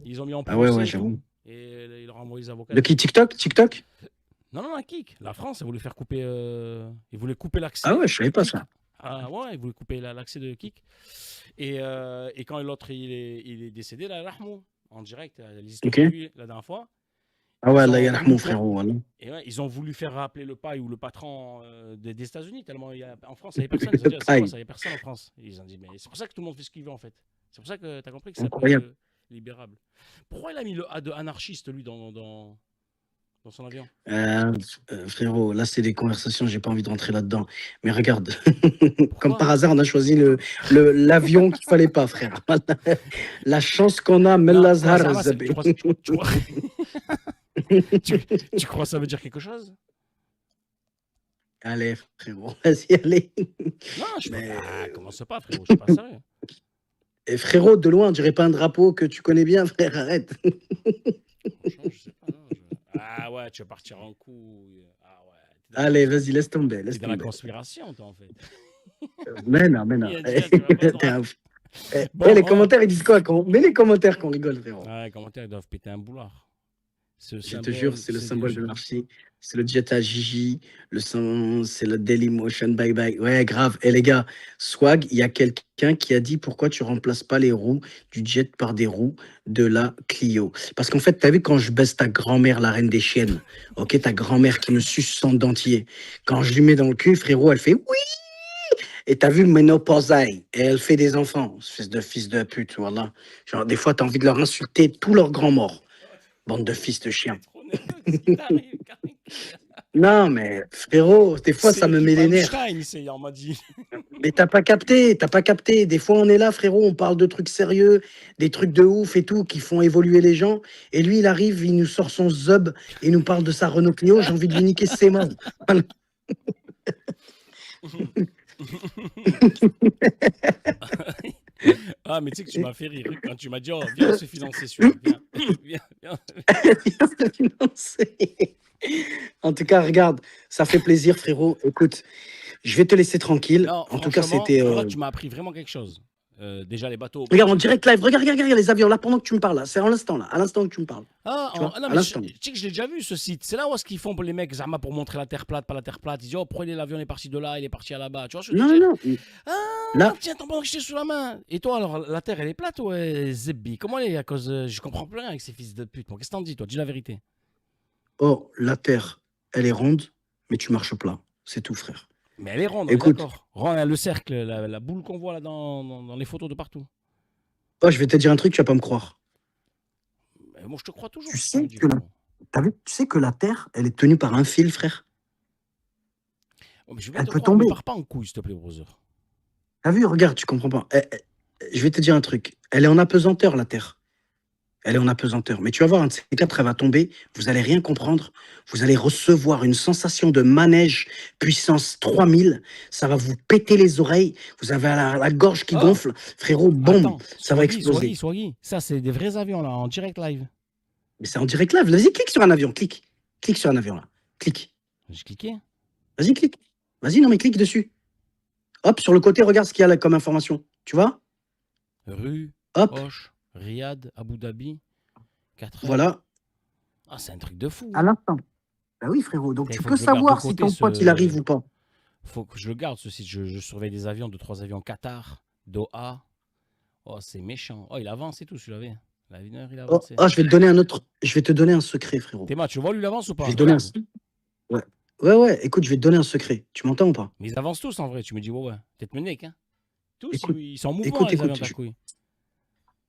Ils ont mis en Ah ouais, procès et tout. j'avoue. Et ils leur ont envoyé les avocats. De qui TikTok? TikTok? Non, un kick. La France, elle voulait faire couper. Ils voulaient couper l'accès. Ah ouais, je savais de pas Kik. ça. Ah ouais, ils voulaient couper l'accès de Kik. Et quand l'autre il est décédé, là, Rahmou, en direct, les histoires Ok. qu'il y a eu la dernière fois, Ah ouais, ils là, il y ont a voulu, mon frérot. Voilà. et ouais, ils ont voulu faire rappeler le paille ou le patron des États-Unis, tellement en France, il n'y avait personne. Ils ont dit, c'est quoi ça? Il n'y a personne en France. Et ils ont dit, mais c'est pour ça que tout le monde fait ce qu'il veut, en fait. C'est pour ça que tu as compris que c'est un Incroyable. peu libérable. Pourquoi il a mis le A de anarchiste, lui, dans son avion? Frérot, là, c'est des conversations, j'ai pas envie de rentrer là-dedans. Mais regarde, comme Pourquoi? par hasard, on a choisi l'avion qu'il fallait pas, frère. La chance qu'on a, Non, Mellazhar Zama, Zabi. tu crois que ça veut dire quelque chose? Allez, frérot, vas-y, allez. Non, je Mais- commence pas, frérot, je suis pas sérieux. Et frérot, de loin, on dirait pas un drapeau que tu connais bien, frère, arrête. Franchement, je sais pas. Non, ah ouais, tu vas partir en couille. Ah ouais. Allez, vas-y, laisse tomber, T'es laisse dans la tomber. conspiration, toi, en fait. Mais non, mais non. Il a dit, tu vas pas T'es droit. un fou. Bon, les ouais. commentaires, ils disent quoi? Mets les commentaires qu'on rigole, frérot. Ouais, les commentaires, ils doivent péter un boulard. Je te jure, c'est le symbole de l'archi. C'est le jet à Gigi. C'est le Dailymotion. Bye bye. Ouais, grave. Et les gars, Swag, il y a quelqu'un qui a dit pourquoi tu remplaces pas les roues du jet par des roues de la Clio. Parce qu'en fait, t'as vu quand je baisse ta grand-mère, la reine des chiennes, ok, ta grand-mère qui me suce son dentier, quand je lui mets dans le cul, frérot, elle fait oui. Et t'as vu ménopausaille, et elle fait des enfants, espèce de fils de pute, voilà. Genre, des fois, t'as envie de leur insulter tous leurs grands morts. Bande de fils de chiens. Trop nerveux, qu'est-ce qui t'arrive, Karim? Non, mais frérot, des fois, ça me met les nerfs. Einstein, on m'a dit. Mais t'as pas capté, t'as pas capté. Des fois, on est là, frérot, on parle de trucs sérieux, des trucs de ouf et tout, qui font évoluer les gens. Et lui, il arrive, il nous sort son zub, il nous parle de sa Renault Clio, j'ai envie de lui niquer ses mains. Ah, mais tu sais que tu m'as fait rire quand tu m'as dit, oh, viens, on se financer celui-là. Viens. En tout cas, regarde, ça fait plaisir, frérot. Écoute, je vais te laisser tranquille. Non, En tout cas, franchement, c'était. là, tu m'as appris vraiment quelque chose. Déjà, les bateaux. Regarde, en direct live, regarde les avions là pendant que tu me parles. Là. C'est à l'instant là, à l'instant que tu me parles. Ah, Tu vois, non, à mais l'instant. tu sais que je l'ai déjà vu ce site. C'est là où est-ce qu'ils font pour les mecs, Zama, pour montrer la terre plate, pas la terre plate. Ils disent, oh, prenez l'avion, il est parti de là, il est parti à là-bas. Tu vois ce que je veux Non, dire? non. Ah, Là- tiens, t'en pendant que j'étais sous la main. Et toi, alors, la terre, elle est plate ou elle est zebbi? Comment elle est à cause. Je comprends plus rien avec ces fils de pute. Qu'est-ce que t'en dis, toi? Dis la vérité. Oh, la Terre, elle est ronde, mais tu marches plat. C'est tout, frère. Mais elle est ronde, on est Écoute. d'accord. Ronde, le cercle, la boule qu'on voit là dans les photos de partout. Oh, je vais te dire un truc, tu vas pas me croire. Mais moi, je te crois toujours. Tu ce sais me dis, que la- frérot. T'as vu, tu sais que la Terre, elle est tenue par un fil, frère. Oh, mais je vais Elle te peut croire, me tomber. pars pas en couille, s'il te plaît, brother. T'as vu, regarde, tu comprends pas. Je vais te dire un truc. Elle est en apesanteur, la Terre. Elle est en apesanteur. Mais tu vas voir, un de ces quatre, elle va tomber. Vous allez rien comprendre. Vous allez recevoir une sensation de manège puissance 3000. Ça va vous péter les oreilles. Vous avez la gorge qui Oh, gonfle. Frérot, boum, attends, ça va Swaggy, exploser. Swaggy, Swaggy. Ça, c'est des vrais avions, là, en direct live. Mais c'est en direct live. Vas-y, clique sur un avion. Clique. Clique sur un avion, là. Clique. J'ai cliqué. Vas-y, clique. Vas-y, non, mais clique dessus. Hop, sur le côté, regarde ce qu'il y a là comme information. Tu vois? Rue, Hop, Hoche, Riyad, Abu Dhabi, 4 heures. voilà. Ah, c'est un truc de fou. À l'instant. Bah oui, frérot. Donc Il tu faut peux que je le garde de savoir si côté, ton pote, il arrive ou pas. faut que je le garde, ce site. Je surveille des avions, 2-3 avions Qatar, Doha. Oh, c'est méchant. Oh, il avance et tout, celui-là. L'avionneur, il a Oh, avancé. ah, je vais te donner un autre. Je vais te donner un secret, frérot. Théma, tu vois, lui, il avance ou Je pas? vais te donner un. Regarde. Ouais. Ouais. Écoute, je vais te donner un secret. Tu m'entends ou pas? Mais ils avancent tous, en vrai. Tu me dis, ouais. Peut-être Menek, hein. Tous, Écoute, ils sont en mouvement, écoute, les avions écoute. ta couille.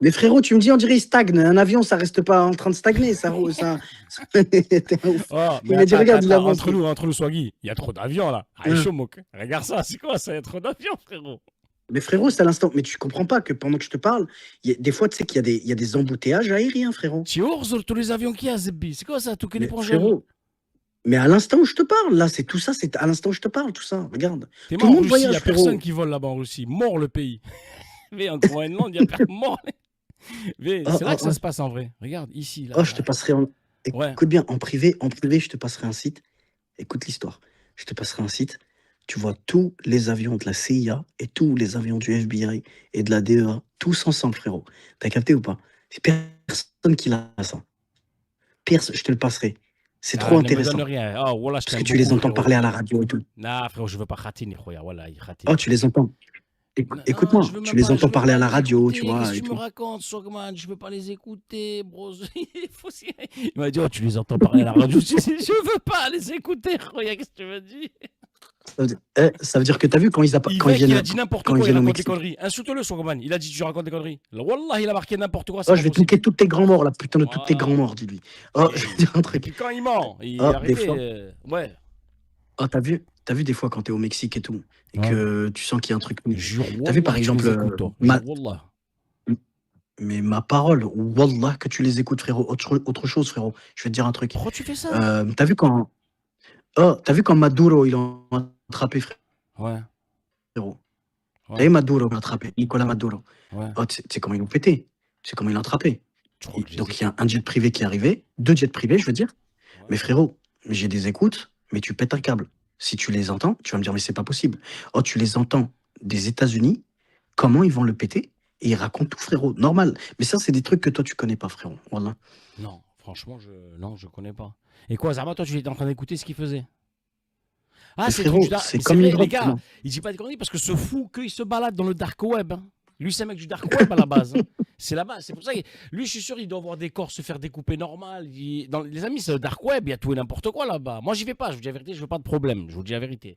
Mais frérot, tu me dis, on dirait il stagne. Un avion, ça reste pas en train de stagner. T'es un ouf. Oh, mais Il m'a dit, attends, regarde, il attends, avance. entre nous, Swaggy, il y a trop d'avions, là. Ah, Hein. chaud, moque. Regarde ça, c'est quoi ça? Il y a trop d'avions, frérot. Mais frérot, c'est à l'instant. Mais tu comprends pas que pendant que je te parle, des fois, tu sais qu'il y a des embouteillages aériens, frérot. Tu ours tous les avions qu'il y a, Zebbi. C'est quoi ça? Tout que les Mais plongeurs. frérot, mais à l'instant où je te parle, là, c'est tout ça, c'est à l'instant où je te parle, tout ça. Regarde. T'es Tout mort le en monde Russie, il n'y voyage, a frérot. personne qui vole là-bas en Russie. Mort le pays. Mais en Groenland, il y a personne mort. Mais c'est là que ça se passe en vrai. Regarde, ici. Là, Oh, je te passerai en. Ouais. Écoute bien, en privé, je te passerai un site. Écoute l'histoire. Je te passerai un site. Tu vois tous les avions de la CIA et tous les avions du FBI et de la DEA, tous ensemble, frérot. T'as capté ou pas? C'est personne qui l'a ça. Je te le passerai. C'est trop Ne me intéressant. donne rien. Oh, voilà, je Parce t'aime que tu les beaucoup, entends frérot. parler à la radio et tout. Non, frérot, je veux pas khatine, frérot. Voilà, il khatine. Oh, tu les entends. Écoute-moi, tu les entends parler à la radio, tu vois. Qu'est-ce que tu me racontes, Sogman? Je veux pas les écouter, bros. Il m'a dit, oh, tu les entends parler à la radio. Je veux pas les écouter, regarde, qu'est-ce que tu me dis? Ça veut dire que t'as vu quand ils viennent. Il a dit n'importe quoi, il au raconte des Mexique. conneries. Insulte-le, Sogman. Il a dit, tu racontes des conneries. Wallah, il a marqué n'importe quoi. Oh, je vais touquer toutes tes grands morts, là, putain de toutes tes Voilà. grands morts, dis-lui. Oh, je vais dire un Et truc. puis quand il ment, il Ah, a arrêté. des fois. Ouais. Oh, t'as vu des fois quand t'es au Mexique et tout, et Ouais. que tu sens qu'il y a un truc. Jure, T'as vu par wallah, exemple, tu les écoutes, toi. ma- Jure, wallah. mais ma parole, wallah que tu les écoutes, frérot. Autre chose, frérot. Je vais te dire un truc. Pourquoi tu fais ça? T'as vu quand. Oh, t'as vu quand Maduro, il a attrapé, frérot. Ouais. Ouais. Ouais. T'as vu Maduro, il a attrapé. Nicolas Maduro. Ouais. Oh, tu sais comment ils l'ont pété. Tu sais comment ils l'ont attrapé. Tu crois que je les Donc il y a un jet privé qui est arrivé, 2 jets privés, je veux dire. Ouais. Mais frérot, j'ai des écoutes, mais tu pètes un câble. Si tu les entends, tu vas me dire, mais c'est pas possible. Oh, tu les entends des États-Unis, comment ils vont le péter? Et ils racontent tout, frérot. Normal. Mais ça, c'est des trucs que toi, tu connais pas, frérot. Voilà. Non, franchement, je connais pas. Et quoi, Zama, toi, tu étais en train d'écouter ce qu'il faisait? Ah, Mais c'est frérot, truc du c'est mais comme vrai, une les drogue. gars, non. il dit pas de conneries parce que ce fou, qu'il se balade dans le dark web. Hein. Lui, c'est un mec du dark web à la base. Hein. C'est là-bas. C'est pour ça que lui, je suis sûr, il doit avoir des corps, se faire découper normal. Les amis, c'est le dark web, il y a tout et n'importe quoi là-bas. Moi, j'y vais pas, je vous dis la vérité, je veux pas de problème. Je vous dis la vérité.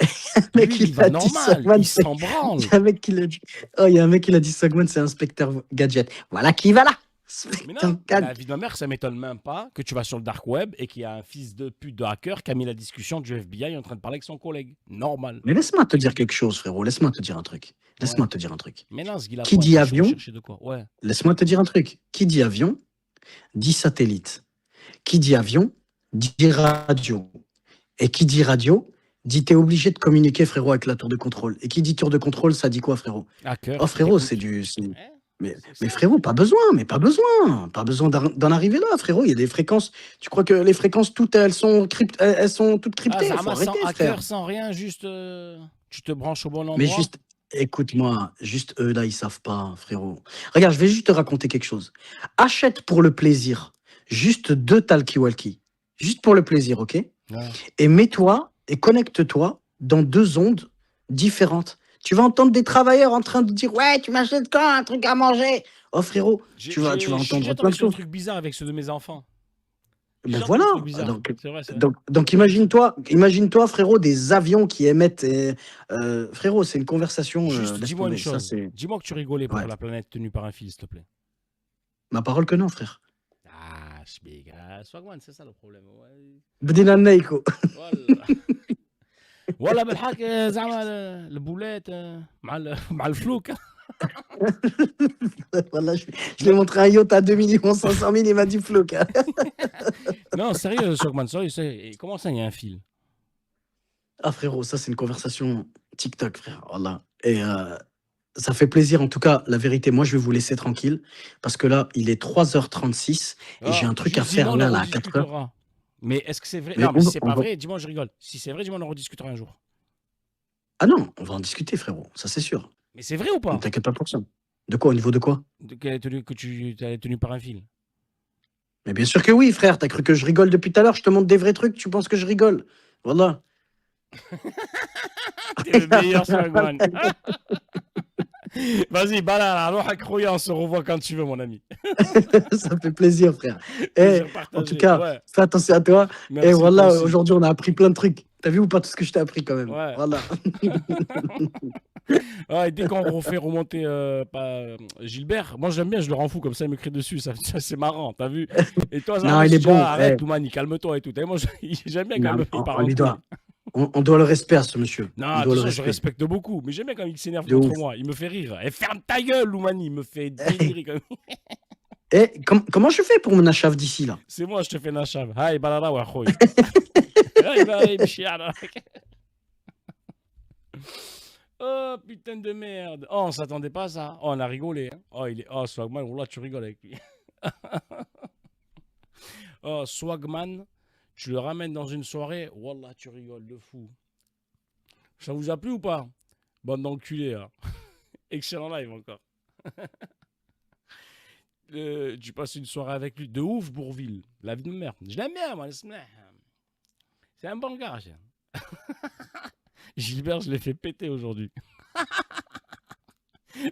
Mec, Lui, il va normal, il s'en branle. Il y a un mec qui l'a dit. Oh, il y a un mec qui l'a dit, Sogman, c'est inspecteur gadget. Voilà qui va là. Mais Putain, non, calme. la vie de ma mère, ça m'étonne même pas que tu vas sur le dark web et qu'il y a un fils de pute de hacker qui a mis la discussion du FBI en train de parler avec son collègue. Normal. Mais laisse-moi te dire quelque chose, frérot. Laisse-moi te dire un truc. Laisse-moi te dire un truc. Mais non, ce qu'il a Qui pas, dit attends, je vais avion chercher de quoi. Ouais. Laisse-moi te dire un truc. Qui dit avion, dit satellite. Qui dit avion, dit radio. Et qui dit radio, dit t'es obligé de communiquer, frérot, avec la tour de contrôle. Et qui dit tour de contrôle, ça dit quoi, frérot? Hacker. Oh, frérot, écoute. c'est du... Hein Mais ça. frérot, pas besoin. Pas besoin d'en arriver là, frérot. Il y a des fréquences. Tu crois que les fréquences, toutes, elles sont toutes Ah, cryptées. Faut Zama, sans arrêter, hacker, frère. sans rien, juste tu te branches au bon endroit. Mais juste, écoute-moi, juste eux là, ils savent pas, frérot. Regarde, je vais juste te raconter quelque chose. Achète pour le plaisir, juste 2 talkie-walkie. Juste pour le plaisir, ok? Ouais. Et mets-toi et connecte-toi dans 2 ondes différentes. Tu vas entendre des travailleurs en train de dire ouais, tu m'achètes quand un truc à manger? Oh frérot, tu vas J'ai entendre déjà plein tombé de sur un choses. truc bizarre avec ceux de mes enfants. J'ai Ben déjà voilà. entendu des trucs bizarres. Donc, C'est vrai, c'est vrai. donc imagine-toi, frérot, des avions qui émettent. Frérot, c'est une conversation. Juste laisse dis-moi une tomber, ça, chose. c'est Dis-moi que tu rigolais pour ouais. la planète tenue par un fil, s'il te plaît. Ma parole que non, frère. Ah, Swagman, c'est ça le problème. Ouais. Bdina Neiko. Voilà. Voilà, بالحق زعما البولات مع الفلوك. Voilà, je lui ai Non, montré un yacht à 2 500 000, il m'a dit floc. non, sérieux, Sogman, sérieux, sérieux. Et comment ça, il y a un fil? Ah frérot, ça c'est une conversation TikTok, frère. Voilà. Et ça fait plaisir, en tout cas, la vérité. Moi, je vais vous laisser tranquille parce que là, il est 3h36 et j'ai Ah, un truc à juste dis-moi, faire on en là, à 4h. rediscutera. Mais est-ce que c'est vrai? Mais Non, mais si c'est on pas va... vrai, dis-moi, je rigole. Si c'est vrai, dis-moi, on en rediscutera un jour. Ah non, on va en discuter, frérot. Ça, c'est sûr. Mais c'est vrai ou Ne pas? t'inquiète pas pour ça. De quoi? Au niveau de quoi? Que tu es tenu par un fil. Mais bien sûr que oui, frère. T'as cru que je rigole depuis tout à l'heure? Je te montre des vrais trucs, tu penses que je rigole? Voilà. T'es le meilleur Swagman. Vas-y, balala, روحك خويا, on se revoit quand tu veux, mon ami. Ça me fait plaisir, frère. Et Plaisir en tout partagé. cas, Ouais, fais attention à toi. Et merci, toi voilà, aussi. aujourd'hui, on a appris plein de trucs. T'as vu ou pas tout ce que je t'ai appris quand même? Ouais. Voilà. Ouais, et dès qu'on refait remonter Gilbert, moi j'aime bien, je le rends fou comme ça, il me crie dessus, ça, c'est marrant, t'as vu? Et toi, ça Non, il est bon. arrête, Toumani, calme-toi et tout. T'as vu, moi, j'aime bien quand Non, il part on en lui couille. doit. On doit le respect à ce monsieur. Non, On doit le attention, je respect. respecte beaucoup, mais j'aime bien quand il s'énerve De contre ouf. moi, il me fait rire. Et ferme ta gueule, Loumani, il me fait délirer quand même. Et comment je fais pour mon achave d'ici là? C'est moi, je te fais nachave. Aïe, balala, wa khoy. Aïe, aïe, bchiala. Oh putain de merde. Oh, on s'attendait pas à ça. Oh, on a rigolé. Hein. Oh, Swagman, oh là, tu rigoles avec lui. Oh, Swagman, tu le ramènes dans une soirée. Wallah, tu rigoles de fou. Ça vous a plu ou pas? Bande d'enculés, là. Excellent live encore. Tu passes une soirée avec lui. De ouf, Bourville. La vie de ma mère. Je l'aime bien, moi. C'est un bon gars. Gilbert, je l'ai fait péter aujourd'hui.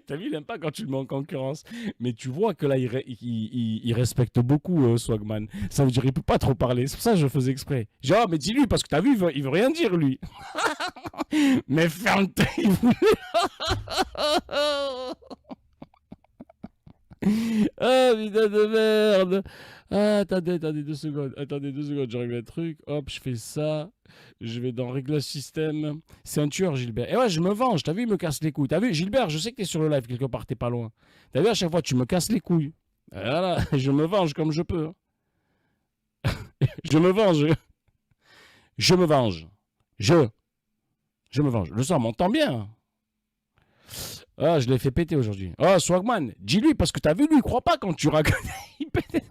T'as vu, il aime pas quand tu le mets en concurrence. Mais tu vois que là, il respecte beaucoup Swagman. Ça veut dire qu'il peut pas trop parler. C'est pour ça que je faisais exprès. Genre, mais dis-lui, parce que t'as vu, il veut rien dire, lui. Mais ferme ta Ah, putain de merde. Ah, attendez 2 secondes. Attendez 2 secondes, je règle un truc. Hop, je fais ça. Je vais dans Réglage Système. C'est un tueur, Gilbert. Et ouais, je me venge. T'as vu, il me casse les couilles. T'as vu, Gilbert, je sais que t'es sur le live quelque part, t'es pas loin. T'as vu, à chaque fois, tu me casses les couilles. Voilà, je me venge comme je peux. Je me venge. Je me venge. Je me venge. Le sang m'entend bien. Ah, je l'ai fait péter aujourd'hui. Oh, Swagman, dis-lui, parce que t'as vu, lui, il croit pas quand tu racontes. Il pète.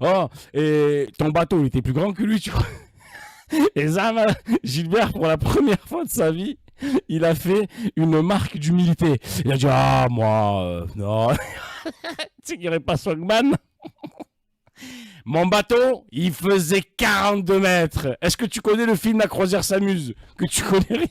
Oh, et ton bateau, il était plus grand que lui, tu vois. Et Zama, Gilbert, pour la première fois de sa vie, il a fait une marque d'humilité. Il a dit, ah, moi, non. Tu sais qu'il n'y aurait pas Swagman. Mon bateau, il faisait 42 mètres. Est-ce que tu connais le film La croisière s'amuse? Que tu connais rien?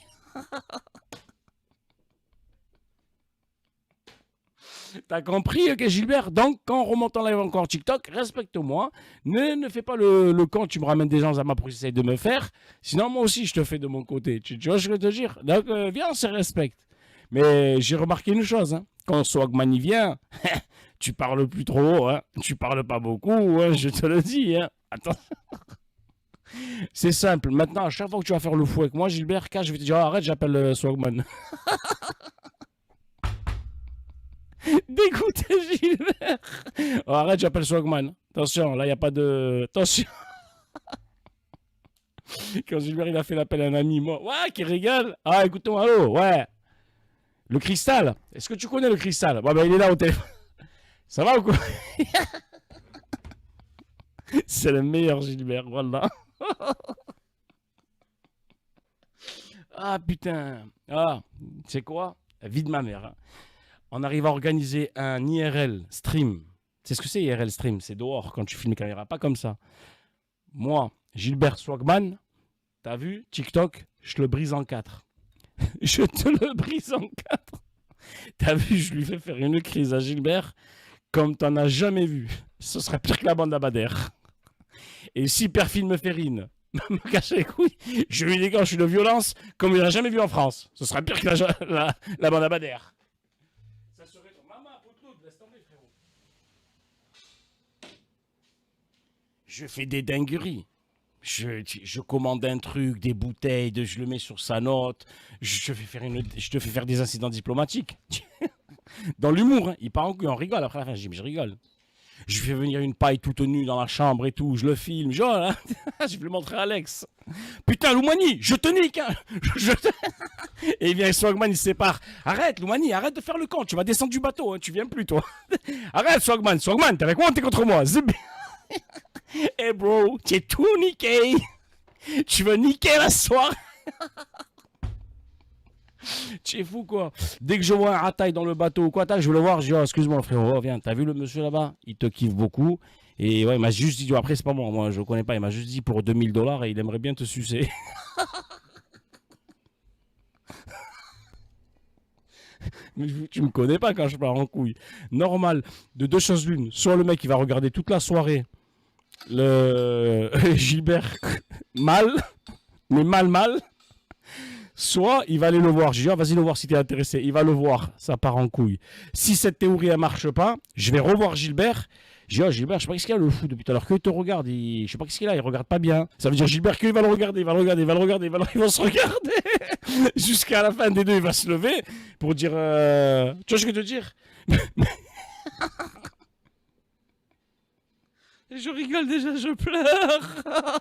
T'as compris, ok, Gilbert? Donc, quand on remonte en live encore TikTok, respecte-moi. Ne fais pas le camp, tu me ramènes des gens à ma pour essayer de me faire. Sinon, moi aussi, je te fais de mon côté. Tu vois ce que je veux te dire? Donc, viens, on se respecte. Mais j'ai remarqué une chose, hein. Quand Swagman y vient, tu parles plus trop, hein. Tu parles pas beaucoup, hein, je te le dis, hein. Attends. C'est simple. Maintenant, à chaque fois que tu vas faire le fou avec moi, Gilbert, je vais te dire, oh, arrête, j'appelle Swagman. Dégoûté, Gilbert. Oh, arrête, j'appelle Swagman. Attention, là, il n'y a pas de... Attention. Quand Gilbert, il a fait l'appel à un ami, moi, ouais, qui rigole. Ah, écoute-moi, allô, ouais. Le cristal. Est-ce que tu connais le cristal? Bah, il est là au téléphone. Ça va ou quoi? C'est le meilleur, Gilbert, voilà. Ah, putain. Ah, tu sais quoi? Vie de ma mère. Hein. On arrive à organiser un IRL stream. C'est ce que c'est IRL stream, c'est dehors quand tu filmes les caméras, pas comme ça. Moi, Gilbert Swagman, t'as vu, TikTok, je le brise en 4. Je te le brise en 4. T'as vu, je lui fais faire une crise à Gilbert comme t'en as jamais vu. Ce serait pire que la bande d'Abadère. Et si Perfine me fait rine, me cache les couilles, je lui dégage une violence comme il n'a jamais vu en France. Ce serait pire que la bande d'Abadère. Je fais des dingueries. Je commande un truc, des bouteilles, je le mets sur sa note. Je te fais faire des incidents diplomatiques. Dans l'humour, hein. Il part en couille, on rigole. Après la fin, je dis, mais je rigole. Je lui fais venir une paille toute nue dans la chambre et tout. Je le filme. Genre, hein. Je vais le montrer à Alex. Putain, Loumani, je te nique. Hein. Et il vient Swagman, il se sépare. Arrête, Loumani, arrête de faire le camp. Tu vas descendre du bateau. Hein. Tu viens plus, toi. Arrête, Swagman. Swagman, t'es avec moi ou t'es contre moi? Zib. Hey bro, t'es tout niqué. Tu veux niquer la soirée? Tu es fou quoi. Dès que je vois un rataille dans le bateau ou quoi, je veux le voir, je dis oh, excuse-moi frérot, viens, t'as vu le monsieur là-bas? Il te kiffe beaucoup. Et ouais, il m'a juste dit, après c'est pas moi je connais pas, il m'a juste dit pour 2000 $ et il aimerait bien te sucer. Mais tu me connais pas quand je pars en couille. Normal, de deux choses l'une, soit le mec il va regarder toute la soirée le Gilbert mal, mais mal. Soit il va aller le voir. Je dis, ah, vas-y le voir si t'es intéressé. Il va le voir, ça part en couille. Si cette théorie elle marche pas, je vais revoir Gilbert. Je dis, oh, Gilbert, je sais pas ce qu'il a le fou depuis tout à l'heure. Qu'il te regarde, je sais pas ce qu'il a, il regarde pas bien. Ça veut dire Gilbert qu'il va le regarder, ils vont se regarder. Jusqu'à la fin des deux, il va se lever pour dire, tu vois ce que je veux te dire? Je rigole déjà, je pleure.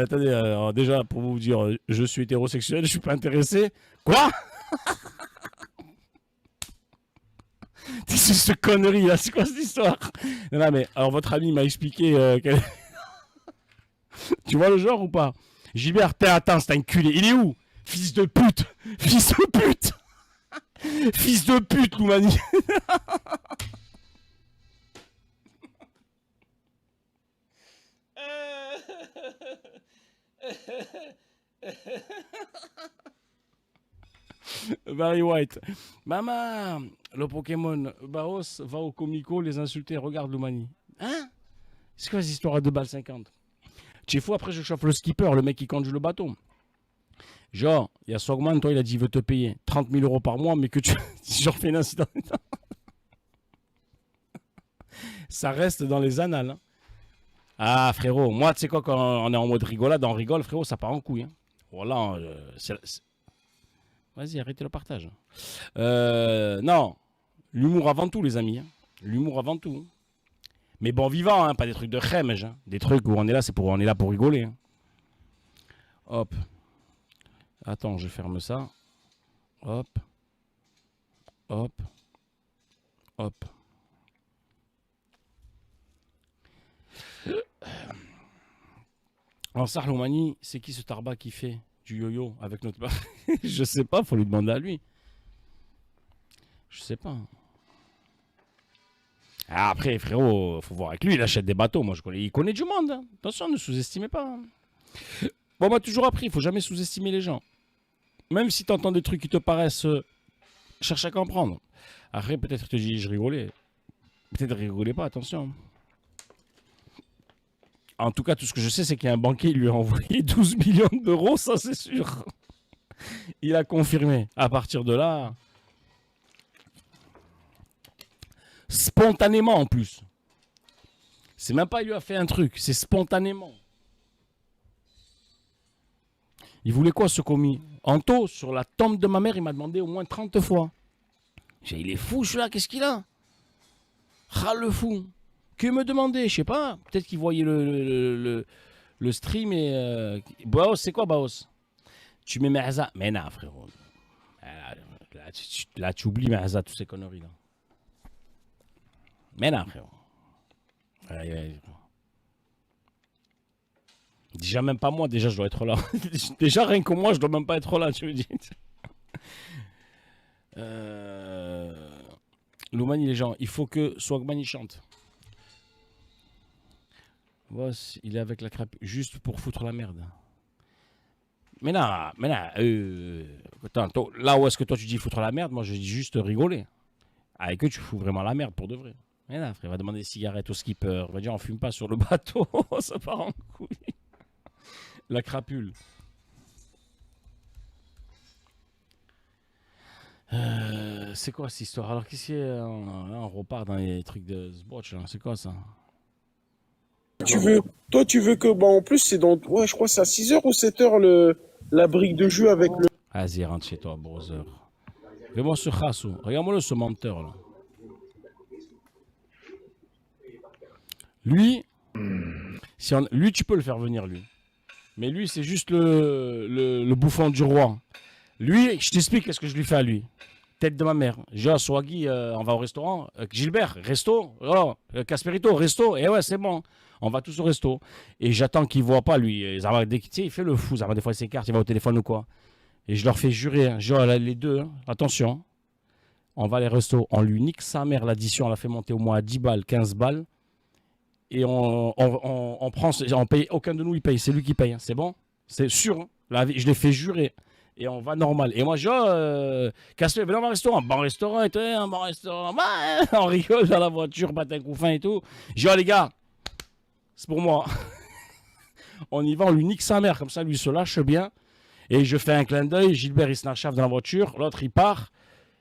Attendez, alors déjà pour vous dire, je suis hétérosexuel, je suis pas intéressé. Quoi? C'est cette connerie là, c'est quoi cette histoire? Non, mais alors votre ami m'a expliqué tu vois le genre ou pas? Gilbert, attends, c'est un culé. Il est où? Fils de pute! Fils de pute! Fils de pute, Loumani! Barry White. Maman, le Pokémon Baos va au Comico les insulter. Regarde Loumani. Hein? C'est quoi cette histoire à 2,50 $? Tu es fou, après je chauffe le skipper, le mec qui conduit le bateau. Genre, il y a Swagman, toi il a dit il veut te payer 30 000 € par mois, mais que tu. Genre, fais un incident. Ça reste dans les annales. Hein. Ah frérot, moi tu sais quoi, quand on est en mode rigolade, on rigole, frérot, ça part en couille. Hein. Voilà, vas-y, arrêtez le partage. Non, l'humour avant tout, les amis. Hein. L'humour avant tout. Mais bon vivant, hein, pas des trucs de khemej. Hein. Des trucs où on est là pour rigoler. Hein. Hop. Attends, je ferme ça. Hop. Hop. Hop. Alors ça, Loumani, c'est qui ce tarba qui fait du yo-yo avec notre... Je sais pas, faut lui demander à lui. Je sais pas. Ah, après, frérot, faut voir avec lui, il achète des bateaux. Moi, il connaît du monde. Hein. Attention, ne sous-estimez pas. Hein. Bon, on m'a toujours appris, il faut jamais sous-estimer les gens. Même si tu entends des trucs qui te paraissent... cherche à comprendre. Après, peut-être te dis, je rigolais. Peut-être rigolais pas, attention. En tout cas, tout ce que je sais, c'est qu'il y a un banquier qui lui a envoyé 12 millions d'euros, ça c'est sûr. Il a confirmé. À partir de là... Spontanément en plus. C'est même pas il lui a fait un truc, c'est spontanément. Il voulait quoi ce commis? Anto, sur la tombe de ma mère, il m'a demandé au moins 30 fois. J'ai dit, il est fou celui-là, qu'est-ce qu'il a? Ah le fou. Que me demandait? Je sais pas. Peut-être qu'il voyait le stream et... Baos, c'est quoi Baos? Tu mets Merza. Mais non frérot. Là, tu oublies Merza, toutes ces conneries là. Mais non, frérot. Déjà, même pas moi, déjà, je dois être là. Déjà, rien que moi, je dois même pas être là, tu me dis. Loumani, les gens, il faut que Swagman il chante. Boss, il est avec la crêpe juste pour foutre la merde. Mais non, attends, là où est-ce que toi tu dis foutre la merde, moi je dis juste rigoler. Avec eux, tu fous vraiment la merde pour de vrai. Mais là, frère, va demander des cigarettes au skipper. Va dire, on fume pas sur le bateau. Ça part en couille. La crapule. C'est quoi cette histoire? Alors, qu'est-ce qu'il y a? On repart dans les trucs de Sbotch. C'est quoi ça? Toi, tu veux que, bah, en plus, c'est dans, ouais, je crois que c'est à 6h ou 7h la brique de jus avec le. Vas-y, rentre chez toi, brother. Fais-moi ce khassou. Regarde-moi ce menteur, là. Lui, lui, tu peux le faire venir, lui. Mais lui, c'est juste le bouffon du roi. Lui, je t'explique qu'est-ce que je lui fais à lui. Tête de ma mère. J'ai un Swaggy, on va au restaurant. Gilbert, resto. Oh, Casperito, resto. Et ouais, c'est bon. On va tous au resto. Et j'attends qu'il ne voit pas, lui. Dès qu'il il fait le fou. Des fois, il s'écarte, il va au téléphone ou quoi. Et je leur fais jurer. Hein. Genre, les deux, hein. Attention. On va aller au resto. On lui nique sa mère. L'addition, on l'a fait monter au moins à 10 balles, 15 balles. Et on prend, on paye, aucun de nous il paye, c'est lui qui paye, hein. C'est bon, c'est sûr, hein. Je l'ai fait jurer, et on va normal. Et moi, Casper, venez dans un restaurant, bon restaurant, et tout, un bon restaurant, bah, on rigole dans la voiture, patin couffin et tout. Les gars, c'est pour moi. On y va, on lui nique sa mère, comme ça, lui se lâche bien, et je fais un clin d'œil, Gilbert il se nachave dans la voiture, l'autre il part,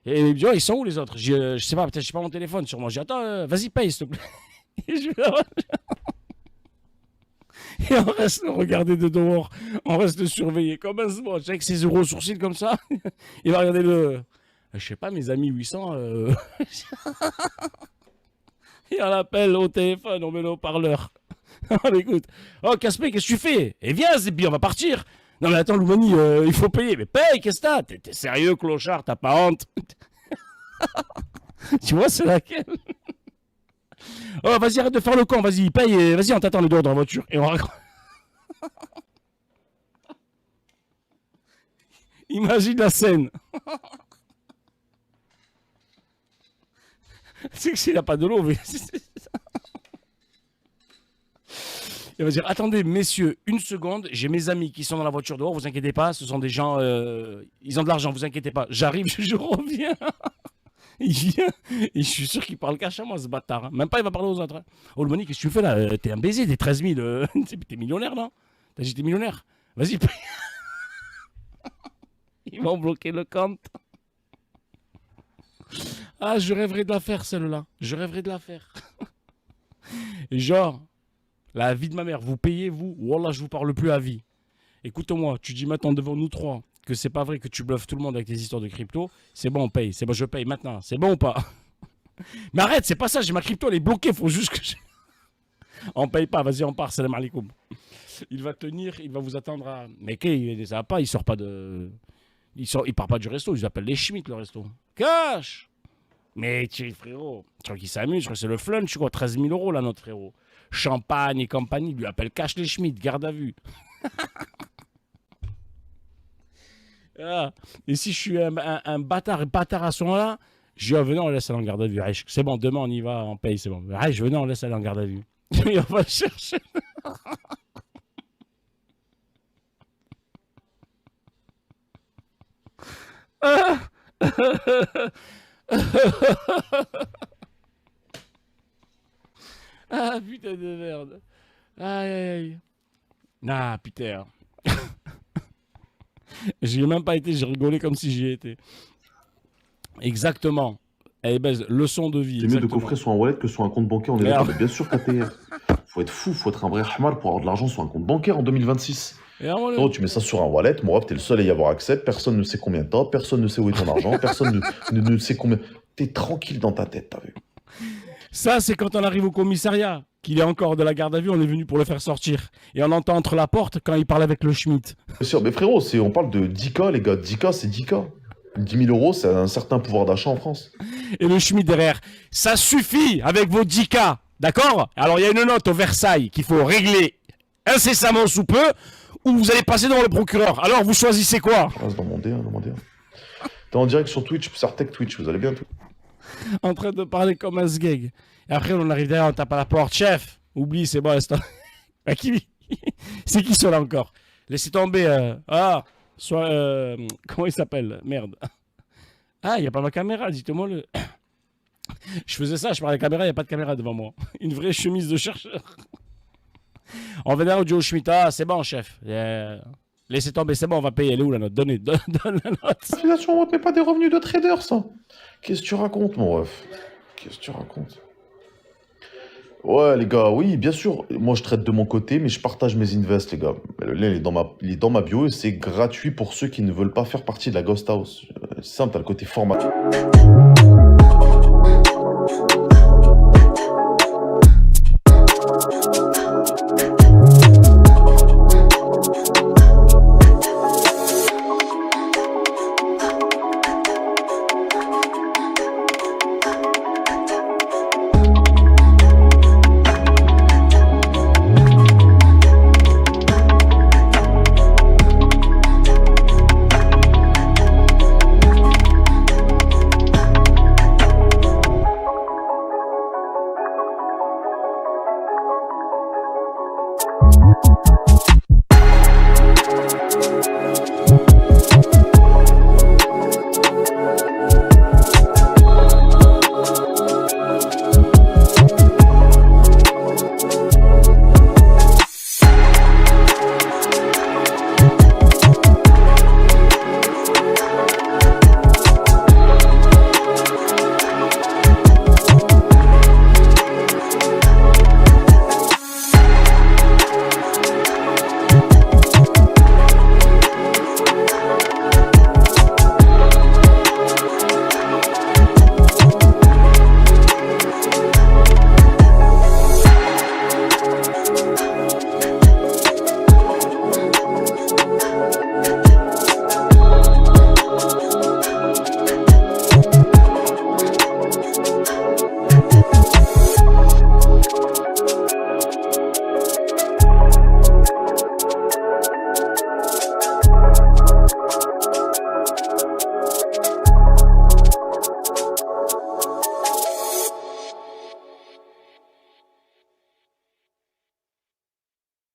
et il me dit, oh, ils sont où les autres? Je sais pas, peut-être je sais pas mon téléphone sur moi, je dis, attends, vas-y paye s'il te plaît. Et on reste regarder de dehors, on reste surveillé comme un smoch avec ses euros sourcils comme ça. Il va regarder je sais pas, mes amis 800. Et on l'appelle au téléphone, on met le haut-parleur. On écoute. Oh, Casper, qu'est-ce que tu fais? Eh viens, Zébi, on va partir. Non, mais attends, Loumani, il faut payer. Mais paye, qu'est-ce que t'as? T'es sérieux, clochard, t'as pas honte? Tu vois, c'est laquelle? Oh, vas-y, arrête de faire le con, vas-y, paye, vas-y, on t'attend le dehors dans la voiture. Et on raconte. Imagine la scène. C'est que s'il n'a pas de l'eau, mais... Il va dire, attendez, messieurs, une seconde, j'ai mes amis qui sont dans la voiture dehors, vous inquiétez pas, ce sont des gens, ils ont de l'argent, vous inquiétez pas. J'arrive, je reviens. Il vient, et je suis sûr qu'il parle cash à moi, ce bâtard. Hein. Même pas, il va parler aux autres. Hein. Oh, le Moni, qu'est-ce que tu fais là? T'es un baiser, t'es 13 000. T'es millionnaire, non? T'as dit t'es millionnaire? Vas-y, paye. Ils vont bloquer le compte. Ah, je rêverais de la faire, celle-là. Je rêverais de la faire. Genre, la vie de ma mère, vous payez, vous? Wallah, je vous parle plus à vie. Écoute-moi, tu dis maintenant devant nous trois que c'est pas vrai que tu bluffes tout le monde avec tes histoires de crypto. C'est bon, on paye. C'est bon, je paye maintenant. C'est bon ou pas? Mais arrête, c'est pas ça. J'ai ma crypto, elle est bloquée. Faut juste que on paye pas. Vas-y, on part. Salam alaikum. Il va tenir, il va vous attendre à. Mais ça va pas. Il sort pas de. Il part pas du resto. Ils appellent les Schmitt, le resto. Cash. Mais frérot, tu crois qu'il s'amuse? Je crois que c'est le flunch, quoi. 13 000 € là, notre frérot. Champagne et compagnie. Il lui appelle Cash les Schmitt. Garde à vue. Ah. Et si je suis un bâtard à ce moment-là, je dis, venez, on laisse aller en garde à vue. C'est bon, demain on y va, on paye, c'est bon. Venez, on laisse aller en garde à vue. Et on va le chercher. Ah, putain de merde. Aïe, aïe, aïe. Nah, putain. J'y ai même pas été, j'ai rigolé comme si j'y étais. Exactement. Eh ben, leçon de vie. C'est mieux de coffrer sur un wallet que sur un compte bancaire. On est d'accord, mais bien sûr qu'ATR. Faut être fou, faut être un vrai hamar pour avoir de l'argent sur un compte bancaire en 2026. Oh, tu mets ça sur un wallet, moi, t'es le seul à y avoir accès, personne ne sait combien t'as, personne ne sait où est ton argent, personne ne sait combien... T'es tranquille dans ta tête, t'as vu? Ça, c'est quand on arrive au commissariat, qu'il est encore de la garde à vue, on est venu pour le faire sortir. Et on entend entre la porte quand il parle avec le Schmitt. Bien sûr, mais frérot, on parle de 10K, les gars. 10K, c'est 10K. 10 000 €, c'est un certain pouvoir d'achat en France. Et le Schmitt derrière, ça suffit avec vos 10K, d'accord? Alors, il y a une note au Versailles qu'il faut régler incessamment sous peu, ou vous allez passer devant le procureur. Alors, vous choisissez quoi? Ah, c'est dans mon dé. T'es en direct sur Twitch, Sartec Twitch, vous allez bien tout. En train de parler comme un sgeg. Et après, on arrive derrière, on tape à la porte. Chef, oublie, c'est bon, l'instant. C'est qui cela encore? Laissez tomber. Comment il s'appelle? Merde. Ah, il n'y a pas ma caméra, dites-moi le. Je faisais ça, je parlais à la caméra, il n'y a pas de caméra devant moi. Une vraie chemise de chercheur. On va dire au Schmitt, c'est bon, chef. Laissez tomber, c'est bon, on va payer. Elle est où la note? Donne la note. Affiliation haute, mais pas des revenus de trader, ça. Qu'est-ce que tu racontes, mon ref? Qu'est-ce que tu racontes? Ouais, les gars, oui, bien sûr. Moi, je traite de mon côté, mais je partage mes invests, les gars. Le lien, il est dans ma bio et c'est gratuit pour ceux qui ne veulent pas faire partie de la Ghost House. C'est simple, t'as le côté format.